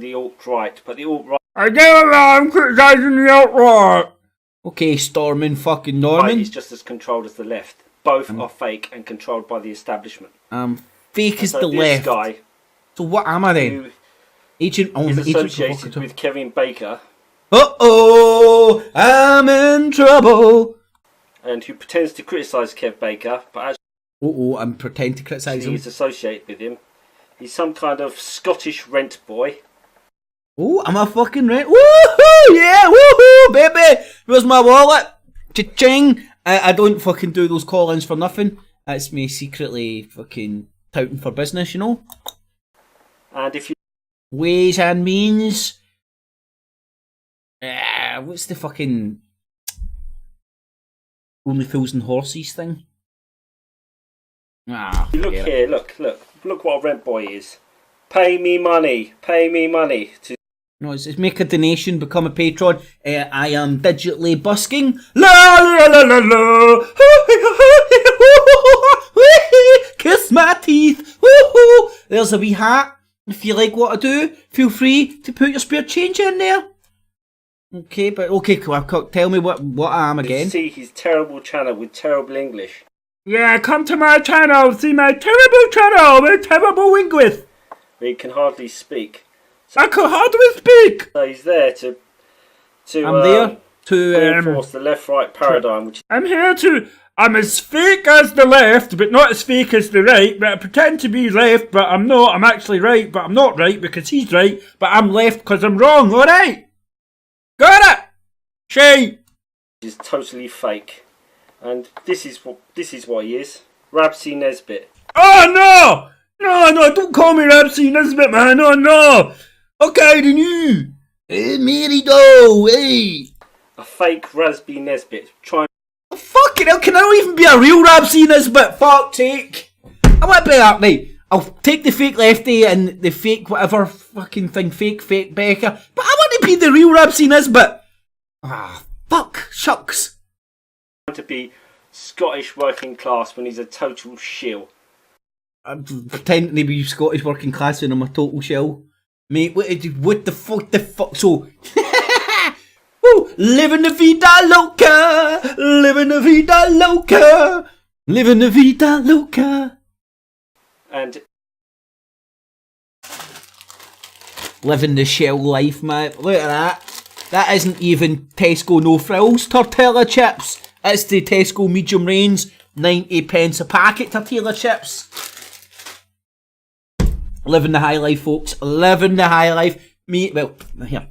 Speaker 1: the alt-right, but the alt-right...
Speaker 16: I get around criticising the alt-right.
Speaker 4: Okay, Stormin fucking Norman.
Speaker 1: Is just as controlled as the left. Both are fake and controlled by the establishment.
Speaker 4: Fake as
Speaker 1: so
Speaker 4: the left.
Speaker 1: Guy,
Speaker 4: so what am I then?
Speaker 1: He's associated with Kevin Baker.
Speaker 4: Uh-oh, I'm in trouble.
Speaker 1: And who pretends to criticise Kev Baker, but as
Speaker 4: I'm pretending to criticise him.
Speaker 1: He's associated with him. He's some kind of Scottish rent boy.
Speaker 4: Oh, I'm a fucking rent. Woohoo! Yeah, woohoo, baby! Where's my wallet? Cha-ching! I don't fucking do those call-ins for nothing. That's me secretly fucking touting for business, you know?
Speaker 1: And if you...
Speaker 4: Ways and means. What's the fucking... Only Fools and Horses thing?
Speaker 1: Look here, look what a rent boy is. Pay me money to...
Speaker 4: No, it's make a donation, become a patron. I am digitally busking. La la la la la. Kiss my teeth. There's a wee hat. If you like what I do, feel free to put your spare change in there. Okay, cool. Tell me what I am again.
Speaker 1: See his terrible channel with terrible English.
Speaker 16: Yeah, come to my channel, see my terrible channel with terrible English.
Speaker 1: He can hardly speak.
Speaker 16: So I can hardly speak.
Speaker 1: So he's there to
Speaker 4: I'm there to
Speaker 1: reinforce the left-right paradigm.
Speaker 16: I'm as fake as the left, but not as fake as the right. But I pretend to be left, but I'm not. I'm actually right, but I'm not right because he's right. But I'm left because I'm wrong. All right, got it. Shay
Speaker 1: is totally fake, and this is what he is. Rabsy Nesbitt.
Speaker 16: Oh no! No! Don't call me Rabsy Nesbitt, man. Oh no! Okay, then you. Hey, Mary Doe. Hey.
Speaker 1: A fake Raspy Nesbitt.
Speaker 4: Fucking hell, can I not even be a real Rabsy Nesbitt? Fuck take. I want to be that, mate. I'll take the fake lefty and the fake whatever fucking thing, fake Becca. But I want to be the real Rabsy Nesbitt. Ah, fuck, shucks.
Speaker 1: To be Scottish working class when he's a total shill.
Speaker 4: I'm pretending to be Scottish working class when I'm a total shill. Mate, what the fuck, so... Woo! Living the vida loca! Living the vida loca! Living the vida loca!
Speaker 1: And...
Speaker 4: living the shell life, mate. Look at that. That isn't even Tesco no frills tortilla chips. It's the Tesco medium range, 90 pence a packet tortilla chips. Living the high life, folks. Living the high life. Me, well, here.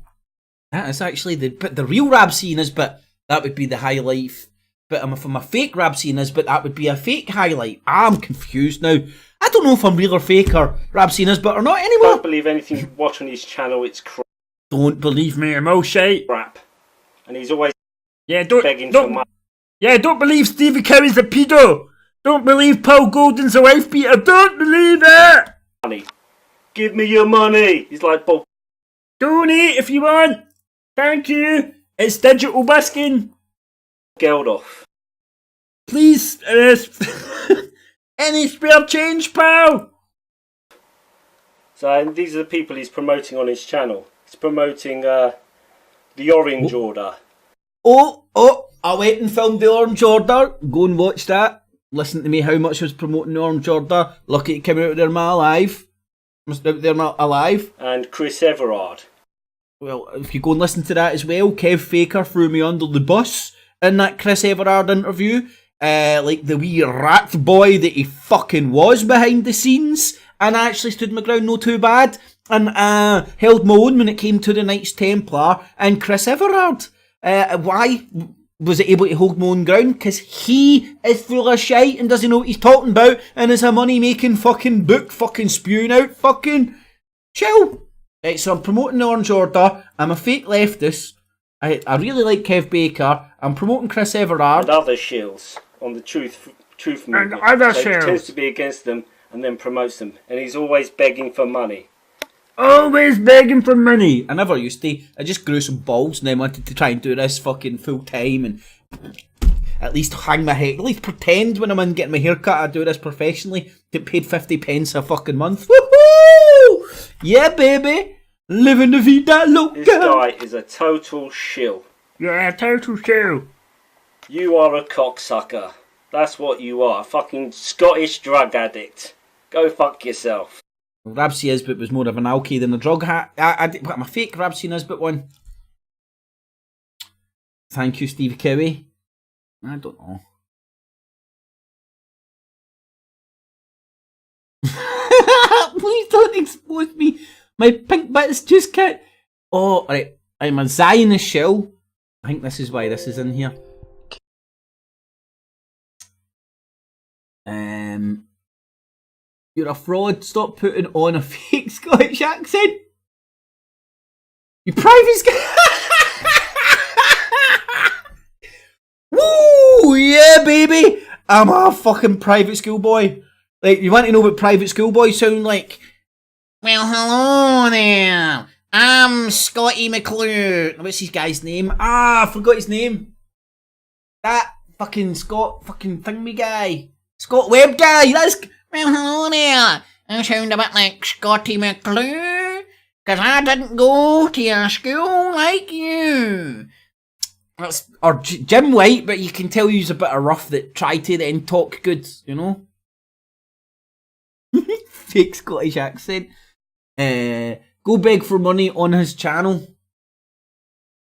Speaker 4: That is actually the real Rabsy Nesbitt. That would be the high life. But if I'm a fake Rabsy Nesbitt, that would be a fake highlight. I'm confused now. I don't know if I'm real or fake or Rabsy Nesbitt or not anymore.
Speaker 1: Don't believe anything you watch on his channel. It's crap.
Speaker 16: Don't believe me, I'm all shite.
Speaker 1: Crap. And he's always
Speaker 16: begging for money. Yeah, don't believe Stevie Curry's a pedo. Don't believe Paul Golden's a wife beater. Don't believe it.
Speaker 1: Money. Give me your money. He's like Bob.
Speaker 16: Donate if you want. Thank you. It's digital busking.
Speaker 1: Geldof.
Speaker 16: Please, any spare change, pal?
Speaker 1: So these are the people he's promoting on his channel. He's promoting the Orange Order.
Speaker 4: I went and filmed the Orange Order. Go and watch that. Listen to me how much I was promoting the Orange Order. Lucky it came out there alive. They're not alive.
Speaker 1: And Chris Everard.
Speaker 4: Well, if you go and listen to that as well, Kev Faker threw me under the bus in that Chris Everard interview. Like the wee rat boy that he fucking was behind the scenes. And I actually stood my ground no too bad. And held my own when it came to the Knights Templar and Chris Everard. Why was it able to hold my own ground? Because he is full of shite and doesn't know what he's talking about and is a money-making fucking book fucking spewing out fucking chill. Right, so I'm promoting the Orange Order. I'm a fake leftist. I really like Kev Baker. I'm promoting Chris Everard.
Speaker 1: And other shills on the truth movement.
Speaker 16: And other
Speaker 1: so he
Speaker 16: shills.
Speaker 1: pretends to be against them and then promotes them. And he's always begging for money.
Speaker 16: Always begging for money.
Speaker 4: I never used to. I just grew some balls and then wanted to try and do this fucking full time and at least hang my head, at least pretend when I'm in getting my hair cut I do this professionally. Get paid 50 pence a fucking month. Woohoo! Yeah, baby. Living the vida loca.
Speaker 1: This guy is a total shill.
Speaker 16: Yeah, total shill.
Speaker 1: You are a cocksucker. That's what you are. A fucking Scottish drug addict. Go fuck yourself.
Speaker 4: Rabsy Nesbitt was more of an alky than a drug addict. I'm a fake Rabsy Nesbitt one. Thank you, Steve Cowie. I don't know. Please don't expose me. My pink bits just can't. Oh, alright. I'm a Zionist shell. I think this is why this is in here. You're a fraud. Stop putting on a fake Scottish accent. You private Woo! Yeah, baby! I'm a fucking private school boy. Like, you want to know what private school boys sound like? Well, hello there. I'm Scotty McClure. What's his guy's name? I forgot his name. That fucking Scott fucking thingy guy. Scott Webb guy. That's... Well, hello there. I sound a bit like Scotty McClure. Because I didn't go to a school like you. That's or Jim White, but you can tell he's a bit of rough that try to then talk good, you know. Fake Scottish accent. Go beg for money on his channel.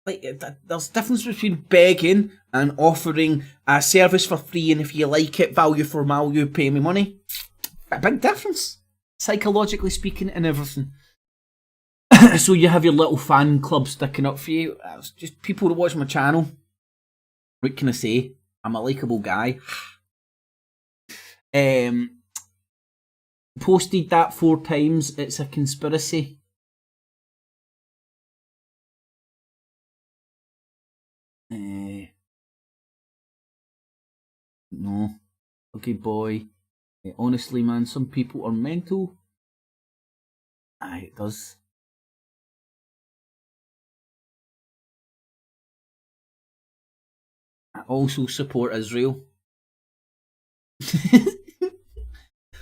Speaker 4: Like, there's a difference between begging and offering a service for free, and if you like it, value for value, pay me money. A big difference, psychologically speaking, and everything. So you have your little fan club sticking up for you. It's just people that watch my channel. What can I say? I'm a likeable guy. Posted that 4 times. It's a conspiracy. No. Okay, boy. Honestly, man, some people are mental. Aye, it does. I also support Israel.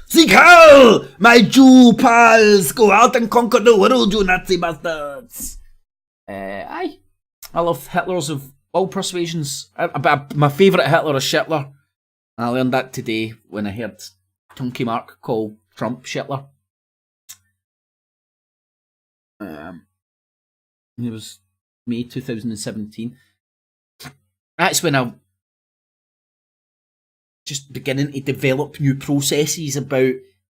Speaker 4: Seek hell! My Jew pals! Go out and conquer the world, you Nazi bastards! Aye. I love Hitlers of all persuasions. My favourite Hitler is Hitler. I learned that today when I heard Chunky Mark call Trump Hitler. It was May 2017. That's when I'm just beginning to develop new processes about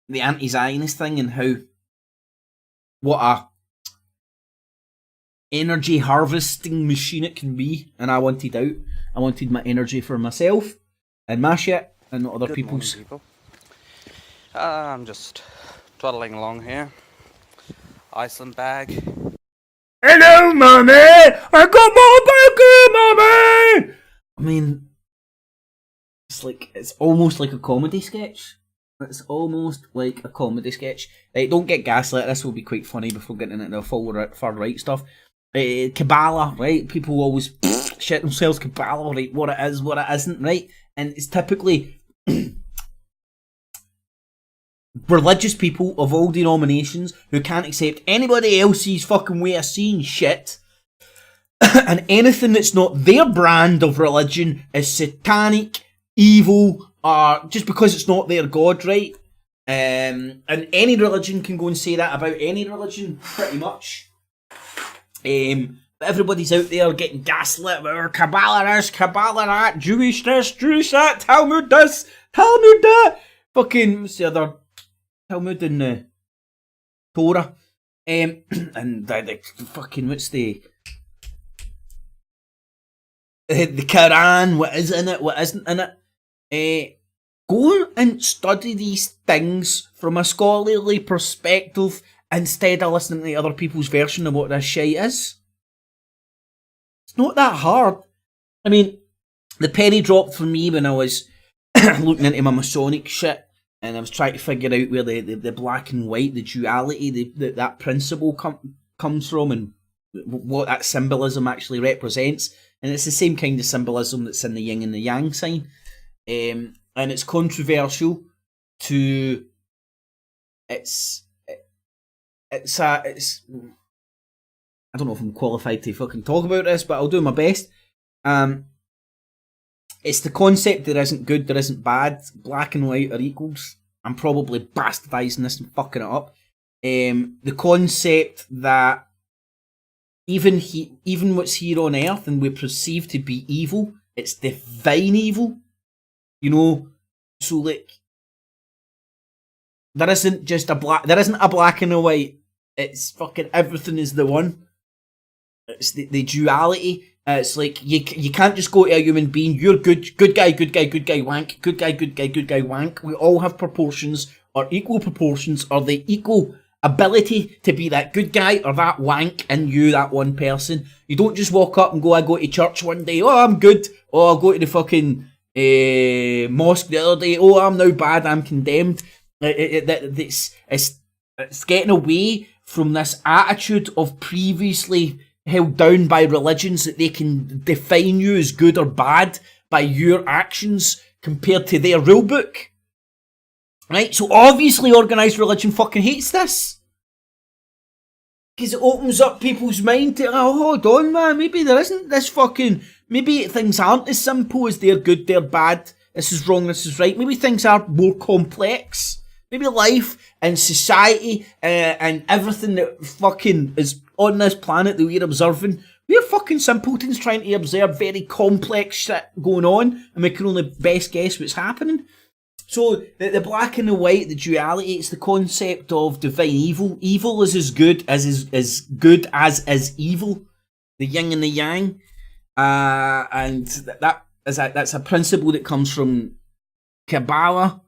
Speaker 4: the anti-Zionist thing and how what a energy harvesting machine it can be. And I wanted out. I wanted my energy for myself and my shit and not other
Speaker 13: Good
Speaker 4: people's.
Speaker 13: morning, people. I'm just toddling along here. Iceland bag.
Speaker 16: Hello, mummy! I got more burger, mummy!
Speaker 4: I mean, it's almost like a comedy sketch. It's almost like a comedy sketch. Don't get gaslit. This will be quite funny before getting into the far right stuff. Kabbalah, right? People always shit themselves. Kabbalah, right? What it is, what it isn't, right? And it's typically religious people of all denominations who can't accept anybody else's fucking way of seeing shit. And anything that's not their brand of religion is satanic, evil, just because it's not their God, right? And any religion can go and say that about any religion, pretty much. But everybody's out there getting gaslit about Kabbalah this, Kabbalah that, Jewish this, Jewish that, Talmud this, Talmud that. Fucking, what's the other? Talmud and the Torah. And the fucking, what's the Quran, what is in it, what isn't in it. Go and study these things from a scholarly perspective instead of listening to other people's version of what this shite is. It's not that hard. I mean, the penny dropped for me when I was looking into my Masonic shit and I was trying to figure out where the black and white, the duality, that principle comes from and what that symbolism actually represents. And it's the same kind of symbolism that's in the yin and the yang sign. And it's controversial to it's I don't know if I'm qualified to fucking talk about this, but I'll do my best. It's the concept there isn't good, there isn't bad, black and white are equals. I'm probably bastardising this and fucking it up. The concept that even what's here on earth and we perceive to be evil, it's divine evil. You know, so like there isn't a black and a white. It's fucking everything is the one. It's the duality. It's like you can't just go to a human being. You're good guy, wank. Good guy, wank. We all have proportions, or equal proportions, or the equal ability to be that good guy or that wank in you, that one person. You don't just walk up and go, I go to church one day, oh I'm good. Oh, I'll go to the fucking mosque the other day, oh I'm now bad, I'm condemned. It's getting away from this attitude of previously held down by religions that they can define you as good or bad by your actions compared to their rule book. Right? So obviously organised religion fucking hates this. Because it opens up people's mind to, oh hold on man, maybe there isn't this fucking, maybe things aren't as simple as they're good, they're bad, this is wrong, this is right. Maybe things are more complex. Maybe life and society and everything that fucking is on this planet that we're observing, we're fucking simpletons trying to observe very complex shit going on, and we can only best guess what's happening. So, the black and the white, the duality, it's the concept of divine evil. Evil is as good as is evil. The yin and the yang. And that's a principle that comes from Kabbalahism.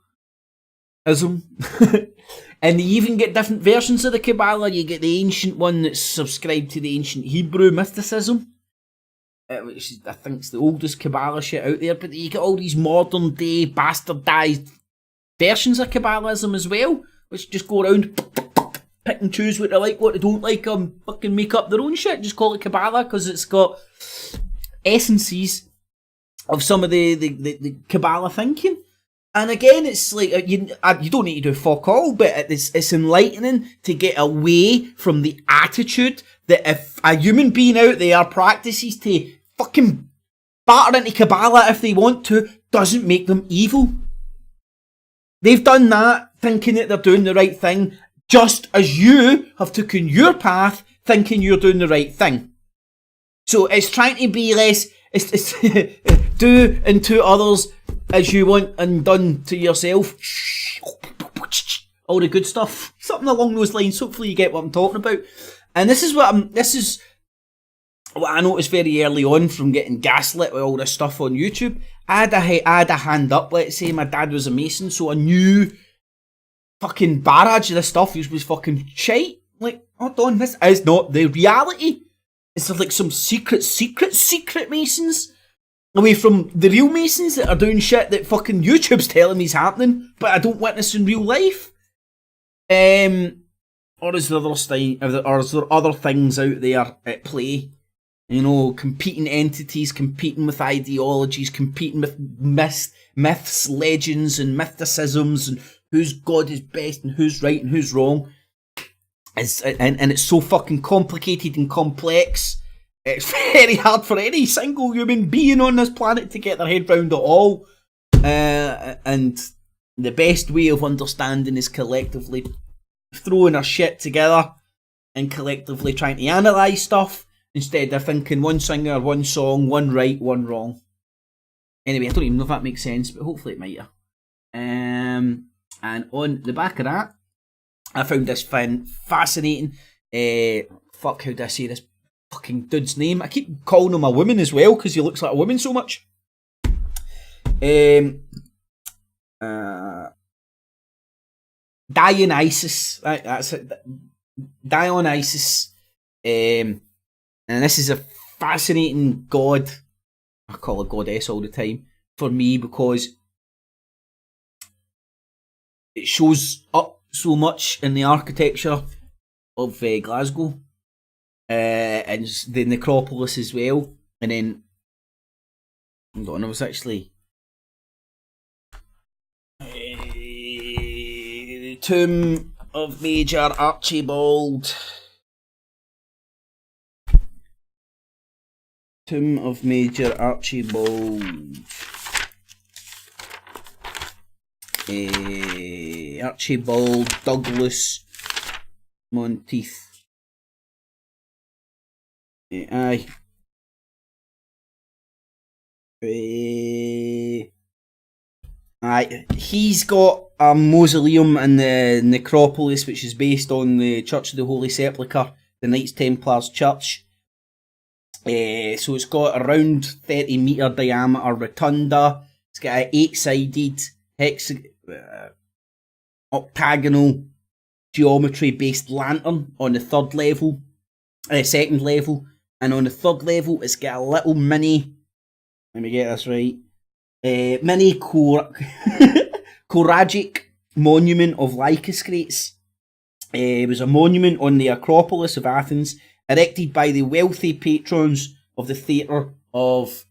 Speaker 4: And they even get different versions of the Kabbalah. You get the ancient one that's subscribed to the ancient Hebrew mysticism, which is, I think, is the oldest Kabbalah shit out there. But you get all these modern day bastardized versions of Kabbalahism as well, which just go around, pick and choose what they like, what they don't like, fucking make up their own shit. Just call it Kabbalah because it's got essences of some of the Kabbalah thinking. And again, it's like, you don't need to do fuck all, but it's enlightening to get away from the attitude that if a human being out there practices to fucking batter into Kabbalah if they want to, doesn't make them evil. They've done that thinking that they're doing the right thing, just as you have taken your path thinking you're doing the right thing. So it's trying to be less, it's do unto others as you want and done to yourself. All the good stuff. Something along those lines. Hopefully you get what I'm talking about. And this is what I noticed very early on from getting gaslit with all this stuff on YouTube. I had a hand up, let's say my dad was a Mason, so I knew fucking barrage of this stuff was fucking shite. Like, hold on, this is not the reality. It's like some secret Masons away from the real Masons that are doing shit that fucking YouTube's telling me is happening, but I don't witness in real life. Or is there other things out there at play? You know, competing entities, competing with ideologies, competing with myths, legends, and mythicisms, and whose God is best and who's right and who's wrong. And it's so fucking complicated and complex. It's very hard for any single human being on this planet to get their head round it all. And the best way of understanding is collectively throwing our shit together and collectively trying to analyse stuff instead of thinking one singer, one song, one right, one wrong. Anyway, I don't even know if that makes sense, but hopefully it might. And on the back of that, I found this fascinating. Fuck, how do I say this fucking dude's name? I keep calling him a woman as well because he looks like a woman so much. Dionysus. That's it. Dionysus. And this is a fascinating god. I call her goddess all the time for me because it shows up so much in the architecture of Glasgow and the necropolis as well. And then hold on, I was actually the tomb of Major Archibald. Tomb of Major Archibald. Archibald Douglas Monteith. Aye. Aye. He's got a mausoleum in the necropolis, which is based on the Church of the Holy Sepulchre, the Knights Templars Church. So it's got a round 30 metre diameter rotunda. It's got an 8-sided octagonal geometry based lantern on the second level, and on the third level it's got a little mini, let me get this right, mini Koragic monument of Lycoscrates. It was a monument on the Acropolis of Athens, erected by the wealthy patrons of the theatre of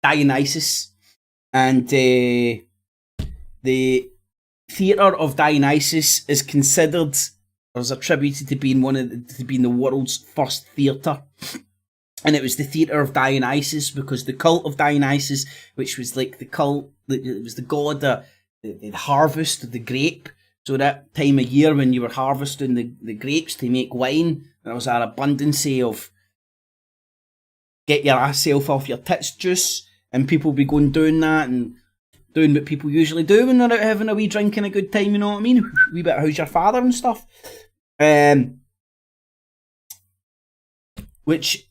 Speaker 4: Dionysus. And the theatre of Dionysus is considered, or is attributed to being the world's first theatre. And it was the theatre of Dionysus, because the cult of Dionysus, which was like the cult, it was the god of the harvest of the grape. So that time of year when you were harvesting the grapes to make wine, there was an abundance of get your ass self off your tits juice, and people be going doing that and doing what people usually do when they're out having a wee drink and a good time, you know what I mean? A wee bit of how's your father and stuff. Which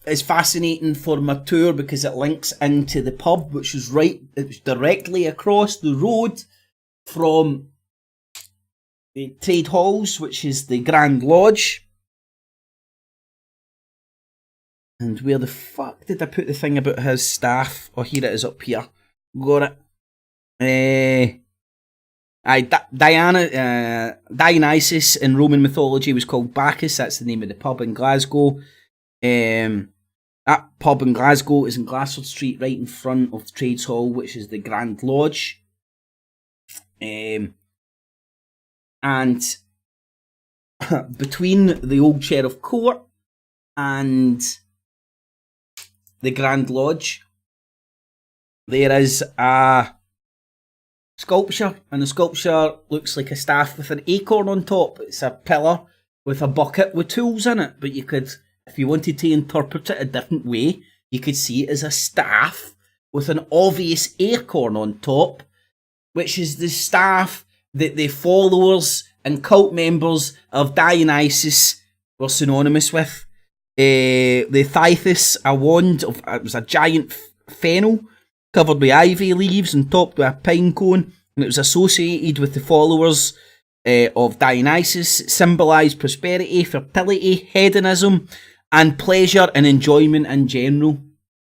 Speaker 4: is fascinating for my tour because it links into the pub, which was it was directly across the road from the Trade Halls, which is the Grand Lodge. And where the fuck did I put the thing about his staff? Oh, here it is up here. Got it. Dionysus in Roman mythology was called Bacchus. That's the name of the pub in Glasgow. That pub in Glasgow is in Glassford Street, right in front of the Trades Hall, which is the Grand Lodge. And between the old Sheriff Court and the Grand Lodge, there is a sculpture, and the sculpture looks like a staff with an acorn on top. It's a pillar with a bucket with tools in it, but you could, if you wanted to interpret it a different way, you could see it as a staff with an obvious acorn on top, which is the staff that the followers and cult members of Dionysus were synonymous with. The Thythus, a wand of, it was a giant fennel covered with ivy leaves and topped with a pine cone, and it was associated with the followers of Dionysus. It symbolised prosperity, fertility, hedonism, and pleasure and enjoyment in general.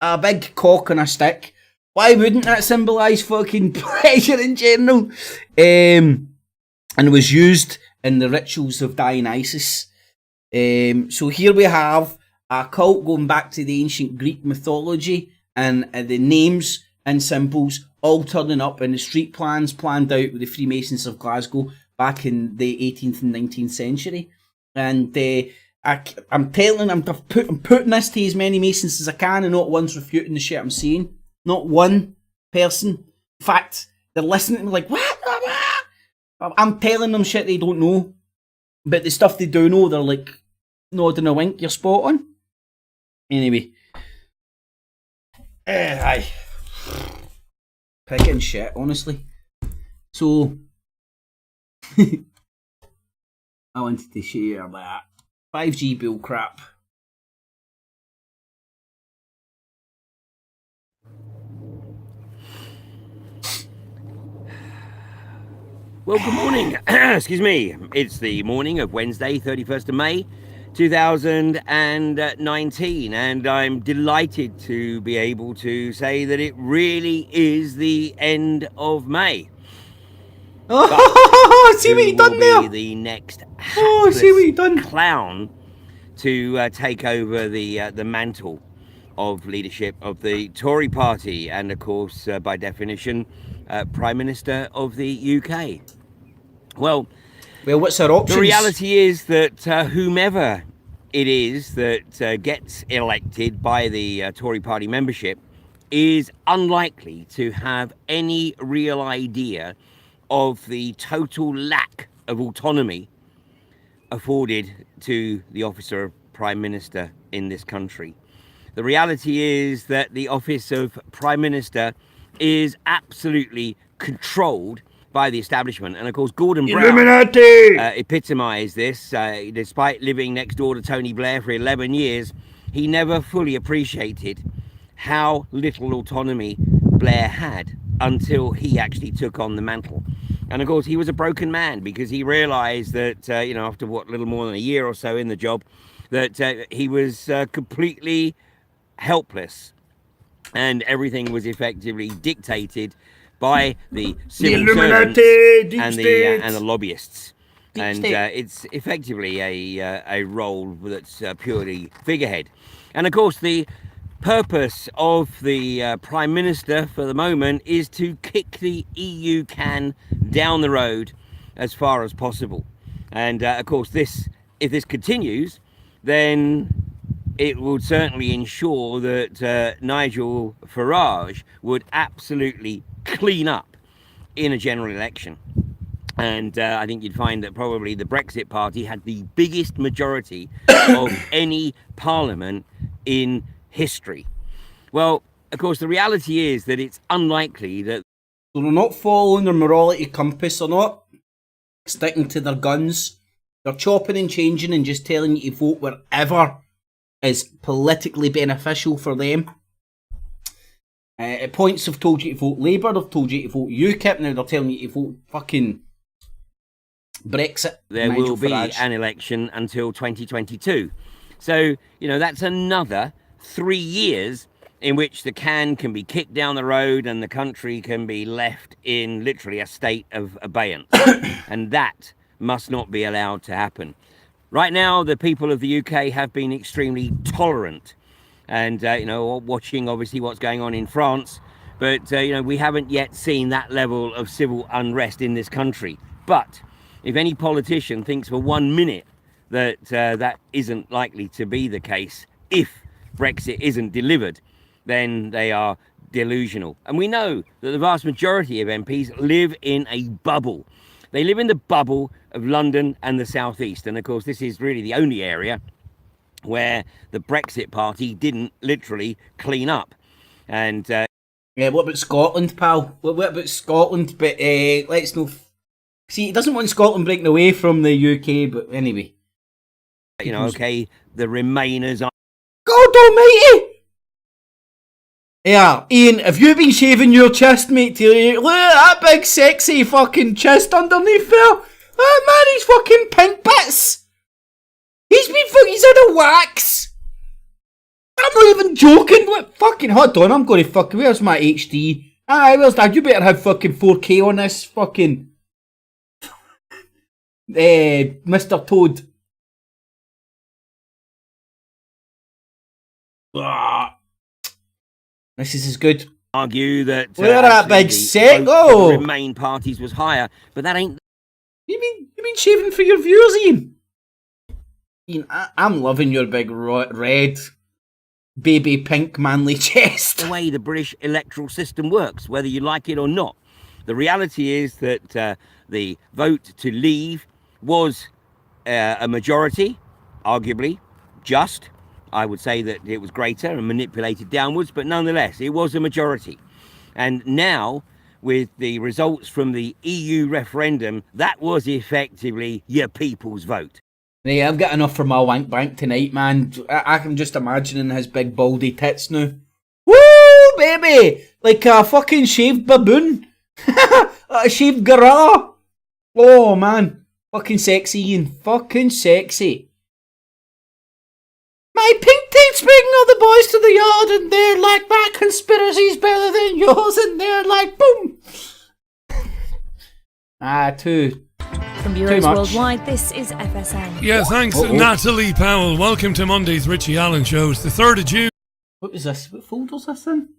Speaker 4: A big cock on a stick. Why wouldn't that symbolise fucking pleasure in general? And was used in the rituals of Dionysus. So here we have a cult going back to the ancient Greek mythology, and the names and symbols all turning up in the street plans planned out with the Freemasons of Glasgow back in the 18th and 19th century. And I'm putting this to as many Masons as I can, and not one's refuting the shit I'm saying. Not one person. In fact, they're listening to me like, what? I'm telling them shit they don't know. But the stuff they do know, they're like nodding a wink, you're spot on. Anyway. Aye. Picking shit, honestly. So, I wanted to share that 5G bull crap.
Speaker 2: Well, good morning. Excuse me. It's the morning of Wednesday, 31st of May, 2019, and I'm delighted to be able to say that it really is the end of May.
Speaker 4: Oh, see what you done there?
Speaker 2: The next
Speaker 4: see what you done?
Speaker 2: Clown to take over the mantle of leadership of the Tory party, and of course, by definition, Prime Minister of the UK. Well,
Speaker 4: what's our options?
Speaker 2: The reality is that whomever it is that gets elected by the Tory party membership is unlikely to have any real idea of the total lack of autonomy afforded to the office of Prime Minister in this country. The reality is that the office of Prime Minister is absolutely controlled by the establishment, and of course Gordon Brown epitomised this. Despite living next door to Tony Blair for 11 years, he never fully appreciated how little autonomy Blair had until he actually took on the mantle. And of course he was a broken man, because he realised that after what, little more than a year or so in the job, that he was completely helpless, and everything was effectively dictated by the civil servants and the lobbyists. It's effectively a role that's purely figurehead. And of course the purpose of the Prime Minister for the moment is to kick the EU can down the road as far as possible. And of course if this continues, then it would certainly ensure that Nigel Farage would absolutely clean up in a general election. And I think you'd find that probably the Brexit Party had the biggest majority of any parliament in history. Well, of course, the reality is that it's unlikely that...
Speaker 4: So they're not following their morality compass, they're not sticking to their guns. They're chopping and changing and just telling you to vote wherever is politically beneficial for them. At points they've told you to vote Labour, they've told you to vote UKIP, now they're telling you to vote fucking Brexit.
Speaker 2: There
Speaker 4: Nigel
Speaker 2: will be
Speaker 4: Farage.
Speaker 2: an election until 2022. So, you know, that's another 3 years in which the can be kicked down the road and the country can be left in literally a state of abeyance. And that must not be allowed to happen. Right now, the people of the UK have been extremely tolerant and, you know, watching obviously what's going on in France. But, you know, we haven't yet seen that level of civil unrest in this country. But if any politician thinks for 1 minute that that isn't likely to be the case, if Brexit isn't delivered, then they are delusional. And we know that the vast majority of MPs live in a bubble. They live in the bubble of London and the South East. And of course, this is really the only area where the Brexit Party didn't literally clean up. And
Speaker 4: yeah, what about Scotland, pal? What about Scotland? But let's know. See, he doesn't want Scotland breaking away from the UK, but anyway.
Speaker 2: You know, okay, the Remainers are...
Speaker 4: God almighty! Yeah, Ian, have you been shaving your chest, mate? Look at that big sexy fucking chest underneath there. Oh man, he's fucking pink bits. He's had a wax. I'm not even joking. What fucking, hold on, I'm going to fucking, where's my HD? Aye, where's that? You better have fucking 4K on this fucking... Mr. Toad. This is as good.
Speaker 2: Argue that
Speaker 4: look at that big set.
Speaker 2: Oh, the Remain parties was higher, but that ain't.
Speaker 4: You mean shaving for your viewers, Ian? Ian, I'm loving your big red, baby pink, manly chest.
Speaker 2: The way the British electoral system works, whether you like it or not. The reality is that the vote to leave was a majority, arguably just. I would say that it was greater and manipulated downwards, but nonetheless, it was a majority. And now, with the results from the EU referendum, that was effectively your people's vote.
Speaker 4: Yeah, I've got enough for my wank bank tonight, man. I can just imagining his big baldy tits now. Woo, baby! Like a fucking shaved baboon. A shaved gorilla. Oh, man. Fucking sexy, Ian. Fucking sexy. My pink tape's bringing all the boys to the yard, and they're like, my conspiracy's better than yours, and they're like, boom.
Speaker 18: From viewers worldwide, this is FSN.
Speaker 20: Yeah, thanks, Natalie Powell. Welcome to Monday's Richie Allen Show. It's the 3rd of June.
Speaker 4: What is this? What folder's this in?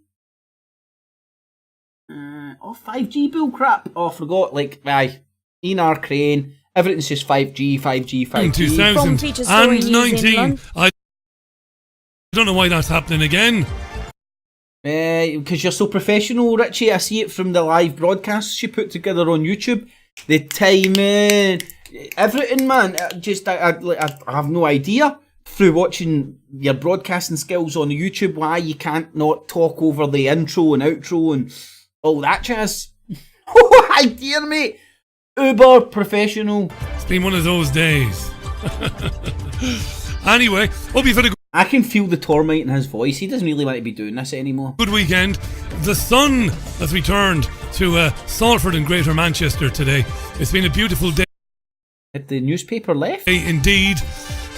Speaker 4: 5G bull crap. Oh, I forgot. Like, aye. Enar Crane. Everything's just 5G, 5G, 5G.
Speaker 20: 2019. I don't know why that's happening again.
Speaker 4: Because you're so professional, Richie. I see it from the live broadcasts you put together on YouTube. The timing, everything, man. I have no idea through watching your broadcasting skills on YouTube why you can't not talk over the intro and outro and all that jazz. Oh, idea, mate. Uber professional.
Speaker 20: It's been one of those days. Anyway, hope you've had a
Speaker 4: I can feel the torment in his voice. He doesn't really want to be doing this anymore.
Speaker 20: Good weekend. The sun has returned to Salford and Greater Manchester today. It's been a beautiful day.
Speaker 4: Had the newspaper left?
Speaker 20: Indeed.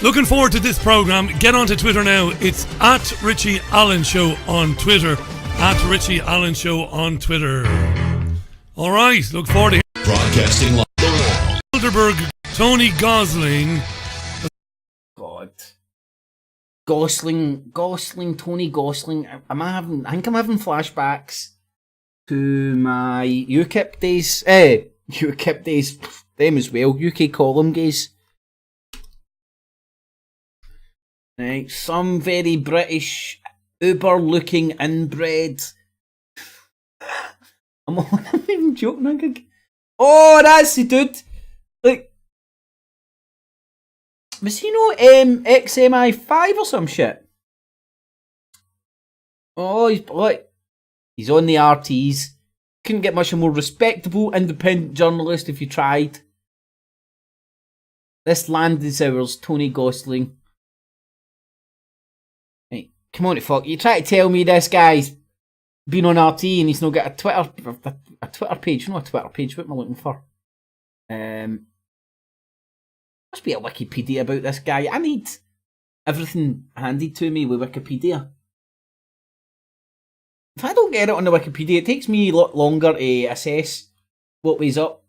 Speaker 20: Looking forward to this programme. Get onto Twitter now. It's at Richie Allen Show on Twitter. At Richie Allen Show on Twitter. All right. Look forward to
Speaker 21: broadcasting live.
Speaker 20: Bilderberg, Tony Gosling.
Speaker 4: God. Gosling, Tony Gosling. I think I'm having flashbacks to my UKIP days. UKIP days, them as well. UK column days. Right, some very British, uber-looking inbred. I'm not even joking. Oh, that's the dude. Like, was he no XMI5 or some shit? Oh, he's on the RTs. Couldn't get much a more respectable, independent journalist if you tried. This land is ours, Tony Gosling. Right, come on, fuck. You try to tell me this guy's been on RT and he's not got a Twitter page. Not a Twitter page, what am I looking for? Must be a Wikipedia about this guy. I need everything handed to me with Wikipedia. If I don't get it on the Wikipedia, it takes me a lot longer to assess what way's up.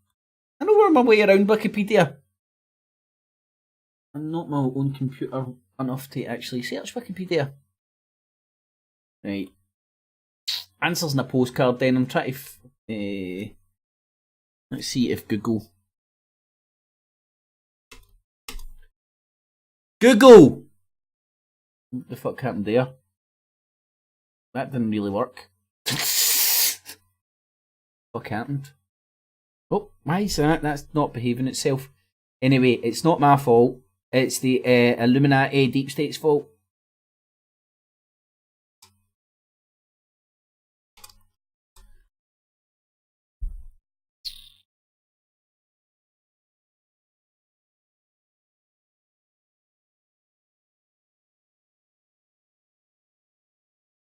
Speaker 4: I know where my way around Wikipedia. I'm not my own computer enough to actually search Wikipedia. Right. Answers in a postcard then. I'm trying to... let's see if Google... Google! What the fuck happened there? That didn't really work. What happened? Oh, why is that? That's not behaving itself. Anyway, it's not my fault. It's the Illuminati Deep State's fault.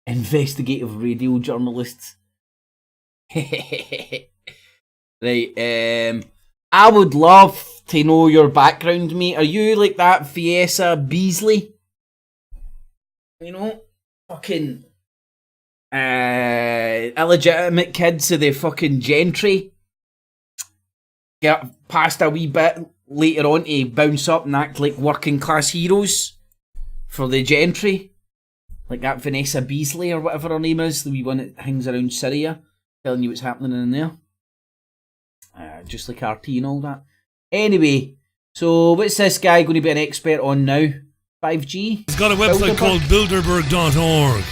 Speaker 4: Investigative radio journalists. Right, I would love to know your background, mate. Are you like that Fiesa Beasley? You know? Fucking illegitimate kids of the fucking gentry. Get past a wee bit later on to bounce up and act like working class heroes for the gentry. Like that Vanessa Beasley or whatever her name is, the wee one that hangs around Syria, telling you what's happening in there. Just like RT and all that. Anyway, so what's this guy going to be an expert on now? 5G?
Speaker 20: He's got a website called Bilderberg.org.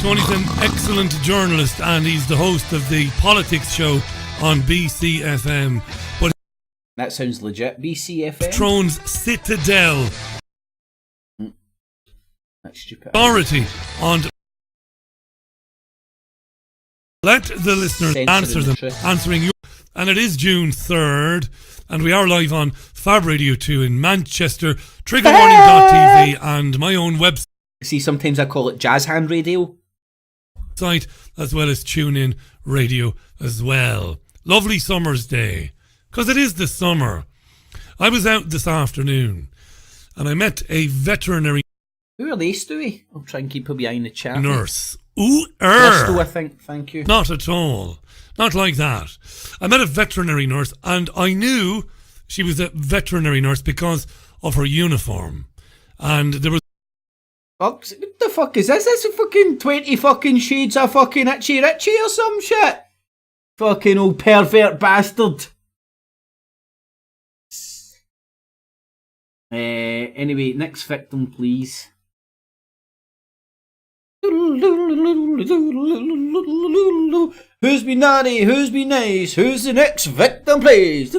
Speaker 20: Tony's an excellent journalist and he's the host of the politics show on BCFM. But
Speaker 4: that sounds legit. BCFM?
Speaker 20: Throne's Citadel.
Speaker 4: That's stupid.
Speaker 20: Authority on. Let the listeners answer them. Answering you. And it is June 3rd. And we are live on Fab Radio 2 in Manchester, triggerwarning.tv, and my own website.
Speaker 4: See, sometimes I call it Jazz Hand Radio.
Speaker 20: As well as TuneIn Radio as well. Lovely summer's day. Because it is the summer. I was out this afternoon and I met a veterinary.
Speaker 4: Who are they, Stewie? I'll try and keep her behind the chat.
Speaker 20: Nurse.
Speaker 4: Stu, I think. Thank you.
Speaker 20: Not at all. Not like that. I met a veterinary nurse and I knew she was a veterinary nurse because of her uniform. And there was...
Speaker 4: What the fuck is this? This is fucking 20 fucking shades of fucking Itchy Richie or some shit. Fucking old pervert bastard. Anyway, next victim, please. Who's been naughty? Who's been nice? Who's the next victim, please?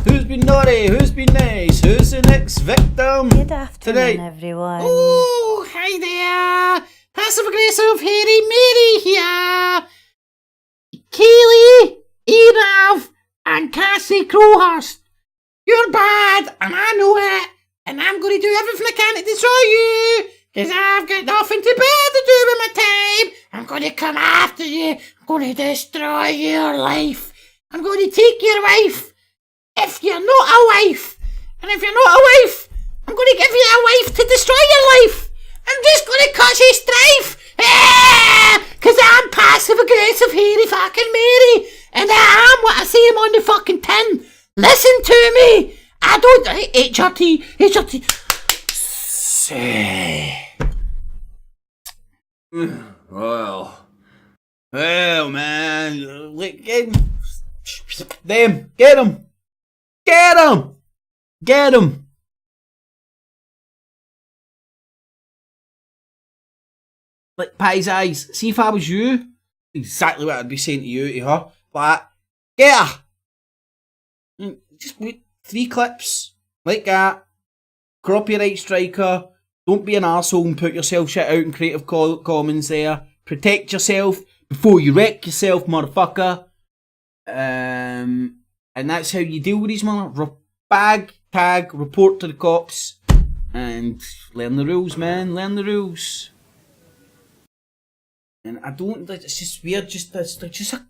Speaker 4: Who's been naughty? Who's been nice? Who's the next victim?
Speaker 6: Good afternoon,
Speaker 4: today?
Speaker 6: Everyone.
Speaker 4: Oh, hi there. Passive aggressive Harry Mary here. Kaylee, Erav, and Cassie Crowhurst. You're bad, and I know it. And I'm going to do everything I can to destroy you. Because I've got nothing to bear to do with my time. I'm going to come after you. I'm going to destroy your life. I'm going to take your wife. If you're not a wife. And if you're not a wife, I'm going to give you a wife to destroy your life. I'm just going to cause you strife. Because I'm passive aggressive hairy fucking Mary. And I am what I say I'm on the fucking tin. Listen to me. I don't... HRT. Well, man, get them, get him. like Pie's eyes. See if I was you, exactly what I'd be saying to you, to her. But get her. Just wait 3 clips like that. Copyright striker. Don't be an arsehole and put yourself shit out in Creative Commons there. Protect yourself before you wreck yourself, motherfucker. And that's how you deal with these bag, tag, report to the cops, and learn the rules, man. Learn the rules. And I don't. It's just weird. They're just a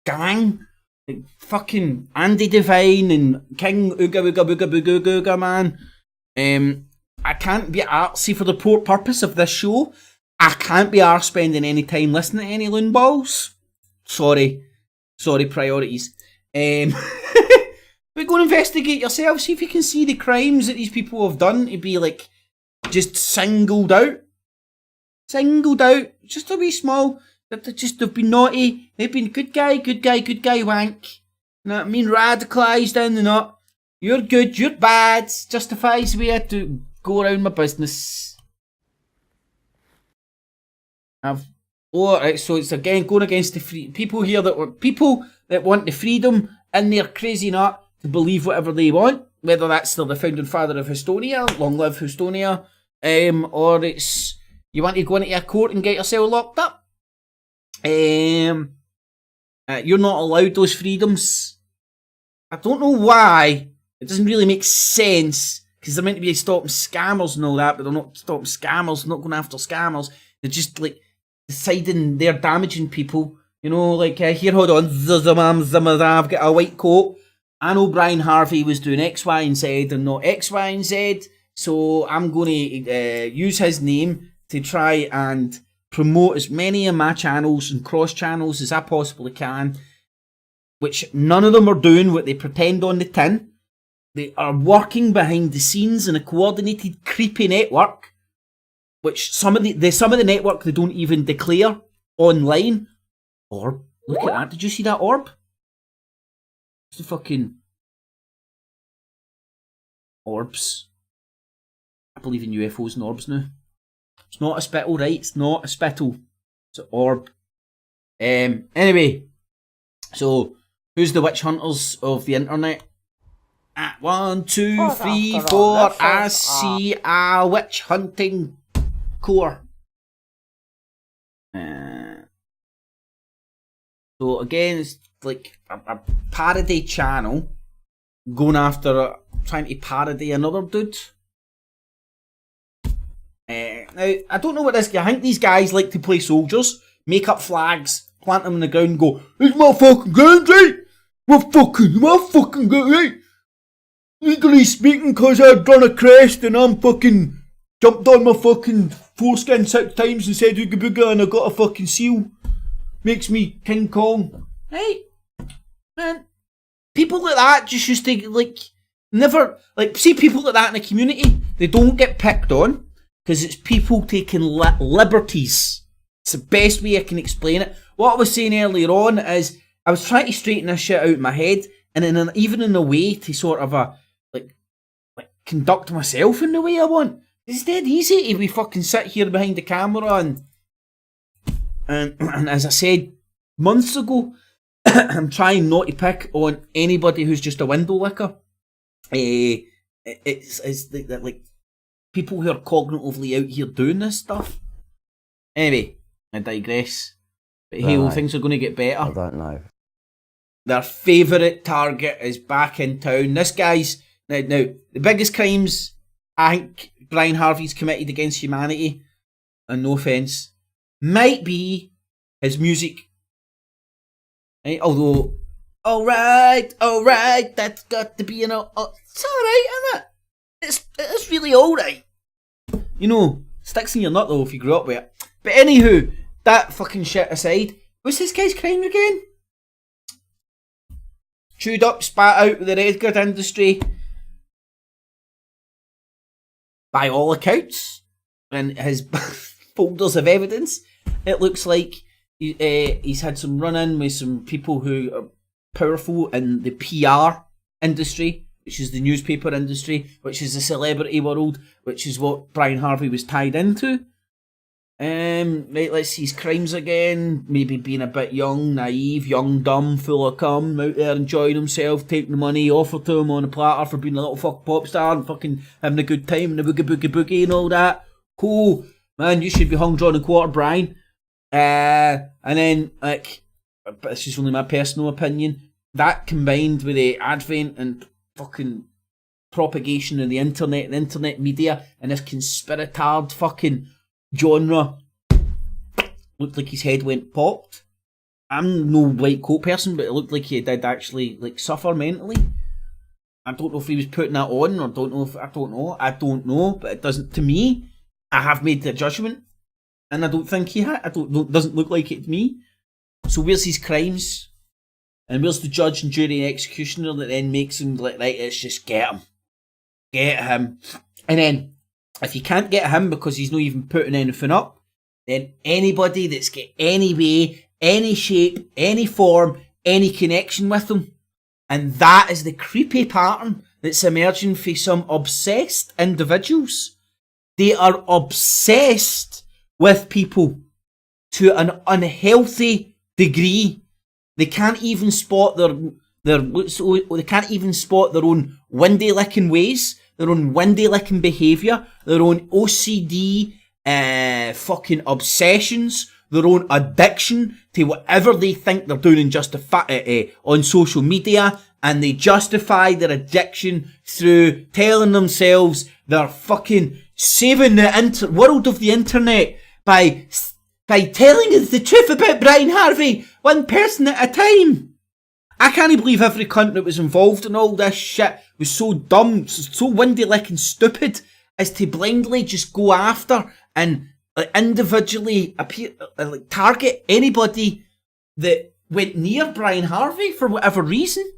Speaker 4: gang. Like fucking Andy Devine and King Ooga Booga Booga Booga Booga, man. I can't be artsy for the purpose of this show. I can't be arse spending any time listening to any loon balls. Sorry, priorities. But go and investigate yourself. See if you can see the crimes that these people have done to be like just singled out. Just a wee small. They've been naughty. They've been good guy, wank. You know what I mean? Radicalised in the nut. You're good, you're bad. Justifies me to go around my business. So it's again going against the people here people that want the freedom in their crazy nut to believe whatever they want, whether that's still the founding father of Estonia, long live Estonia, or it's you want to go into a court and get yourself locked up. You're not allowed those freedoms. I don't know why. It doesn't really make sense, because they're meant to be stopping scammers and all that, but they're not stopping scammers, not going after scammers. They're just like deciding they're damaging people. You know, like, here, hold on, I've got a white coat. I know Brian Harvey was doing X, Y, and Z and not X, Y, and Z, so I'm going to use his name to try and promote as many of my channels and cross channels as I possibly can, which none of them are doing what they pretend on the tin. They are working behind the scenes in a coordinated, creepy network, which some of the network they don't even declare online. Orb, look at that! Did you see that orb? It's the fucking orbs. I believe in UFOs and orbs now. It's not a spittle, right? It's not a spittle. It's an orb. Anyway, so who's the witch hunters of the internet? 1, 2, 3, 4. I see a witch hunting core. So again, it's like a parody channel going after trying to parody another dude. Now, I don't know what this guy. I think these guys like to play soldiers, make up flags, plant them in the ground, and go, "It's my fucking ground, right? My fucking ground, right? Legally speaking, cause I've done a crest and I'm fucking jumped on my fucking foreskin 6 times and said ooga booga and I got a fucking seal. Makes me King Kong." Right? Man, people like that just used to, like, never, like, see people like that in the community, they don't get picked on, because it's people taking liberties. It's the best way I can explain it. What I was saying earlier on is, I was trying to straighten this shit out in my head, and even in a way to sort of like conduct myself in the way I want. It's dead easy to be fucking sit here behind the camera and as I said months ago, I'm trying not to pick on anybody who's just a window licker. It's like people who are cognitively out here doing this stuff. Anyway, I digress. But hey, things are going to get better.
Speaker 6: I don't know.
Speaker 4: Their favourite target is back in town. This guy's now the biggest crimes I think Brian Harvey's committed against humanity, and no offence, might be his music. Right? Although, alright, that's got to be it's alright, isn't it? It's really alright. You know, sticks in your nut though if you grew up with it. But anywho, that fucking shit aside, what's this guy's crime again? Chewed up, spat out with the red goods industry. By all accounts, and his folders of evidence, it looks like he's had some run-in with some people who are powerful in the PR industry, which is the newspaper industry, which is the celebrity world, which is what Brian Harvey was tied into. Right, let's see his crimes again. Maybe being a bit young, naive, young, dumb, full of cum, out there enjoying himself, taking the money offered to him on a platter for being a little fuck pop star and fucking having a good time and a boogie boogie boogie and all that. Cool. Man, you should be hung, drawn and quartered, Brian. And then, like, but this is only my personal opinion, that combined with the advent and fucking propagation of the internet and internet media and this conspiratard fucking genre, looked like his head went popped. I'm no white coat person, but it looked like he did actually like suffer mentally. I don't know if he was putting that on, or I don't know, but it doesn't, to me, I have made the judgment, and I don't think he had. Doesn't look like it to me. So where's his crimes? And where's the judge and jury and executioner that then makes him like, right, let's just get him. And then, if you can't get him because he's not even putting anything up, then anybody that's got any way, any shape, any form, any connection with him. And that is the creepy pattern that's emerging for some obsessed individuals. They are obsessed with people to an unhealthy degree. They can't even spot their they can't even spot their own windy licking ways, their own windy licking behaviour, their own OCD fucking obsessions, their own addiction to whatever they think they're doing on social media, and they justify their addiction through telling themselves they're fucking saving the world of the internet by telling us the truth about Brian Harvey, one person at a time. I can't believe every cunt that was involved in all this shit was so dumb, so windy-licking stupid, as to blindly just go after and individually target anybody that went near Brian Harvey for whatever reason,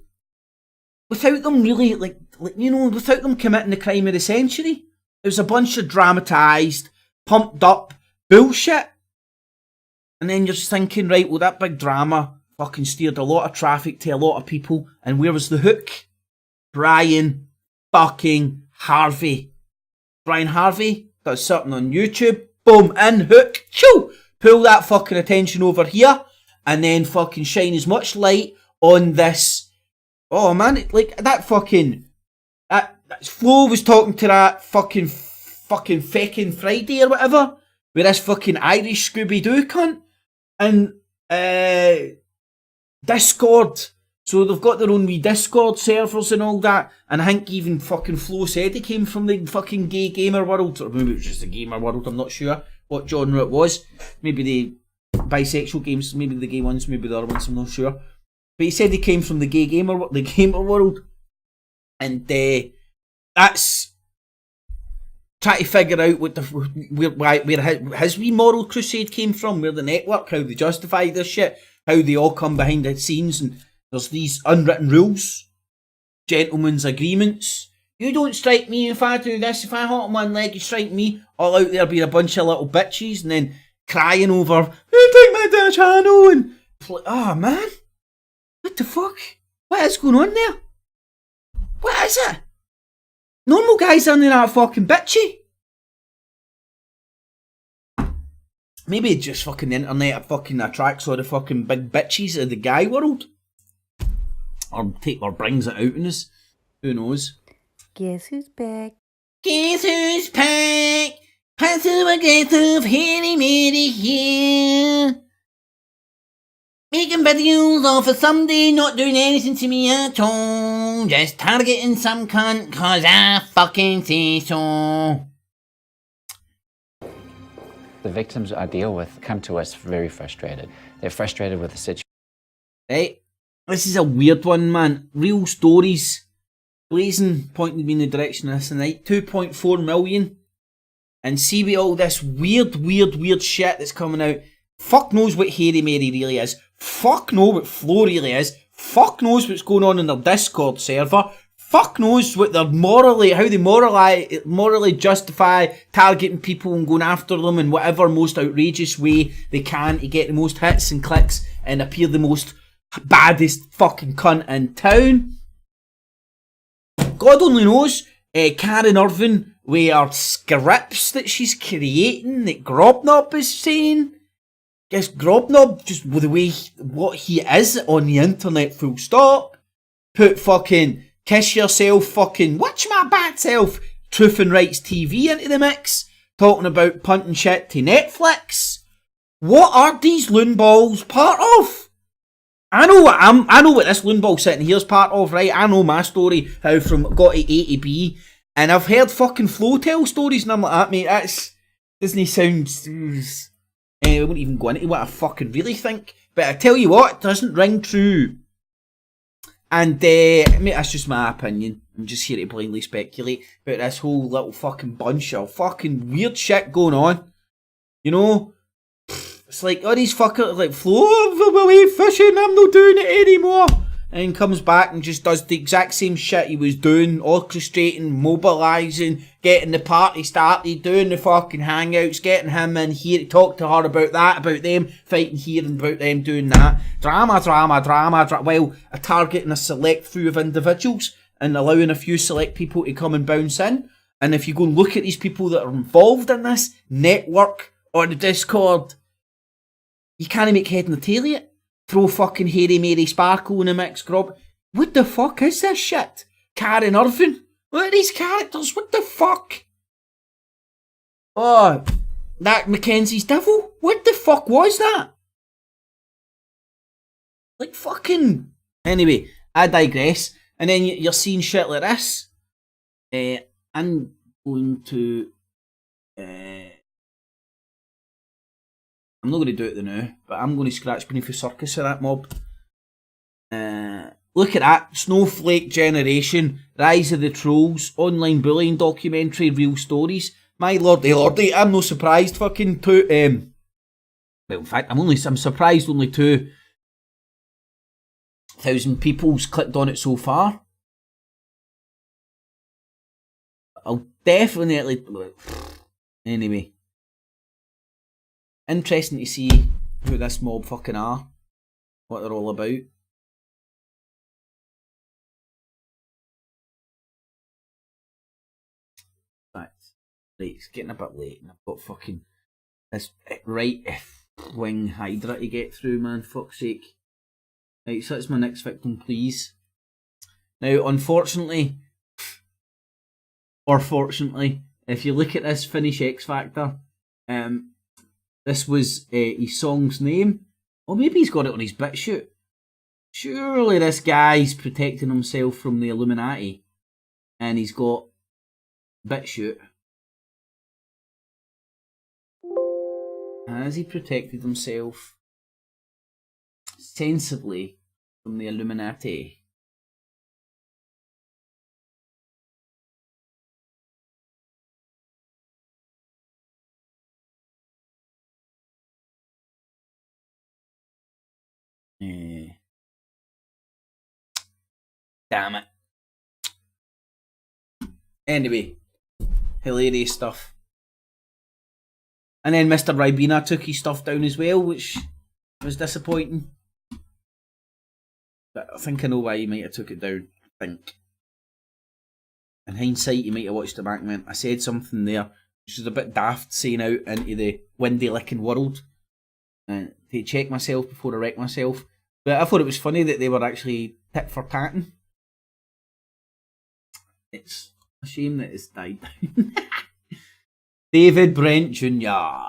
Speaker 4: without them really, without them committing the crime of the century. It was a bunch of dramatised, pumped up bullshit. And then you're just thinking, right, well, that big drama fucking steered a lot of traffic to a lot of people, and where was the hook? Brian fucking Harvey. Brian Harvey does something on YouTube, boom, in, hook, choo, pull that fucking attention over here, and then fucking shine as much light on this. Oh man, like that fucking, that Flo was talking to that fucking feckin' Friday or whatever, with this fucking Irish Scooby-Doo cunt, and Discord. So they've got their own wee Discord servers and all that, and I think even fucking Flo said he came from the fucking gay gamer world, or maybe it was just the gamer world, I'm not sure what genre it was. Maybe the bisexual games, maybe the gay ones, maybe the other ones, I'm not sure. But he said he came from the gamer world, and that's trying to figure out where his wee moral crusade came from, where the network, how they justify this shit, how they all come behind the scenes, and there's these unwritten rules, gentlemen's agreements. You don't strike me if I do this, if I hop on one leg, you strike me. All out there being a bunch of little bitches, and then crying over, you take my damn channel, and man, what the fuck? What is going on there? What is it? Normal guys aren't that fucking bitchy. Maybe just fucking the internet fucking attracts all the fucking big bitches of the guy world. Or brings it out in us. Who knows?
Speaker 18: Guess who's back?
Speaker 4: Guess who's back? Passive aggressive, hairy matey here. Making videos off of somebody not doing anything to me at all. Just targeting some cunt cause I fucking say so.
Speaker 6: The victims I deal with come to us very frustrated. They're frustrated with the situation.
Speaker 4: Right. This is a weird one, man. Real stories. Blazing pointed me in the direction of this tonight. 2.4 million. And see with all this weird shit that's coming out. Fuck knows what Hairy Mary really is. Fuck knows what Flo really is. Fuck knows what's going on in their Discord server. Fuck knows what they're how they morally justify targeting people and going after them in whatever most outrageous way they can to get the most hits and clicks and appear the most baddest fucking cunt in town. God only knows. Karen Irvine with her scripts that she's creating that Grobnob is saying. Guess Grobnob, just with the way what he is on the internet, full stop. Put fucking kiss yourself, fucking watch my bad self, Truth and Rights TV into the mix, talking about punting shit to Netflix. What are these loonballs part of? I know what this loonball sitting here's part of, right? I know my story, how from got to A to B, and I've heard fucking Flo tell stories, and I'm like, that mate, doesn't sound. I won't even go into what I fucking really think, but I tell you what, it doesn't ring true. And mate, that's just my opinion. I'm just here to blindly speculate about this whole little fucking bunch of fucking weird shit going on. You know? It's like, all these fuckers, like, Flo, I'm away fishing, I'm not doing it anymore. And comes back and just does the exact same shit he was doing, orchestrating, mobilising, getting the party started, doing the fucking hangouts, getting him in here to talk to her about that, about them fighting here and about them doing that. Drama, while targeting a select few of individuals and allowing a few select people to come and bounce in. And if you go and look at these people that are involved in this network or the Discord, you can't make head and the tail of it. Throw fucking Hairy Mary Sparkle in the mix, Grob. What the fuck is this shit? Karen Irvine? What are these characters? What the fuck? Oh, that Mackenzie's Devil? What the fuck was that? Like fucking... Anyway, I digress. And then you're seeing shit like this. I'm going to... I'm not going to do it now, but I'm going to scratch beneath the circus of that mob. Look at that. Snowflake Generation, Rise of the Trolls, Online Bullying Documentary, Real Stories. My lordy, I'm no surprised fucking well, in fact, I'm surprised only 2,000 people's clicked on it so far. I'll definitely... Anyway. Interesting to see who this mob fucking are. What they're all about. Right, it's getting a bit late and I've got fucking this right wing Hydra to get through, man, fuck's sake. Right, so that's my next victim, please. Now, unfortunately, or fortunately, if you look at this Finnish X Factor, this was his song's name. Or maybe he's got it on his BitChute. Surely this guy's protecting himself from the Illuminati. And he's got BitChute. Has he protected himself sensibly from the Illuminati? Damn it. Anyway, hilarious stuff. And then Mr. Ribena took his stuff down as well, which was disappointing. But I think I know why he might have took it down. I think. In hindsight, he might have watched the back and went, I said something there, which is a bit daft saying out into the windy licking world. To check myself before I wreck myself. But I thought it was funny that they were actually tit for tatting. It's a shame that it's died down. David Brent Jr.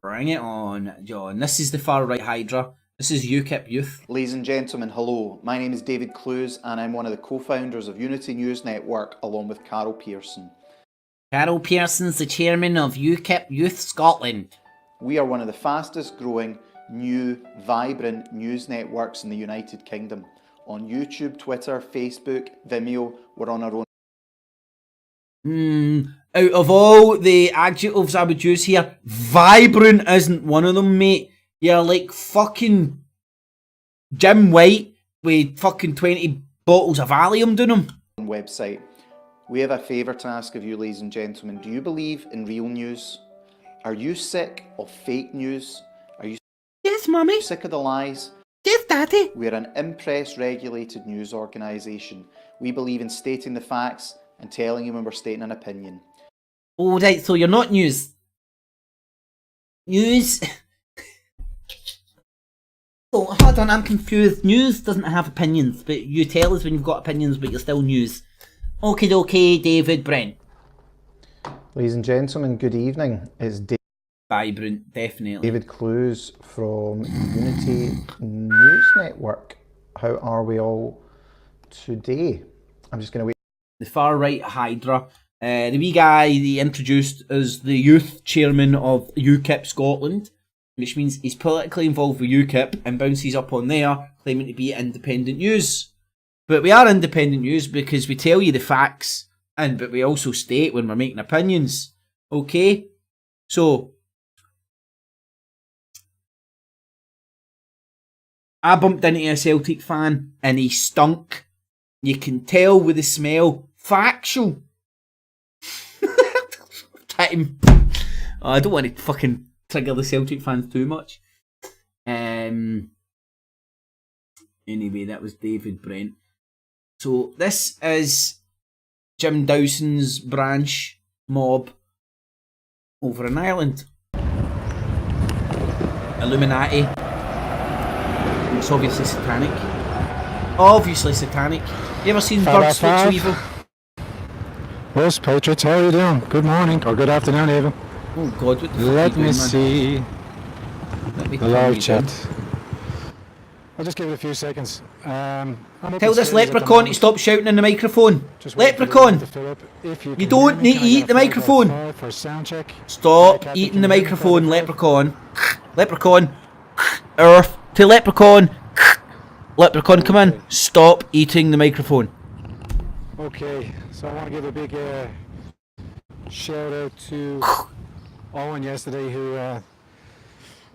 Speaker 4: Bring it on, John. This is the far right Hydra. This is UKIP Youth.
Speaker 7: Ladies and gentlemen, hello. My name is David Clues and I'm one of the co-founders of Unity News Network along with Carol Pearson.
Speaker 4: Carol Pearson's the chairman of UKIP Youth Scotland.
Speaker 7: We are one of the fastest growing, new, vibrant news networks in the United Kingdom. On YouTube, Twitter, Facebook, Vimeo, we're on our own.
Speaker 4: Out of all the adjectives I would use here, vibrant isn't one of them, mate. You're like fucking Jim White with fucking 20 bottles of Valium doing them.
Speaker 7: Website. We have a favour to ask of you, ladies and gentlemen. Do you believe in real news? Are you sick of fake news? Are you sick of the lies?
Speaker 4: Yes, Daddy.
Speaker 7: We're an impress regulated news organisation. We believe in stating the facts and telling you when we're stating an opinion.
Speaker 4: Oh, right, so you're not news. News? Oh, hold on, I'm confused. News doesn't have opinions, but you tell us when you've got opinions, but you're still news. Okie dokie, David Brent.
Speaker 9: Ladies and gentlemen, good evening. It's
Speaker 4: Vibrant, definitely.
Speaker 9: David Clues from Unity News Network. How are we all today? I'm just going to wait.
Speaker 4: The far right Hydra. The wee guy they introduced as the youth chairman of UKIP Scotland, which means he's politically involved with UKIP and bounces up on there claiming to be independent news. But we are independent news because we tell you the facts, but we also state when we're making opinions. Okay? So, I bumped into a Celtic fan and he stunk. You can tell with the smell. Factual. Time. Oh, I don't want to fucking trigger the Celtic fans too much. Anyway, that was David Brent. So this is Jim Dawson's branch mob over in Ireland. Illuminati. It's obviously satanic. Obviously satanic. You ever seen Birds Flukes of Evil?
Speaker 11: Where's Patriots? How are you doing? Good morning or good afternoon, even.
Speaker 4: Oh God, what the fuck
Speaker 11: Let
Speaker 4: are you
Speaker 11: me
Speaker 4: doing,
Speaker 11: see.
Speaker 4: Let me
Speaker 11: The live
Speaker 4: you
Speaker 11: chat. I'll just give it a few seconds. I'm up
Speaker 4: Tell
Speaker 11: the
Speaker 4: this
Speaker 11: stairs at the
Speaker 4: leprechaun to
Speaker 11: moment.
Speaker 4: stop shouting in the microphone.
Speaker 11: Just wait for the
Speaker 4: Leprechaun!
Speaker 11: room to fill up. If
Speaker 4: You
Speaker 11: can
Speaker 4: don't
Speaker 11: hear me,
Speaker 4: need
Speaker 11: can
Speaker 4: to
Speaker 11: I
Speaker 4: eat
Speaker 11: get
Speaker 4: the
Speaker 11: a 5
Speaker 4: microphone.
Speaker 11: 5 for sound check?
Speaker 4: Stop
Speaker 11: Kathy,
Speaker 4: eating
Speaker 11: can
Speaker 4: the
Speaker 11: you hear me?
Speaker 4: microphone,
Speaker 11: 5 5?
Speaker 4: leprechaun. Leprechaun. Earth to leprechaun. Leprechaun, come in. Stop eating the microphone.
Speaker 11: Okay, so I want to give a big shout out to Owen yesterday who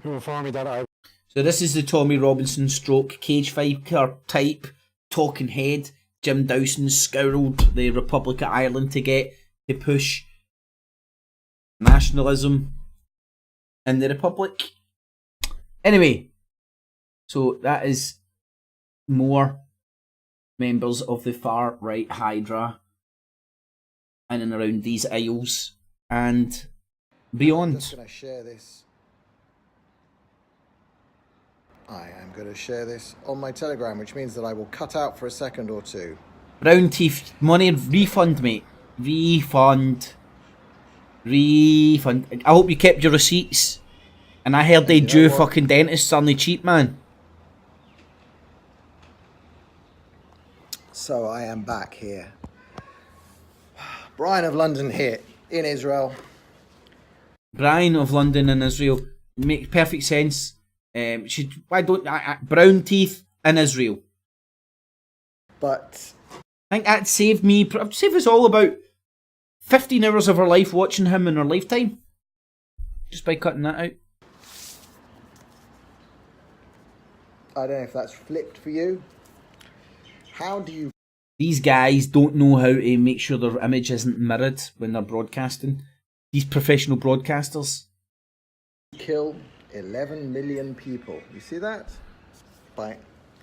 Speaker 11: informed me that I.
Speaker 4: So this is the Tommy Robinson stroke cage fighter type talking head. Jim Dawson scoured the Republic of Ireland to push nationalism in the Republic. Anyway, so that is more members of the far right Hydra in and around these isles and beyond.
Speaker 22: I'm just going to share this. I am going to share this on my Telegram, which means that I will cut out for a second or two.
Speaker 4: Brown teeth money refund, mate. Refund. I hope you kept your receipts. And I heard they Jew fucking dentists aren't they cheap, man.
Speaker 22: So I am back here. Brian of London here in Israel.
Speaker 4: Brian of London and Israel makes perfect sense. Why don't brown teeth in Israel?
Speaker 22: But
Speaker 4: I think that saved me. Save us all about 15 hours of our life watching him in our lifetime, just by cutting that out.
Speaker 22: I don't know if that's flipped for you. How do you...
Speaker 4: These guys don't know how to make sure their image isn't mirrored when they're broadcasting. These professional broadcasters.
Speaker 22: Kill 11 million people. You see that? By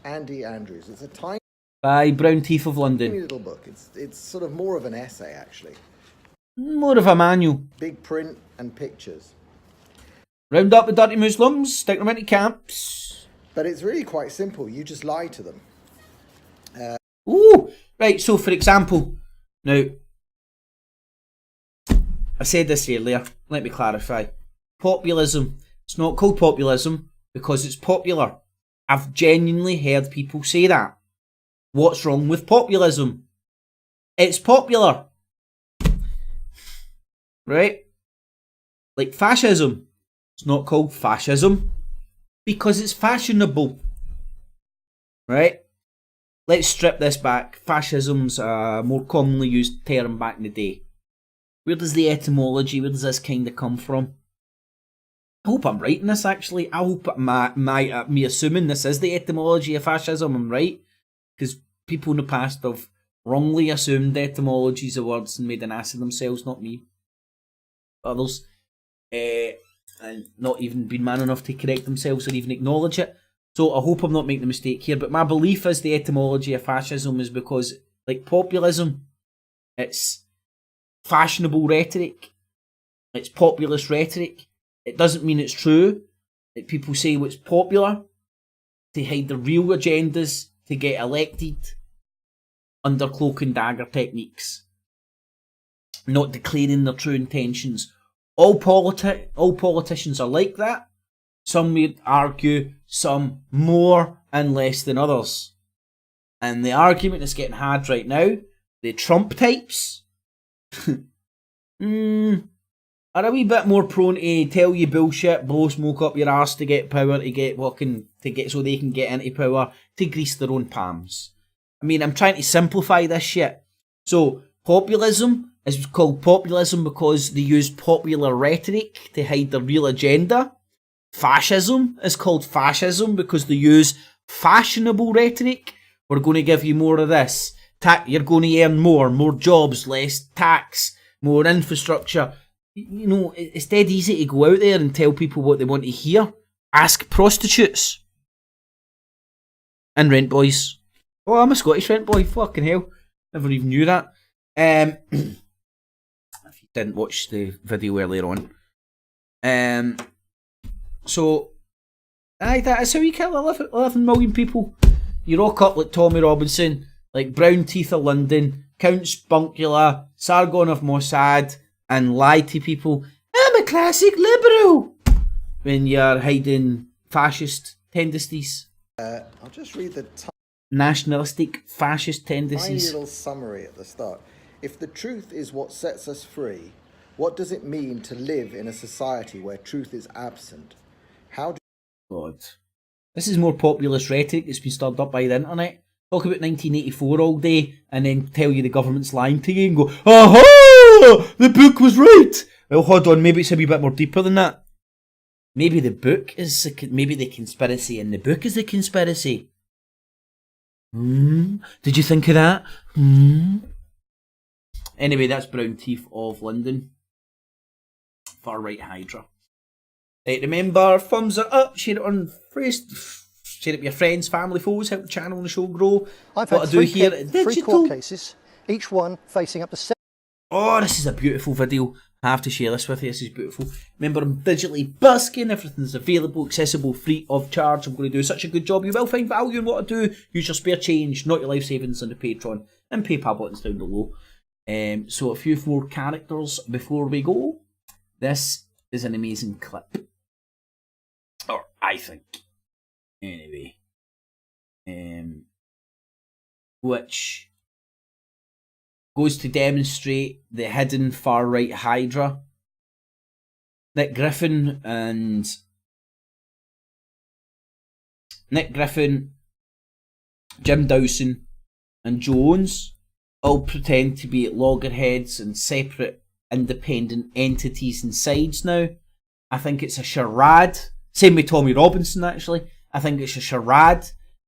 Speaker 22: Andy Andrews. It's a tiny...
Speaker 4: By Brown Teeth of London.
Speaker 22: little book. It's sort of more of an essay, actually.
Speaker 4: More of a manual.
Speaker 22: Big print and pictures.
Speaker 4: Round up the dirty Muslims, stick them into camps.
Speaker 22: But it's really quite simple. You just lie to them.
Speaker 4: Ooh! Right, so for example, now, I said this earlier, let me clarify. Populism. It's not called populism because it's popular. I've genuinely heard people say that. What's wrong with populism? It's popular. Right? Like fascism. It's not called fascism because it's fashionable. Right? Let's strip this back. Fascism's a more commonly used term back in the day. Where does the etymology, where does this kind of come from? I hope I'm right in this, actually. I hope me assuming this is the etymology of fascism, I'm right. Because people in the past have wrongly assumed etymologies of words and made an ass of themselves, not me. Others. And not even been man enough to correct themselves or even acknowledge it. So I hope I'm not making a mistake here, but my belief is the etymology of fascism is because, like populism, It's fashionable rhetoric. It's populist rhetoric. It doesn't mean it's true. That people say what's popular to hide the real agendas to get elected under cloak and dagger techniques, not declaring their true intentions. All politicians are like that. Some would argue some more and less than others. And the argument that's getting had right now, the Trump types, are a wee bit more prone to tell you bullshit, blow smoke up your arse to get power, so they can get into power, to grease their own palms. I mean, I'm trying to simplify this shit. So, populism is called populism because they use popular rhetoric to hide their real agenda. Fascism is called fascism because they use fashionable rhetoric. We're going to give you more of this. You're going to earn more jobs, less tax, more infrastructure. You know, it's dead easy to go out there and tell people what they want to hear. Ask prostitutes. And rent boys. Oh, I'm a Scottish rent boy. Fucking hell. Never even knew that. If you didn't watch the video earlier on. So, aye, that is how you kill 11 million people. You rock up like Tommy Robinson, like Brown Teeth of London, Count Spunkula, Sargon of Mossad, and lie to people. I'm a classic liberal when you're hiding fascist tendencies.
Speaker 22: I'll just read the
Speaker 4: Nationalistic fascist
Speaker 22: tiny
Speaker 4: tendencies.
Speaker 22: little summary at the start. If the truth is what sets us free, what does it mean to live in a society where truth is absent? How do
Speaker 4: God. This is more populist rhetoric that's been stirred up by the internet. Talk about 1984 all day and then tell you the government's lying to you and go, aha! The book was right! Well, hold on, maybe it's a wee bit more deeper than that. Maybe the book is, maybe the conspiracy in the book is the conspiracy. Did you think of that? Anyway, that's Brown Teeth of London. Far right Hydra. Right, remember, thumbs it up, share it on Facebook, share it with your friends, family, foes, help the channel and the show grow.
Speaker 5: I've
Speaker 4: what
Speaker 5: had
Speaker 4: I do here at
Speaker 5: three
Speaker 4: Digital.
Speaker 5: court cases, each one facing up to 7.
Speaker 4: Oh, this is a beautiful video. I have to share this with you. This is beautiful. Remember, I'm digitally busking. Everything's available, accessible, free of charge. I'm going to do such a good job. You will find value in what I do. Use your spare change, not your life savings on the Patreon and PayPal buttons down below. So a few more characters before we go. This is an amazing clip. Or I think. Anyway. Which goes to demonstrate the hidden far-right Hydra. Nick Griffin, Jim Dawson and Jones all pretend to be loggerheads and separate independent entities and sides now. I think it's a charade. Same with Tommy Robinson, actually. I think it's a charade,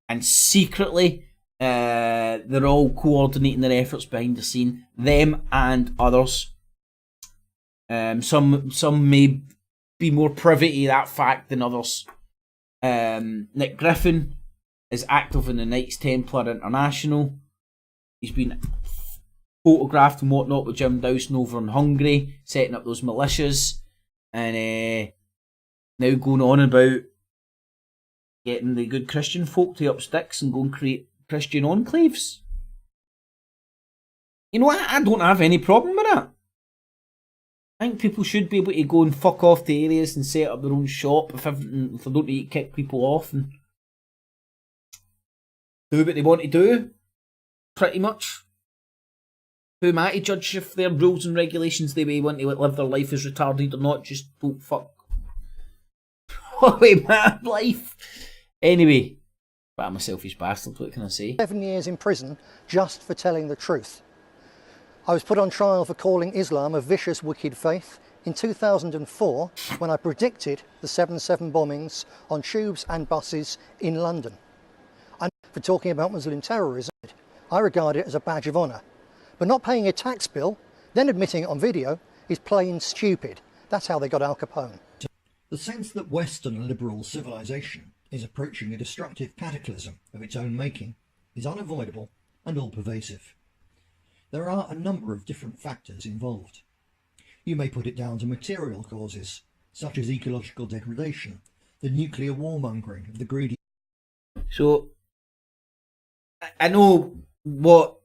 Speaker 4: and secretly they're all coordinating their efforts behind the scene, them and others. Some may be more privy to that fact than others. Nick Griffin is active in the Knights Templar International. He's been photographed and whatnot with Jim Dawson over in Hungary, setting up those militias, and now going on about getting the good Christian folk to up sticks and go and create Christian enclaves. You know, I don't have any problem with that. I think people should be able to go and fuck off to areas and set up their own shop if they don't need to kick people off and do what they want to do, pretty much. Who am I to judge if their rules and regulations the way they want to live their life is retarded or not? Just don't fuck away my life. Anyway, but I'm a selfish bastard, what can I say?
Speaker 5: 7 years in prison just for telling the truth. I was put on trial for calling Islam a vicious, wicked faith in 2004 when I predicted the 7/7 bombings on tubes and buses in London. And for talking about Muslim terrorism, I regard it as a badge of honour. But not paying a tax bill, then admitting it on video, is plain stupid. That's how they got Al Capone.
Speaker 12: The sense that Western liberal civilization is approaching a destructive cataclysm of its own making is unavoidable and all-pervasive. there are a number of different factors involved. You may put it down to material causes, such as ecological degradation, the nuclear warmongering of the greedy.
Speaker 4: So, I know what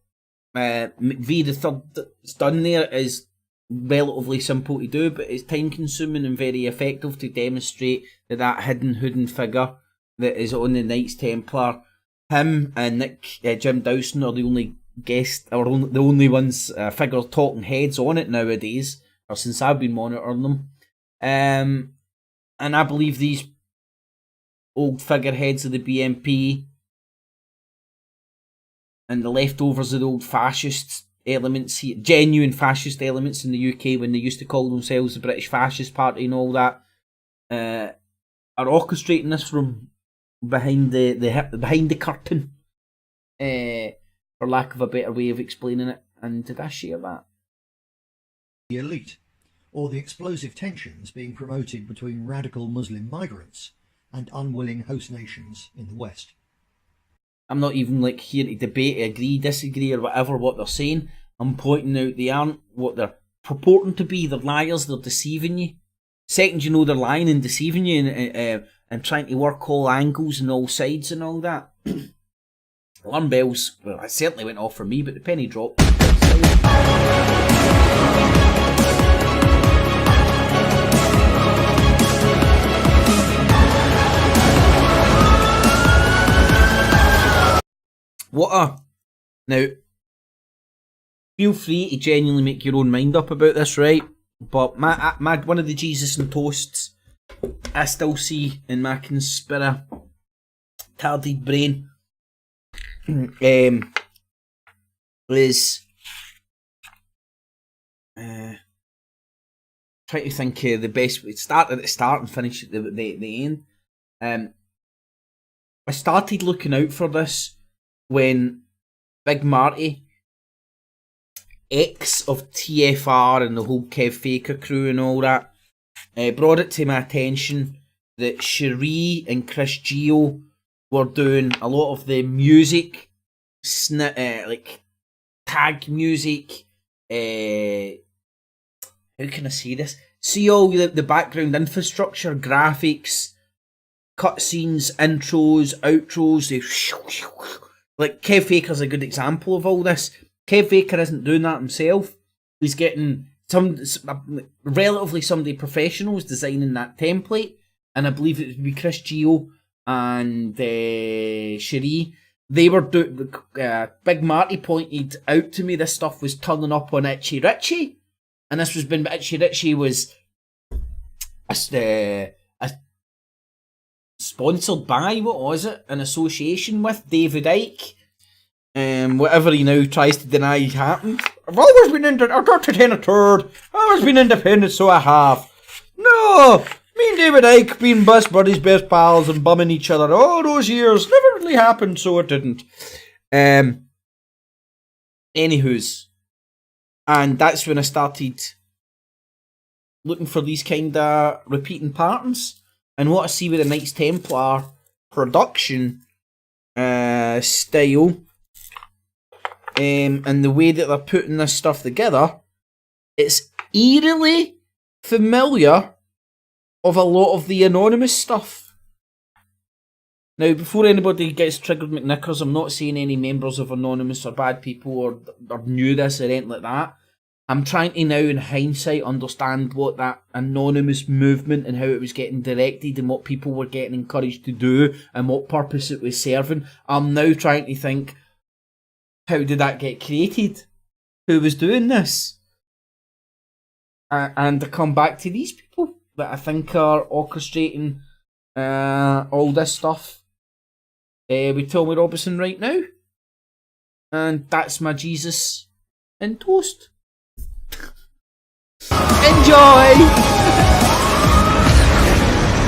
Speaker 4: McVie the Third's done there is relatively simple to do, but it's time consuming and very effective to demonstrate that hidden hooded figure that is on the Knights Templar. Him and Jim Dawson are the only guests, or the only ones, figure talking heads on it nowadays, or since I've been monitoring them. And I believe these old figureheads of the BNP and the leftovers of the old fascist elements, genuine fascist elements in the UK when they used to call themselves the British Fascist Party and all that, are orchestrating this from behind the curtain, for lack of a better way of explaining it. And did I share that?
Speaker 12: The elite, or the explosive tensions being promoted between radical Muslim migrants and unwilling host nations in the West.
Speaker 4: I'm not even here to debate, agree, disagree, or whatever what they're saying. I'm pointing out they aren't what they're purporting to be. They're liars, they're deceiving you. Second you know they're lying and deceiving you and trying to work all angles and all sides and all that. Alarm bells, well, it certainly went off for me, but the penny dropped. Now, feel free to genuinely make your own mind up about this, right? But my one of the Jesus and Toasts I still see in my conspiratorial brain is trying to think the best way. Start at the start and finish at the end. I started looking out for this when Big Marty, ex of TFR and the whole Kev Faker crew and all that, brought it to my attention that Cherie and Chris Geo were doing a lot of the music, like tag music. How can I say this? See all the background infrastructure, graphics, cutscenes, intros, outros. Like Kev Faker's a good example of all this. Kev Faker isn't doing that himself. He's getting relatively somebody professional is designing that template, and I believe it would be Chris Geo and Cherie. They were Big Marty pointed out to me this stuff was turning up on Itchy Richie, and this was when Itchy Richie was sponsored by, what was it, an association with David Icke. Whatever he now tries to deny happened. I've always been I've got to 10 a third. I've always been independent, so I have. No, me and David Icke being best buddies, best pals, and bumming each other all those years never really happened, so it didn't. Anywho's, and that's when I started looking for these kind of repeating patterns, and what I see with the Knights Templar production style. And the way that they're putting this stuff together, it's eerily familiar of a lot of the anonymous stuff. Now, before anybody gets triggered McKnickers, I'm not saying any members of Anonymous are bad people or knew this or anything like that. I'm trying to now, in hindsight, understand what that anonymous movement and how it was getting directed and what people were getting encouraged to do and what purpose it was serving. I'm now trying to think, how did that get created? Who was doing this? And to come back to these people that I think are orchestrating all this stuff with Tommy Robinson right now. And that's my Jesus and Toast. Enjoy!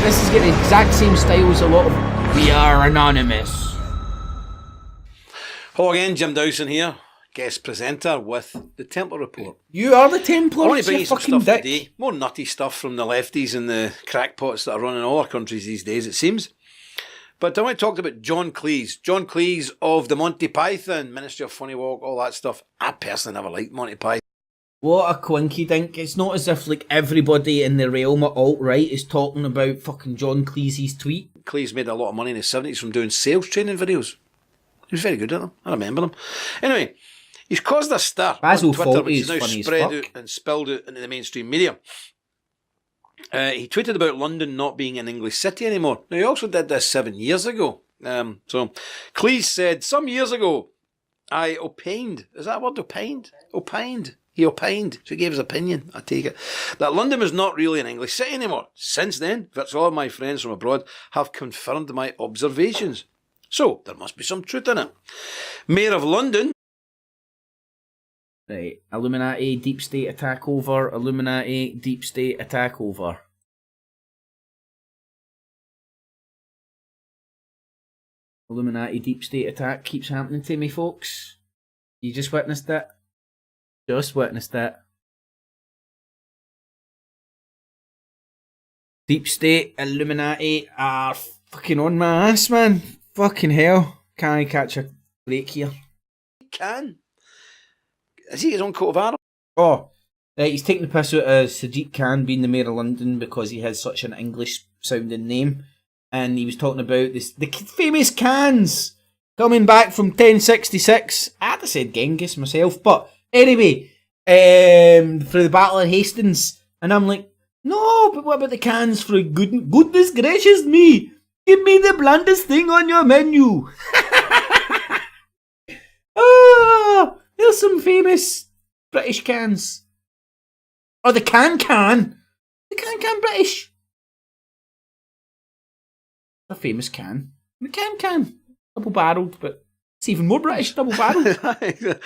Speaker 4: This is getting the exact same style as a lot of We Are Anonymous.
Speaker 14: Hello again, Jim Dawson here, guest presenter with the Templar Report.
Speaker 4: You are the Templar.
Speaker 14: I want to bring you some stuff today, more nutty stuff from the lefties and the crackpots that are running all our countries these days, it seems. But I want to talk about John Cleese. John Cleese of the Monty Python, Ministry of Funny Walk, all that stuff. I personally never liked Monty Python.
Speaker 4: What a quinky dink. It's not as if like everybody in the realm of alt-right is talking about fucking John Cleese's tweet.
Speaker 14: Cleese made a lot of money in the 70s from doing sales training videos. He was very good at them. I remember them. Anyway, he's caused a stir
Speaker 4: Basil
Speaker 14: on Twitter,
Speaker 4: Fawlty
Speaker 14: which
Speaker 4: is
Speaker 14: is now
Speaker 4: funny as
Speaker 14: spread
Speaker 4: fuck.
Speaker 14: out and spilled out into the mainstream media. He tweeted about London not being an English city anymore. Now, he also did this 7 years ago. So, Cleese said, some years ago, I opined. Is that a word, opined? Opined. He opined. So he gave his opinion, I take it, that London was not really an English city anymore. Since then, virtually all of my friends from abroad have confirmed my observations. So, there must be some truth in it. Mayor of London.
Speaker 4: Right, Illuminati, deep state attack over. Illuminati, deep state attack over. Illuminati, deep state attack keeps happening to me, folks. You just witnessed it. Just witnessed it. Deep state, Illuminati are fucking on my ass, man. Fucking hell. Can't I catch a break here?
Speaker 14: Can. Is he his own coat of arms?
Speaker 4: Oh, right, he's taking the piss out of Sadiq Khan being the mayor of London because he has such an English-sounding name. And he was talking about the famous cans coming back from 1066. I'd have said Genghis myself, but anyway, for the Battle of Hastings. And I'm like, no, but what about the cans for goodness gracious me? Give me the blandest thing on your menu. Ah, there's some famous British cans. Or the can. The can British. A famous can. The can. Double barreled, but it's even more British, double barreled.
Speaker 14: The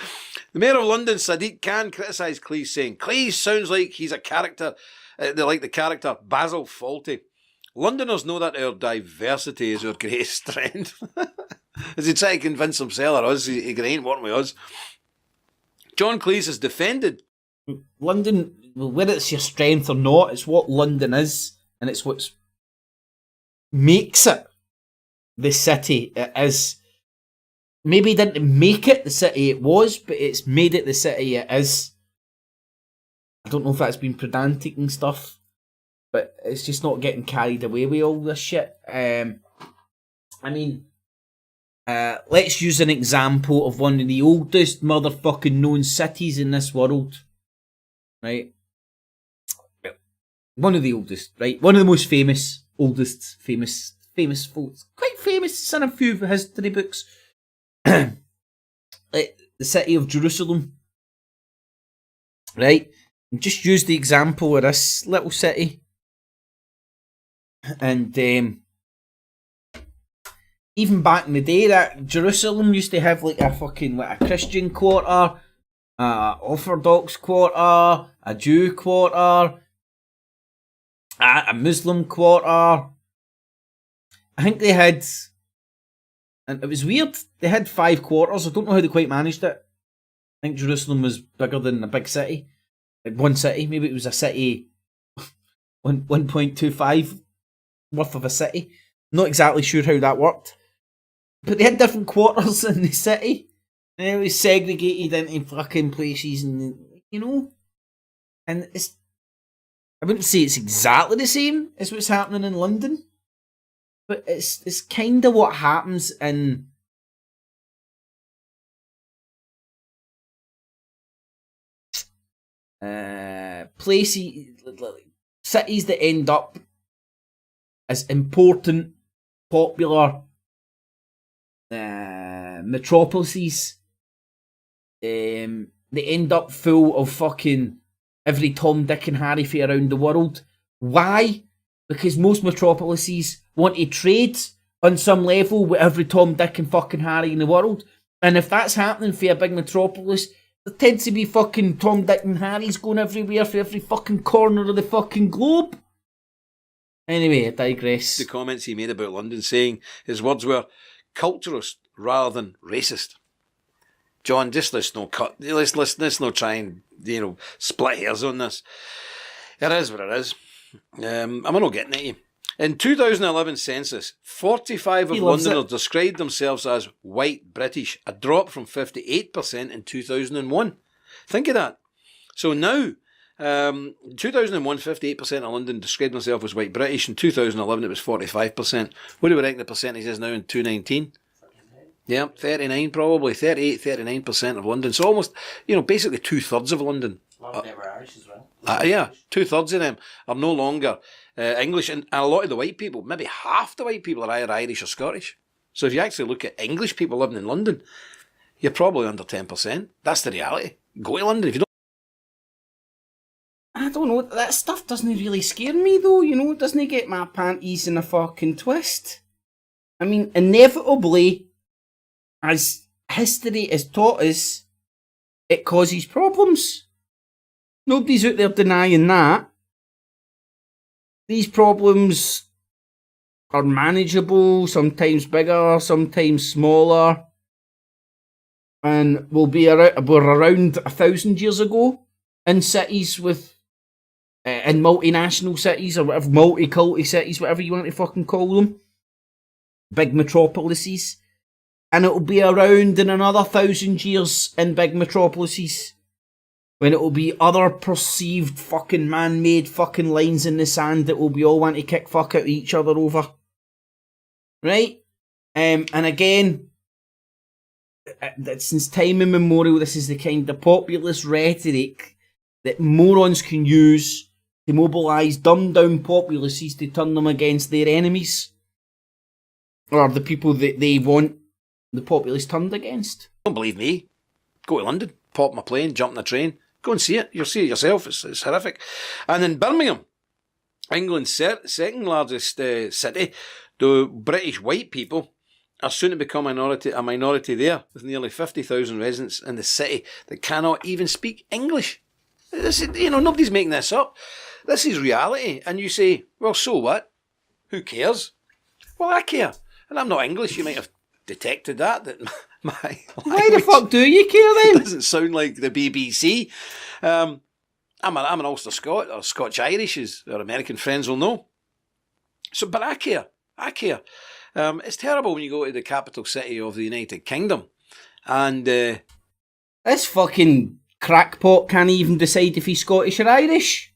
Speaker 14: Mayor of London, Sadiq Khan, criticised Cleese, saying, Cleese sounds like he's a character, they like the character Basil Fawlty. Londoners know that our diversity is our greatest strength. As he tried to convince himself or us, he ain't one with us. John Cleese has defended
Speaker 4: London, whether it's your strength or not, it's what London is, and it's what makes it the city it is. Maybe didn't make it the city it was, but it's made it the city it is. I don't know if that's been pedantic and stuff, but it's just not getting carried away with all this shit. Let's use an example of one of the oldest motherfucking known cities in this world. Right? One of the oldest, right? One of the most famous, oldest, famous folks. Quite famous, it's in a few history books. The city of Jerusalem. Right? And just use the example of this little city. And even back in the day, that Jerusalem used to have like a Christian quarter, a Orthodox quarter, a Jew quarter, a Muslim quarter. I think they had, and it was weird, they had 5 quarters. I don't know how they quite managed it. I think Jerusalem was bigger than a big city. Like one city, maybe it was a city 1.25 worth of a city. Not exactly sure how that worked. But they had different quarters in the city. And it was segregated into fucking places and, you know. And it's, I wouldn't say it's exactly the same as what's happening in London. But it's kind of what happens in places, cities that end up as important, popular metropolises. They end up full of fucking every Tom, Dick and Harry for around the world. Why? Because most metropolises want to trade on some level with every Tom, Dick and fucking Harry in the world. And if that's happening for a big metropolis, there tends to be fucking Tom, Dick and Harry's going everywhere for every fucking corner of the fucking globe. Anyway, I digress.
Speaker 14: The comments he made about London, saying his words were culturist rather than racist. John, just let's not try and, split hairs on this. It is what it is. I'm not getting at you. In 2011 census, 45 of
Speaker 4: He loves
Speaker 14: Londoners
Speaker 4: it.
Speaker 14: described themselves as white British, a drop from 58% in 2001. Think of that. So now, 2001, 58% of London described themselves as white British. In 2011, it was 45%. What do we reckon the percentage is now in 2019? Yeah, 39 probably, 38, 39% of London. So almost, basically 2/3 of London.
Speaker 1: A lot of them are Irish as well.
Speaker 14: Yeah, 2/3 of them are no longer English, and a lot of the white people, maybe half the white people, are either Irish or Scottish. So if you actually look at English people living in London, you're probably under 10%. That's the reality. Go to London if you don't.
Speaker 4: I don't know, that stuff doesn't really scare me though, it doesn't get my panties in a fucking twist. I mean, inevitably, as history has taught us, it causes problems. Nobody's out there denying that. These problems are manageable, sometimes bigger, sometimes smaller, and were around 1,000 years ago in cities with, in multinational cities or whatever, multicultural cities, whatever you want to fucking call them, big metropolises, and it'll be around in another 1,000 years in big metropolises, when it will be other perceived fucking man-made fucking lines in the sand that will be all want to kick fuck at each other over. Right? And again, since time immemorial, this is the kind of populist rhetoric that morons can use to mobilise dumbed-down populaces to turn them against their enemies. Or the people that they want the populace turned against.
Speaker 14: Don't believe me. Go to London, pop my plane, jump on a train, go and see it. You'll see it yourself. It's horrific. And in Birmingham, England's second largest city, the British white people are soon to become a minority there, with nearly 50,000 residents in the city that cannot even speak English. This is, nobody's making this up. This is reality. And you say, well, so what? Who cares? Well, I care. And I'm not English. You might have detected that my
Speaker 4: why the fuck do you care then?
Speaker 14: Doesn't sound like the BBC. I'm an Ulster Scot, or Scotch Irish, as our American friends will know. So, but I care. It's terrible when you go to the capital city of the United Kingdom, and
Speaker 4: this fucking crackpot can't even decide if he's Scottish or Irish.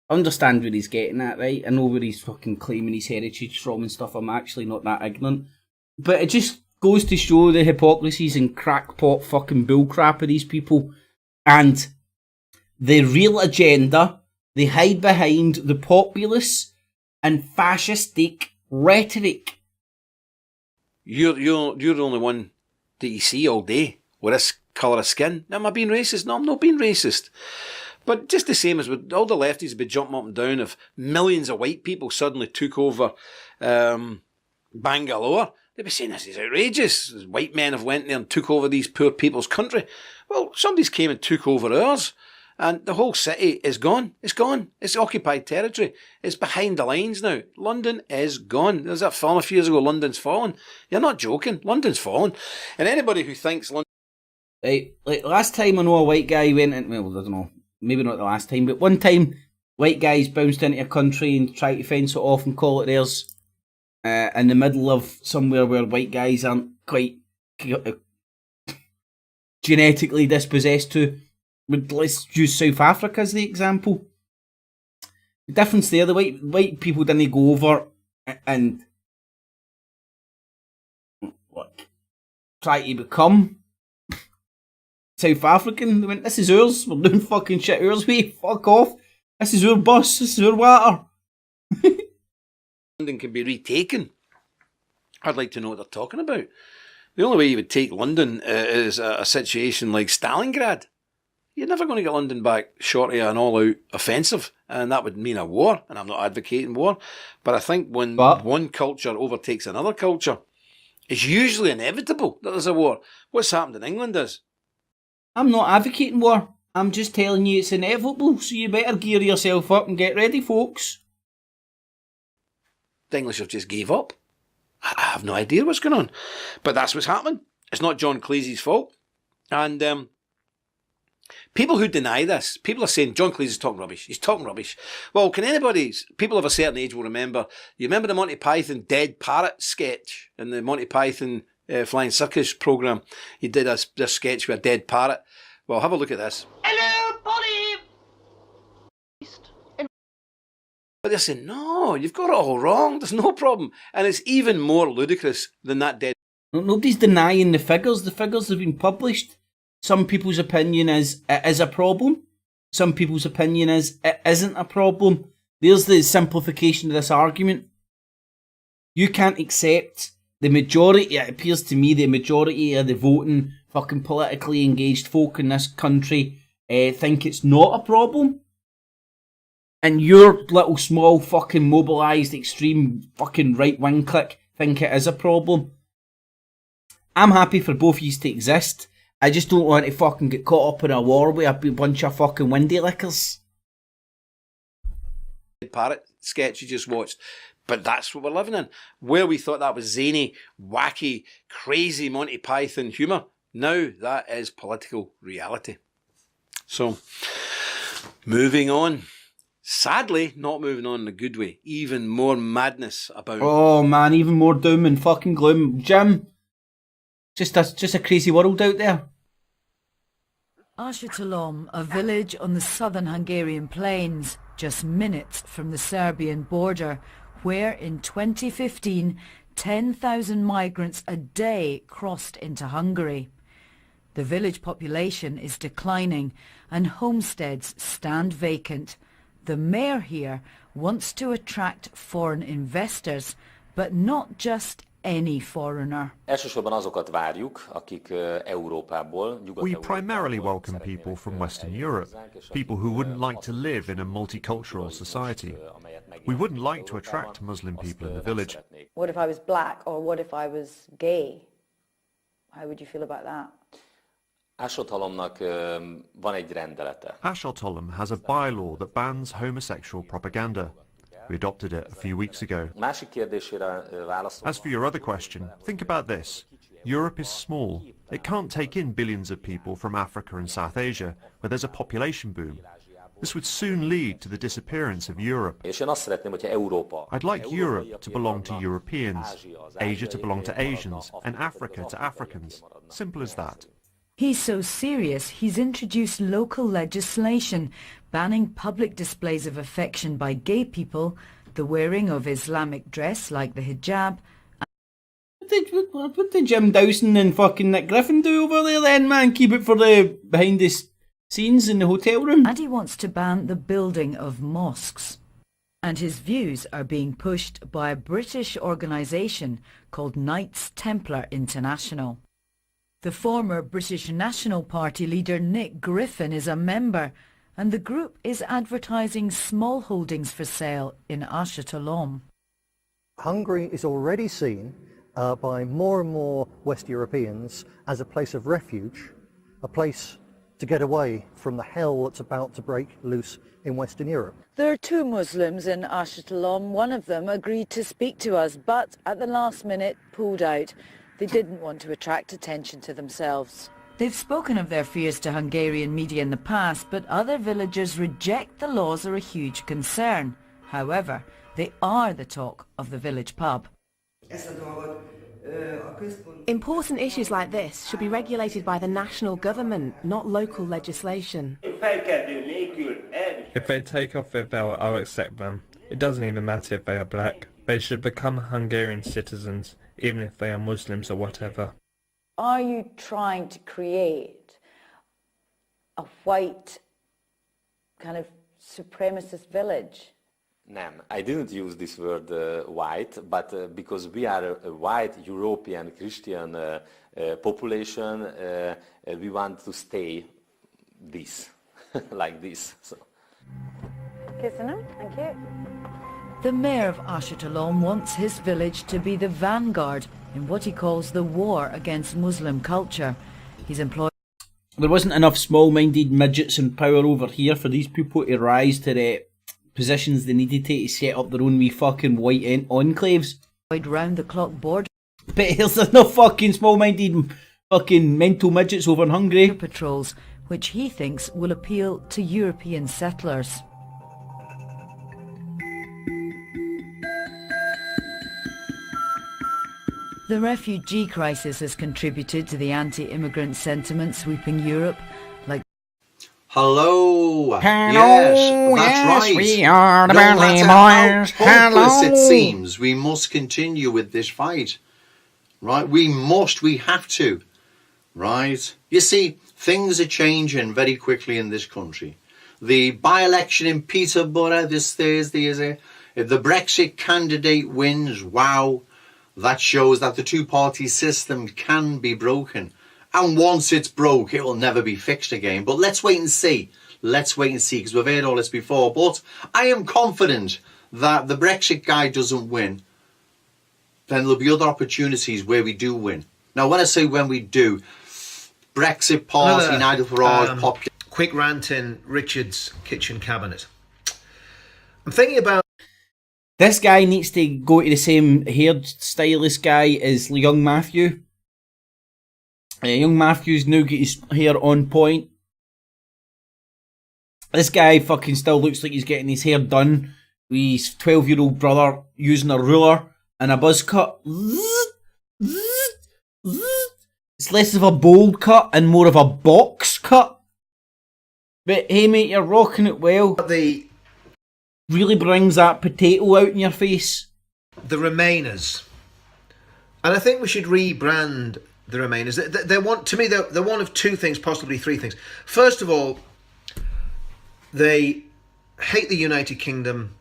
Speaker 4: I understand where he's getting at, right? I know where he's fucking claiming his heritage from and stuff. I'm actually not that ignorant, but it just goes to show the hypocrisies and crackpot fucking bullcrap of these people, and the real agenda they hide behind the populist and fascistic rhetoric.
Speaker 14: You're the only one that you see all day with this colour of skin. Now, am I being racist? No, I'm not being racist. But just the same as with all the lefties have been jumping up and down if millions of white people suddenly took over Bangalore, they'd be saying this is outrageous. White men have went there and took over these poor people's country. Well, somebody's came and took over ours, and the whole city is gone. It's gone. It's occupied territory. It's behind the lines now. London is gone. There's that film a few years ago, London's Fallen. You're not joking. London's fallen. And anybody who thinks London...
Speaker 4: Right, like last time I know a white guy went in, well, I don't know, maybe not the last time, but one time white guys bounced into a country and tried to fence it off and call it theirs. In the middle of somewhere where white guys aren't quite genetically dispossessed to. Let's use South Africa as the example. The difference there, the white people didn't go over and try to become South African. They went, this is ours, we're doing fucking shit ours way, fuck off. This is our bus, this is our water.
Speaker 14: London can be retaken. I'd like to know what they're talking about. The only way you would take London is a situation like Stalingrad. You're never going to get London back short of an all-out offensive, and that would mean a war, and I'm not advocating war, but I think when one culture overtakes another culture, it's usually inevitable that there's a war. What's happened in England is...
Speaker 4: I'm not advocating war. I'm just telling you it's inevitable, so you better gear yourself up and get ready, folks.
Speaker 14: The English have just gave up. I have no idea what's going on. But that's what's happening. It's not John Cleese's fault. And People who deny this, people are saying John Cleese is talking rubbish. He's talking rubbish. Well, can anybody, people of a certain age will remember, you remember the Monty Python Dead Parrot sketch in the Monty Python Flying Circus programme? He did this sketch with a dead parrot. Well, have a look at this.
Speaker 15: Hello, Polly!
Speaker 14: But they're saying, no, you've got it all wrong. There's no problem. And it's even more ludicrous than that dead.
Speaker 4: Nobody's denying the figures. The figures have been published. Some people's opinion is it is a problem. Some people's opinion is it isn't a problem. There's the simplification of this argument. You can't accept the majority, it appears to me, the majority of the voting, fucking politically engaged folk in this country think it's not a problem. And your little small fucking mobilised extreme fucking right wing clique think it is a problem. I'm happy for both of you to exist. I just don't want to fucking get caught up in a war with a bunch of fucking windy lickers.
Speaker 14: Parrot sketch you just watched. But that's what we're living in. Where we thought that was zany, wacky, crazy Monty Python humour, now that is political reality. So, moving on. Sadly, not moving on in a good way. Even more madness about...
Speaker 4: Oh man, even more doom and fucking gloom. Jim, just a crazy world out there.
Speaker 19: Ashatalom, a village on the southern Hungarian plains, just minutes from the Serbian border, where in 2015, 10,000 migrants a day crossed into Hungary. The village population is declining and homesteads stand vacant. The mayor here wants to attract foreign investors, but not just any foreigner.
Speaker 23: We primarily welcome people from Western Europe, people who wouldn't like to live in a multicultural society. We wouldn't like to attract Muslim people in the village.
Speaker 24: What if I was black, or what if I was gay? How would you feel about that?
Speaker 23: Ashatalom has a bylaw that bans homosexual propaganda. We adopted it a few weeks ago. As for your other question, think about this. Europe is small. It can't take in billions of people from Africa and South Asia, where there's a population boom. This would soon lead to the disappearance of Europe. I'd like Europe to belong to Europeans, Asia to belong to Asians, and Africa to Africans. Simple as that.
Speaker 19: He's so serious, he's introduced local legislation banning public displays of affection by gay people, the wearing of Islamic dress like the hijab.
Speaker 4: What did Jim Dowson and fucking Nick Griffin do over there then, man? Keep it for the behind the scenes in the hotel room?
Speaker 19: And he wants to ban the building of mosques. And his views are being pushed by a British organisation called Knights Templar International. The former British National Party leader Nick Griffin is a member, and the group is advertising small holdings for sale in Ashatalom.
Speaker 5: Hungary is already seen by more and more West Europeans as a place of refuge, a place to get away from the hell that's about to break loose in Western Europe.
Speaker 19: There are 2 Muslims in Ashatalom. One of them agreed to speak to us, but at the last minute pulled out. They didn't want to attract attention to themselves. They've spoken of their fears to Hungarian media in the past, but other villagers reject the laws are a huge concern. However, they are the talk of the village pub.
Speaker 25: Important issues like this should be regulated by the national government, not local legislation.
Speaker 26: If they take off their belt, I'll accept them. It doesn't even matter if they are black. They should become Hungarian citizens, even if they are Muslims or whatever.
Speaker 24: Are you trying to create a white kind of supremacist village?
Speaker 27: Nem, I didn't use this word white, but because we are a white European Christian population, we want to stay this, like this. So.
Speaker 24: Kissing him, thank you.
Speaker 19: The mayor of Ashatalom wants his village to be the vanguard in what he calls the war against Muslim culture. He's employed...
Speaker 4: There wasn't enough small-minded midgets in power over here for these people to rise to the positions they needed to set up their own wee fucking white enclaves.
Speaker 19: Round-the-clock border...
Speaker 4: But there's no fucking small-minded fucking mental midgets over in Hungary.
Speaker 19: ...patrols which he thinks will appeal to European settlers. The refugee crisis has contributed to the anti-immigrant sentiment sweeping Europe, like
Speaker 3: Hello.
Speaker 19: Hello,
Speaker 3: Yes, that's
Speaker 19: yes,
Speaker 3: right.
Speaker 19: we are the
Speaker 3: no
Speaker 19: Burnley
Speaker 3: matter
Speaker 19: Boys.
Speaker 3: how hopeless
Speaker 19: Hello.
Speaker 3: it seems, we must continue with this fight. Right? We have to. Right? You see, things are changing very quickly in this country. The by-election in Peterborough this Thursday, is it? If the Brexit candidate wins, wow, that shows that the two-party system can be broken. And once it's broke, it will never be fixed again. But let's wait and see. Let's wait and see, because we've heard all this before. But I am confident that the Brexit guy doesn't win. Then there'll be other opportunities where we do win. Now, when I say when we do, Brexit Party, United for All, Popular...
Speaker 8: Quick rant in Richard's kitchen cabinet. I'm thinking about...
Speaker 4: This guy needs to go to the same hairstylist guy as young Matthew. Young Matthew's now got his hair on point. This guy fucking still looks like he's getting his hair done with his 12-year-old brother using a ruler and a buzz cut. It's less of a bold cut and more of a box cut. But hey mate, you're rocking it well.
Speaker 8: The
Speaker 4: really brings that potato out in your face.
Speaker 8: The Remainers. And I think we should rebrand the Remainers. They're one of two things, possibly three things. First of all, they hate the United Kingdom.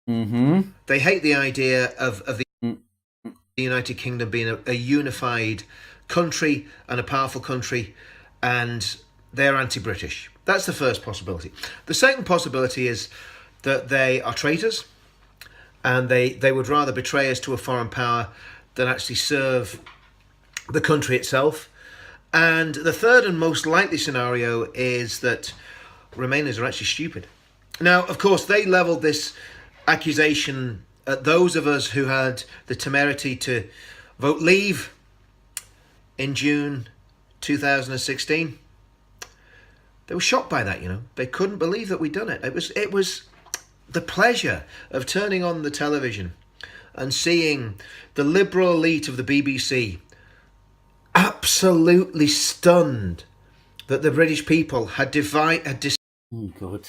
Speaker 4: Mm-hmm.
Speaker 8: They hate the idea of the United Kingdom being a unified country and a powerful country, and they're anti-British. That's the first possibility. The second possibility is that they are traitors, and they would rather betray us to a foreign power than actually serve the country itself. And the third and most likely scenario is that Remainers are actually stupid. Now, of course, they levelled this accusation at those of us who had the temerity to vote Leave in June 2016. They were shocked by that, you know. They couldn't believe that we'd done it. It was the pleasure of turning on the television and seeing the liberal elite of the BBC absolutely stunned that the British people had
Speaker 4: Oh God.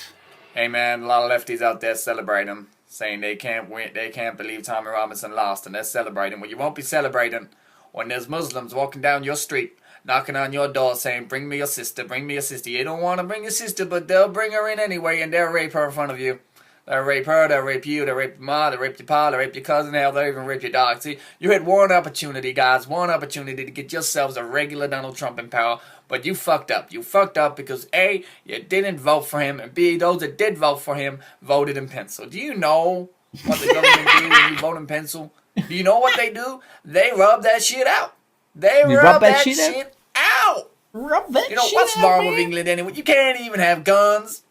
Speaker 10: Hey man, a lot of lefties out there celebrating, saying they can't win, they can't believe Tommy Robinson lost, and they're celebrating. Well, you won't be celebrating when there's Muslims walking down your street, knocking on your door saying, bring me your sister, bring me your sister. You don't want to bring your sister, but they'll bring her in anyway, and they'll rape her in front of you. They'll rape her, they'll rape you, they'll rape your mom, they'll rape your pa, they'll rape your cousin, hell, they'll even rape your dog. See, you had one opportunity, guys, one opportunity to get yourselves a regular Donald Trump in power, but you fucked up. You fucked up because A, you didn't vote for him, and B, those that did vote for him voted in pencil. Do you know what the government do when you vote in pencil? Do you know what they do? They rub that shit out. They rub that shit out.
Speaker 4: Rub that shit out.
Speaker 10: You know, what's wrong with England anyway? You can't even have guns.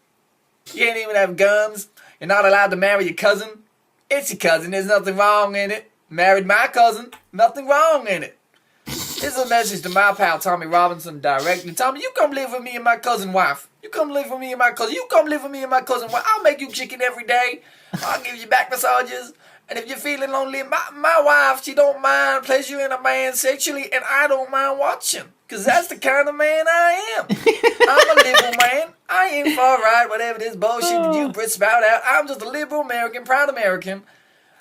Speaker 10: You can't even have guns. You're not allowed to marry your cousin. It's your cousin. There's nothing wrong in it. Married my cousin. Nothing wrong in it. This is a message to my pal Tommy Robinson directly. Tommy, you come live with me and my cousin wife. You come live with me and my cousin. You come live with me and my cousin wife. I'll make you chicken every day. I'll give you back massages. And if you're feeling lonely, my wife, she don't mind pleasuring a man sexually, and I don't mind watching. Because that's the kind of man I am. I'm a liberal man. I ain't far right, whatever this bullshit that you Brits spout out. I'm just a liberal American, proud American.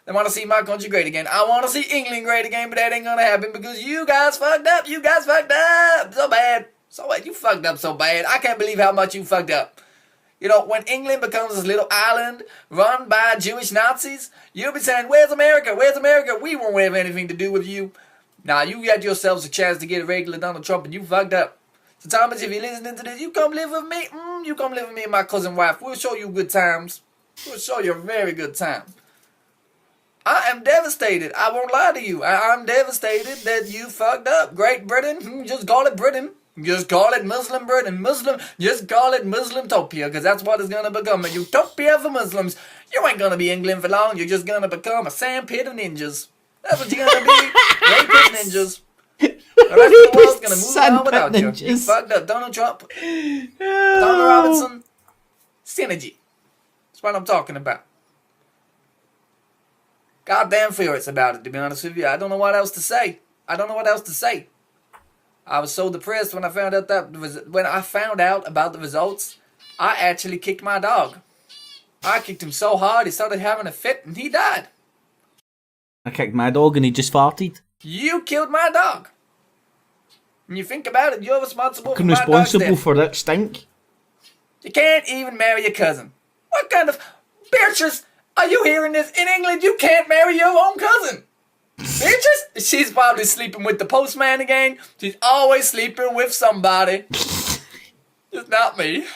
Speaker 10: They want to see my country great again. I want to see England great again, but that ain't going to happen because you guys fucked up. You guys fucked up. So bad. So bad. You fucked up so bad. I can't believe how much you fucked up. You know, when England becomes this little island run by Jewish Nazis, you'll be saying, where's America? Where's America? We won't have anything to do with you. Now, you got yourselves a chance to get a regular Donald Trump, and you fucked up. So, Thomas, if you're listening to this, you come live with me. You come live with me and my cousin wife. We'll show you good times. We'll show you a very good time. I am devastated. I won't lie to you. I'm devastated that you fucked up. Great Britain, just call it Britain. Just call it Muslim Britain. Just call it Muslimtopia, because that's what it's going to become. A utopia for Muslims. You ain't going to be England for long. You're just going to become a sandpit of ninjas. That's what you're going to be. Rapist ninjas. The rest of the world's gonna move on without you. You fucked up. Donald Trump. Donald Robinson. Synergy. That's what I'm talking about. Goddamn furious about it, to be honest with you. I don't know what else to say. I was so depressed when I found out about the results. I actually kicked my dog. I kicked him so hard he started having a fit and he died.
Speaker 4: I kicked my dog and he just farted.
Speaker 10: You killed my dog. When you think about it, you're responsible for my dog's
Speaker 4: responsible
Speaker 10: death.
Speaker 4: for that stink.
Speaker 10: You can't even marry your cousin. What kind of bitches are you hearing this? In England, you can't marry your own cousin. Bitches? She's probably sleeping with the postman again. She's always sleeping with somebody. It's not me.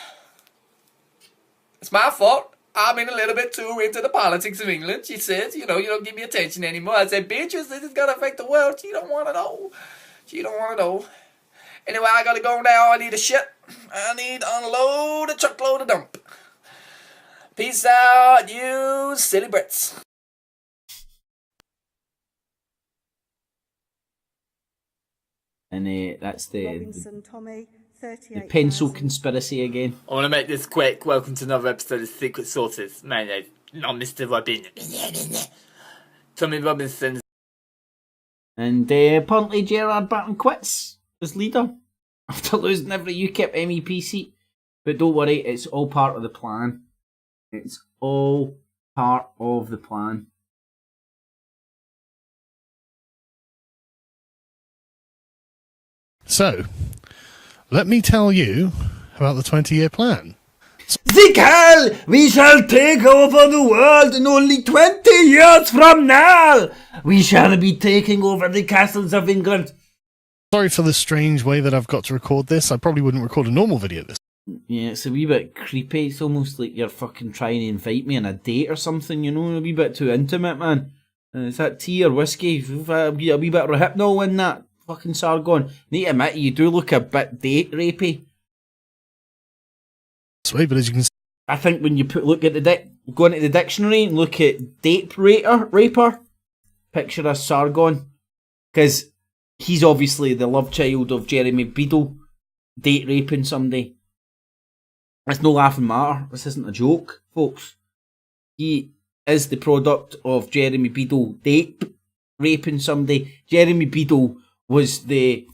Speaker 10: It's my fault. I've been a little bit too into the politics of England. She says, you don't give me attention anymore. I said, bitches, this is going to affect the world. She don't want to know. Anyway, I got to go now. I need a shit. I need to unload a truckload of dump. Peace out, you silly Brits.
Speaker 4: And that's the pencil conspiracy again.
Speaker 10: I want to make this quick. Welcome to another episode of Secret Sources. My name is Mr. Robin. Tommy Robinson.
Speaker 4: And apparently Gerard Barton quits as leader after losing every UKIP MEP seat. But don't worry, it's all part of the plan. It's all part of the plan.
Speaker 2: So, let me tell you about the 20-year plan.
Speaker 4: Zikal, we shall take over the world in only 20 years from now. We shall be taking over the castles of England.
Speaker 2: Sorry for the strange way that I've got to record this. I probably wouldn't record a normal video this.
Speaker 4: Yeah, it's a wee bit creepy. It's almost like you're fucking trying to invite me on a date or something, a wee bit too intimate, man. Is that tea or whiskey? A wee bit of hypno in that fucking Sargon. Need to admit, you do look a bit date rapey.
Speaker 2: But as you can see,
Speaker 4: I think when you go into the dictionary and look at date raper, picture a Sargon, because he's obviously the love child of Jeremy Beadle, date raping somebody. It's no laughing matter. This isn't a joke, folks. He is the product of Jeremy Beadle date raping somebody. Jeremy Beadle was the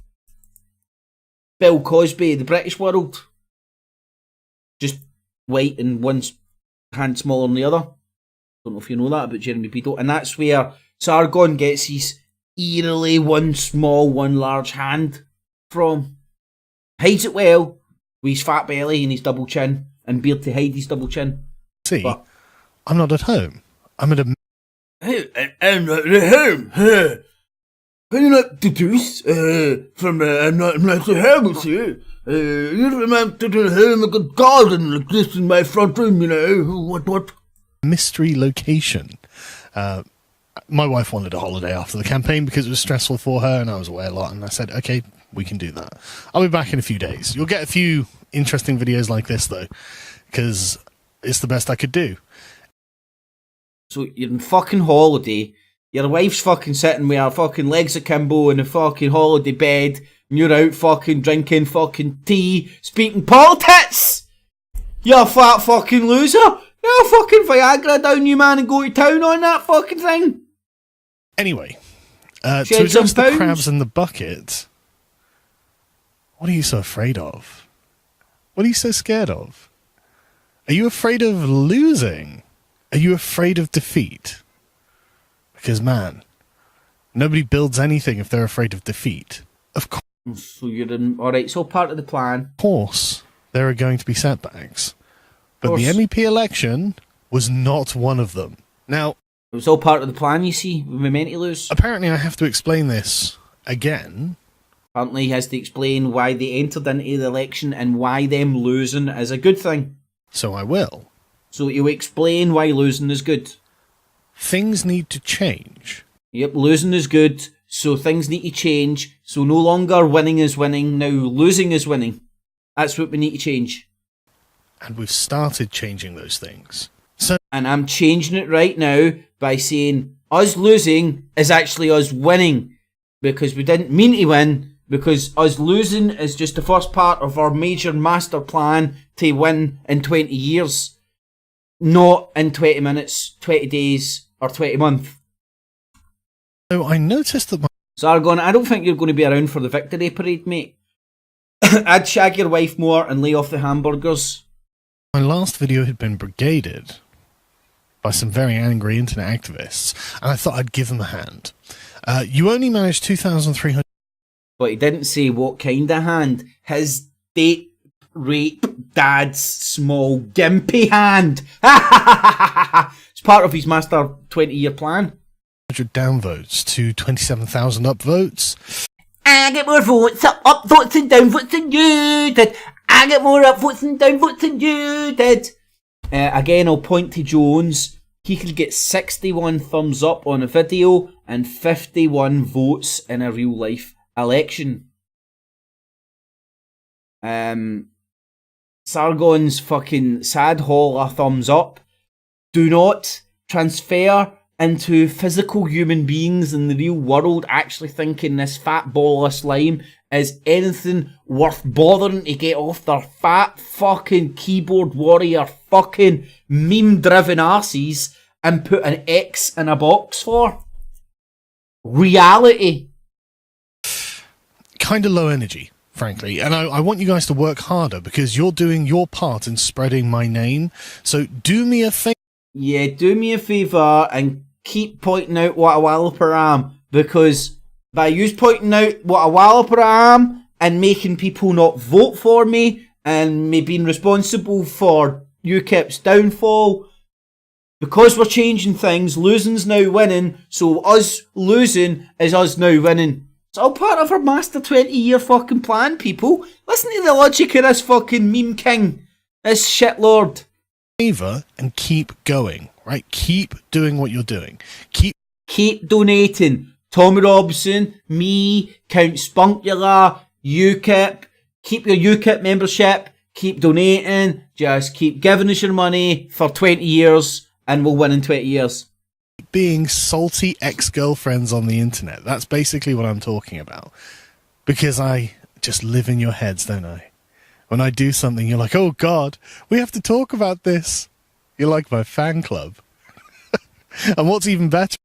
Speaker 4: Bill Cosby of the British world. Just white and one hand smaller than the other. Don't know if you know that about Jeremy Beadle. And that's where Sargon gets his eerily one small, one large hand from. Hides it well with his fat belly and his double chin and beard to hide his double chin.
Speaker 2: But I'm not at home. I'm at a...
Speaker 13: I'm not at home. Can you not deduce from I'm not at home with you? You remember to home a good garden like this in my front room, what?
Speaker 2: mystery location. My wife wanted a holiday after the campaign because it was stressful for her and I was away a lot, and I said, okay, we can do that. I'll be back in a few days. You'll get a few interesting videos like this though, because it's the best I could do.
Speaker 4: So you're in fucking holiday, your wife's fucking sitting with her fucking legs akimbo in a fucking holiday bed, and you're out fucking drinking fucking tea, speaking politics! You fat fucking loser! You fucking Viagra down you, man, and go to town on that fucking thing!
Speaker 2: Anyway, to address the crabs in the bucket, what are you so afraid of? What are you so scared of? Are you afraid of losing? Are you afraid of defeat? Because, man, nobody builds anything if they're afraid of defeat. Of course.
Speaker 4: So you're in... Alright, so part of the plan.
Speaker 2: Of course, there are going to be setbacks. But the MEP election was not one of them. Now...
Speaker 4: It was all part of the plan, you see. We were meant to lose.
Speaker 2: Apparently I have to explain this again.
Speaker 4: Apparently he has to explain why they entered into the election and why them losing is a good thing.
Speaker 2: So I will.
Speaker 4: So you explain why losing is good.
Speaker 2: Things need to change.
Speaker 4: Yep, losing is good, so things need to change. So no longer winning is winning, now losing is winning. That's what we need to change.
Speaker 2: And we've started changing those things.
Speaker 4: And I'm changing it right now by saying us losing is actually us winning. because we didn't mean to win, because us losing is just the first part of our major master plan to win in 20 years, not in 20 minutes, 20 days, or 20 months.
Speaker 2: So I noticed that
Speaker 4: Sargon, I don't think you're going to be around for the victory parade, mate. I'd shag your wife more and lay off the hamburgers.
Speaker 2: My last video had been brigaded by some very angry internet activists, and I thought I'd give them a hand. You only managed 2,300...
Speaker 4: But he didn't say what kind of hand. His date rape dad's small gimpy hand. It's part of his master 20-year plan.
Speaker 2: 100 downvotes to 27,000 upvotes.
Speaker 4: I get more votes, up votes and down votes than you did. I get more up votes and down votes than you did. Again, I'll point to Jones. He could get 61 thumbs up on a video and 51 votes in a real life election. Sargon's fucking sad haul a thumbs up. Do not transfer into physical human beings in the real world actually thinking this fat ball of slime is anything worth bothering to get off their fat fucking keyboard warrior fucking meme driven arses and put an X in a box for. Reality.
Speaker 2: Kind of low energy, frankly, and I want you guys to work harder because you're doing your part in spreading my name, so do me a favor.
Speaker 4: Yeah, do me a favour and keep pointing out what a walloper I am, because by you pointing out what a walloper I am and making people not vote for me and me being responsible for UKIP's downfall, because we're changing things, losing's now winning, so us losing is us now winning. It's all part of our master 20-year fucking plan, people. Listen to the logic of this fucking meme king, this shitlord.
Speaker 2: Favor and keep going, right? Keep doing what you're doing. Keep
Speaker 4: donating. Tommy Robson, me, Count Spunkula, UKIP. Keep your UKIP membership. Keep donating. Just keep giving us your money for 20 years and we'll win in 20 years.
Speaker 2: Being salty ex-girlfriends on the internet. That's basically what I'm talking about. Because I just live in your heads, don't I? When I do something, you're like, oh God, we have to talk about this. You're like my fan club. And what's even better?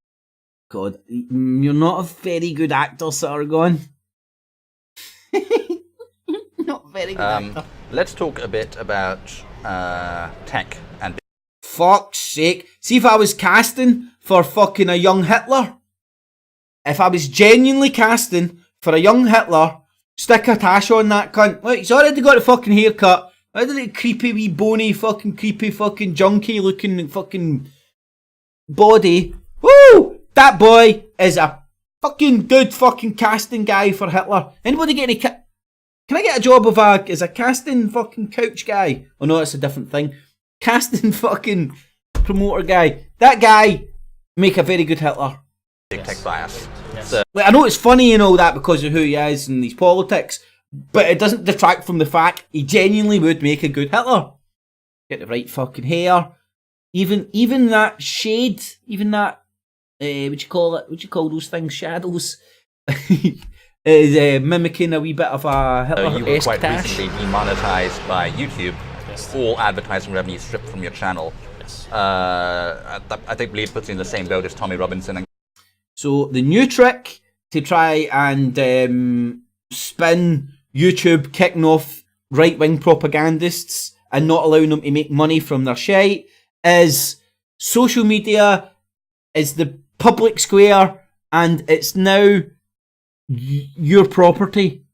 Speaker 4: God, you're not a very good actor, Sargon. Not very good actor.
Speaker 6: Let's talk a bit about tech and...
Speaker 4: Fuck's sake. See if I was casting for fucking a young Hitler. If I was genuinely casting for a young Hitler... Stick a tash on that cunt. Look, he's already got a fucking haircut. Why did it creepy wee bony fucking creepy fucking junky looking fucking body? Woo! That boy is a fucking good fucking casting guy for Hitler. Anybody get any can I get a job as a casting fucking couch guy? Oh no, that's a different thing. Casting fucking promoter guy. That guy make a very good Hitler.
Speaker 6: Big tech bias.
Speaker 4: So, I know it's funny and all that because of who he is and his politics, but it doesn't detract from the fact he genuinely would make a good Hitler. Get the right fucking hair, even that shade, even that what you call it? What you call those things? Shadows. Is mimicking a wee bit of a Hitler-esque
Speaker 6: you were quite
Speaker 4: tash.
Speaker 6: recently demonetized by YouTube. All advertising revenue stripped from your channel. I believe puts you in the same boat as Tommy Robinson and...
Speaker 4: So the new trick to try and spin YouTube kicking off right-wing propagandists and not allowing them to make money from their shite is social media is the public square and it's now your property.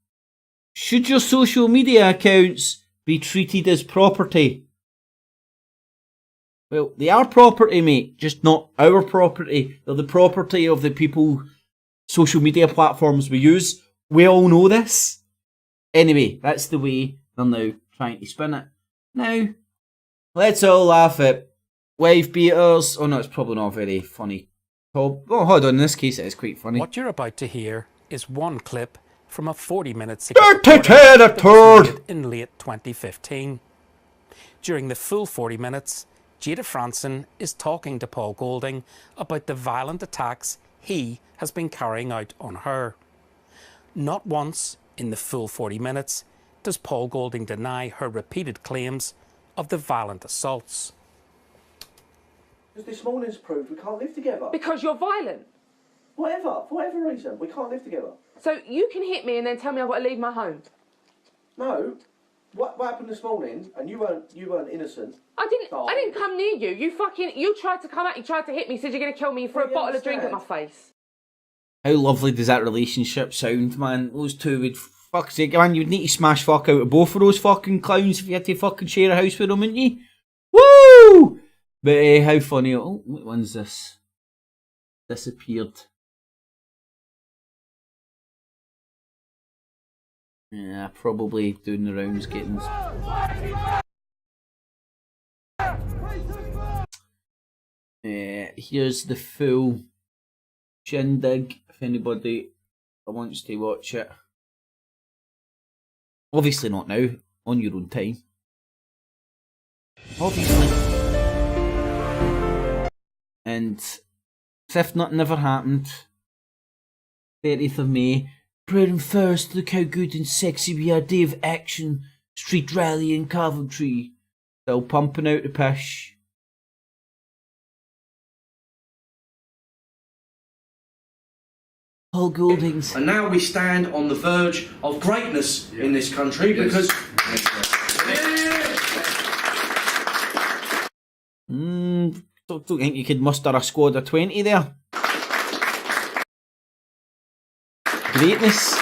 Speaker 4: Should your social media accounts be treated as property? Well, they are property, mate, just not our property. They're the property of the people, social media platforms we use. We all know this. Anyway, that's the way they're now trying to spin it. Now, let's all laugh at wife beaters. Oh no, it's probably not very funny. Oh, hold on, in this case it is quite funny.
Speaker 15: What you're about to hear is one clip from a 40-minute in late 2015. During the full 40 minutes, Jada Franson is talking to Paul Golding about the violent attacks he has been carrying out on her. Not once in the full 40 minutes does Paul Golding deny her repeated claims of the violent assaults.
Speaker 7: Because this morning's proved we can't live together.
Speaker 9: Because you're violent.
Speaker 7: Whatever, for whatever reason, we can't live together.
Speaker 9: So you can hit me and then tell me I've got to leave my home.
Speaker 7: No. What happened this morning? And you weren't innocent.
Speaker 9: I didn't come near you. You tried to come out. You tried to hit me. Said you're going to kill me. Threw a bottle of drink at my face.
Speaker 4: How lovely does that relationship sound, man? Those two would, fuck's sake, man, you'd need to smash fuck out of both of those fucking clowns if you had to fucking share a house with them, wouldn't you? Woo! But how funny. Oh, what one's this? Disappeared. Yeah, probably doing the rounds getting... here's the full shindig if anybody wants to watch it. Obviously not now, on your own time. Obviously. And as if nothing ever happened, 30th of May, proud and first, look how good and sexy we are, day of action, street rally in Coventry. Still pumping out the pish. Paul Goldings.
Speaker 7: And now we stand on the verge of greatness in this country because...
Speaker 4: Don't think you could muster a squad of 20 there. Greatness.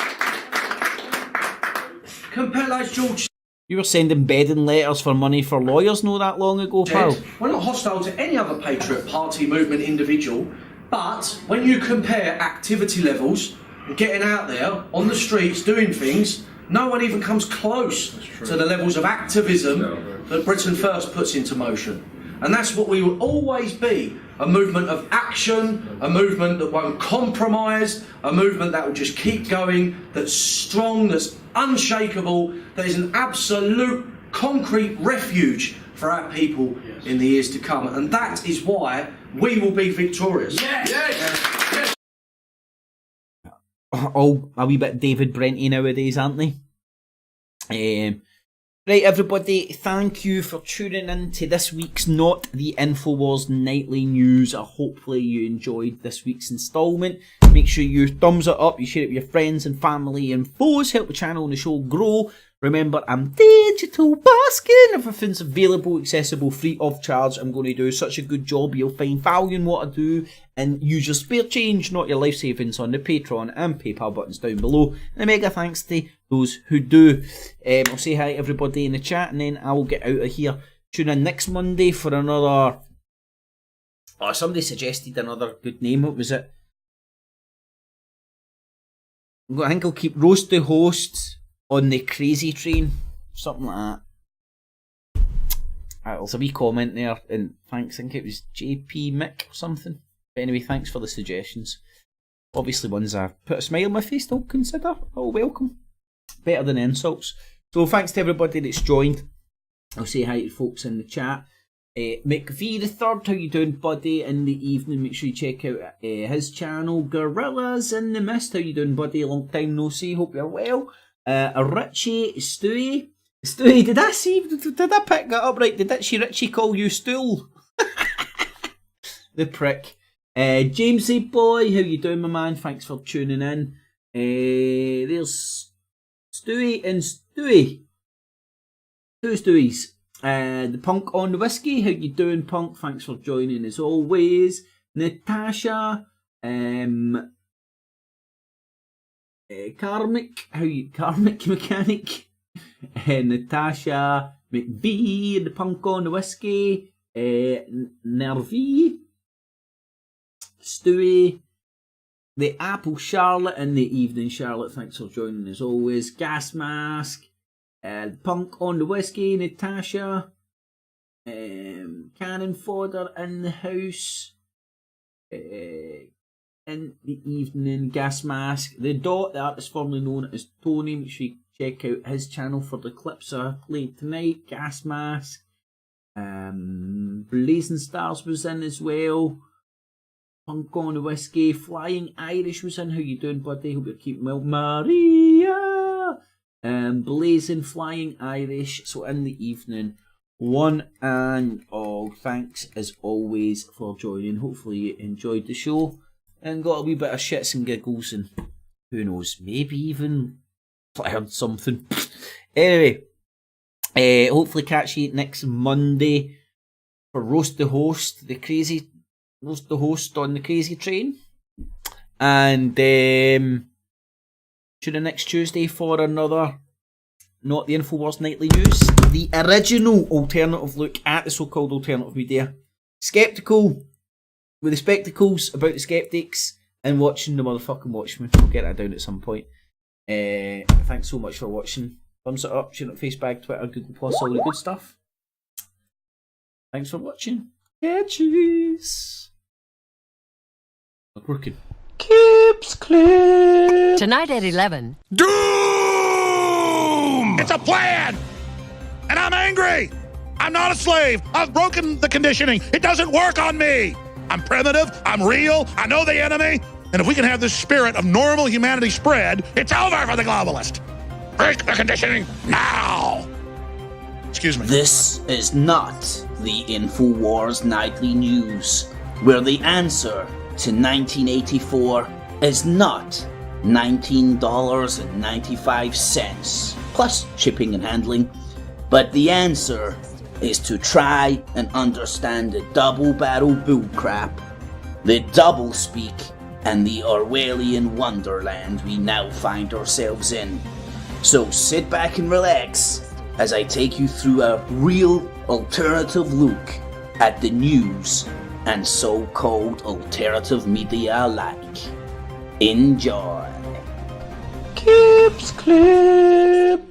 Speaker 7: Compel George.
Speaker 4: You were sending bedding letters for money for lawyers not that long ago, pal.
Speaker 7: We're not hostile to any other Patriot Party movement individual, but when you compare activity levels and getting out there on the streets doing things, no one even comes close to the levels of activism that Britain First puts into motion. And that's what we will always be, a movement of action, a movement that won't compromise, a movement that will just keep going, that's strong, that's unshakable, that is an absolute concrete refuge for our people in the years to come. And that is why we will be victorious.
Speaker 4: All a wee bit David Brenty nowadays, aren't they? Right, everybody, thank you for tuning in to this week's Not the InfoWars Nightly News. Hopefully you enjoyed this week's instalment. Make sure you thumbs it up, you share it with your friends and family and foes, help the channel and the show grow. Remember, I'm digital basking. Everything's available, accessible, free of charge. I'm going to do such a good job. You'll find value in what I do and use your spare change, not your life savings, on the Patreon and PayPal buttons down below. And a mega thanks to those who do. I'll say hi to everybody in the chat and then I will get out of here. Tune in next Monday for another... Oh, somebody suggested another good name. What was it? I think I'll keep Roast the Host on the Crazy Train. Something like that. There's a wee comment there, and thanks, I think it was JP Mick or something. But anyway, thanks for the suggestions. Obviously ones I put a smile on my face, I'll consider. Oh, welcome. Better than insults. So thanks to everybody that's joined. I'll say hi to folks in the chat. McV the Third, how you doing, buddy? In the evening, make sure you check out his channel. Gorillas in the Mist, how you doing, buddy? Long time no see, hope you're well. Richie, Stewie, did I pick that up right? Did Richie call you Stool? The prick. Jamesy boy, how you doing, my man? Thanks for tuning in. There's Stewie and Stewie. Two Stewies. The Punk on the Whiskey, how you doing, Punk? Thanks for joining as always. Natasha, Karmic, Karmic Mechanic, Natasha McVie, the Punk on the Whiskey, Nervy, Stewie, the Apple Charlotte, and the Evening Charlotte. Thanks for joining as always. Gas Mask, Punk on the Whiskey, Natasha, Cannon Fodder in the house, in the evening, Gas Mask, the Dot, the artist formerly known as Tony. Make sure you check out his channel for the clips I played tonight. Gas Mask, Blazing Stars was in as well. Punk on the whiskey. Flying Irish was in. How you doing, buddy? Hope you're keeping well. Maria. Blazing Flying Irish. So in the evening, one and all, thanks as always for joining. Hopefully you enjoyed the show and got a wee bit of shits and giggles, and who knows, maybe even learned something. Anyway, hopefully catch you next Monday for Roast the Host on the Crazy Train, and tune in next Tuesday for another Not the InfoWars Nightly News, the original alternative look at the so-called alternative media. Skeptical with the spectacles about the skeptics and watching the motherfucking Watchmen. We'll get that down at some point. Thanks so much for watching. Thumbs it up, share it on Facebook, Twitter, Google+, all the good stuff. Thanks for watching. Catches. Working.
Speaker 11: Kips Clip. Tonight at 11.
Speaker 16: Doom! It's a plan! And I'm angry! I'm not a slave! I've broken the conditioning! It doesn't work on me! I'm primitive, I'm real, I know the enemy, and if we can have this spirit of normal humanity spread, it's over for the globalist! Break the conditioning now! Excuse me.
Speaker 17: This is not the InfoWars Nightly News, where the answer to 1984 is not $19.95 plus shipping and handling, but the answer is to try and understand the double-barrel bullcrap, the double-speak, and the Orwellian wonderland we now find ourselves in. So sit back and relax as I take you through a real alternative look at the news and so-called alternative media alike. Enjoy.
Speaker 11: Kips Clip.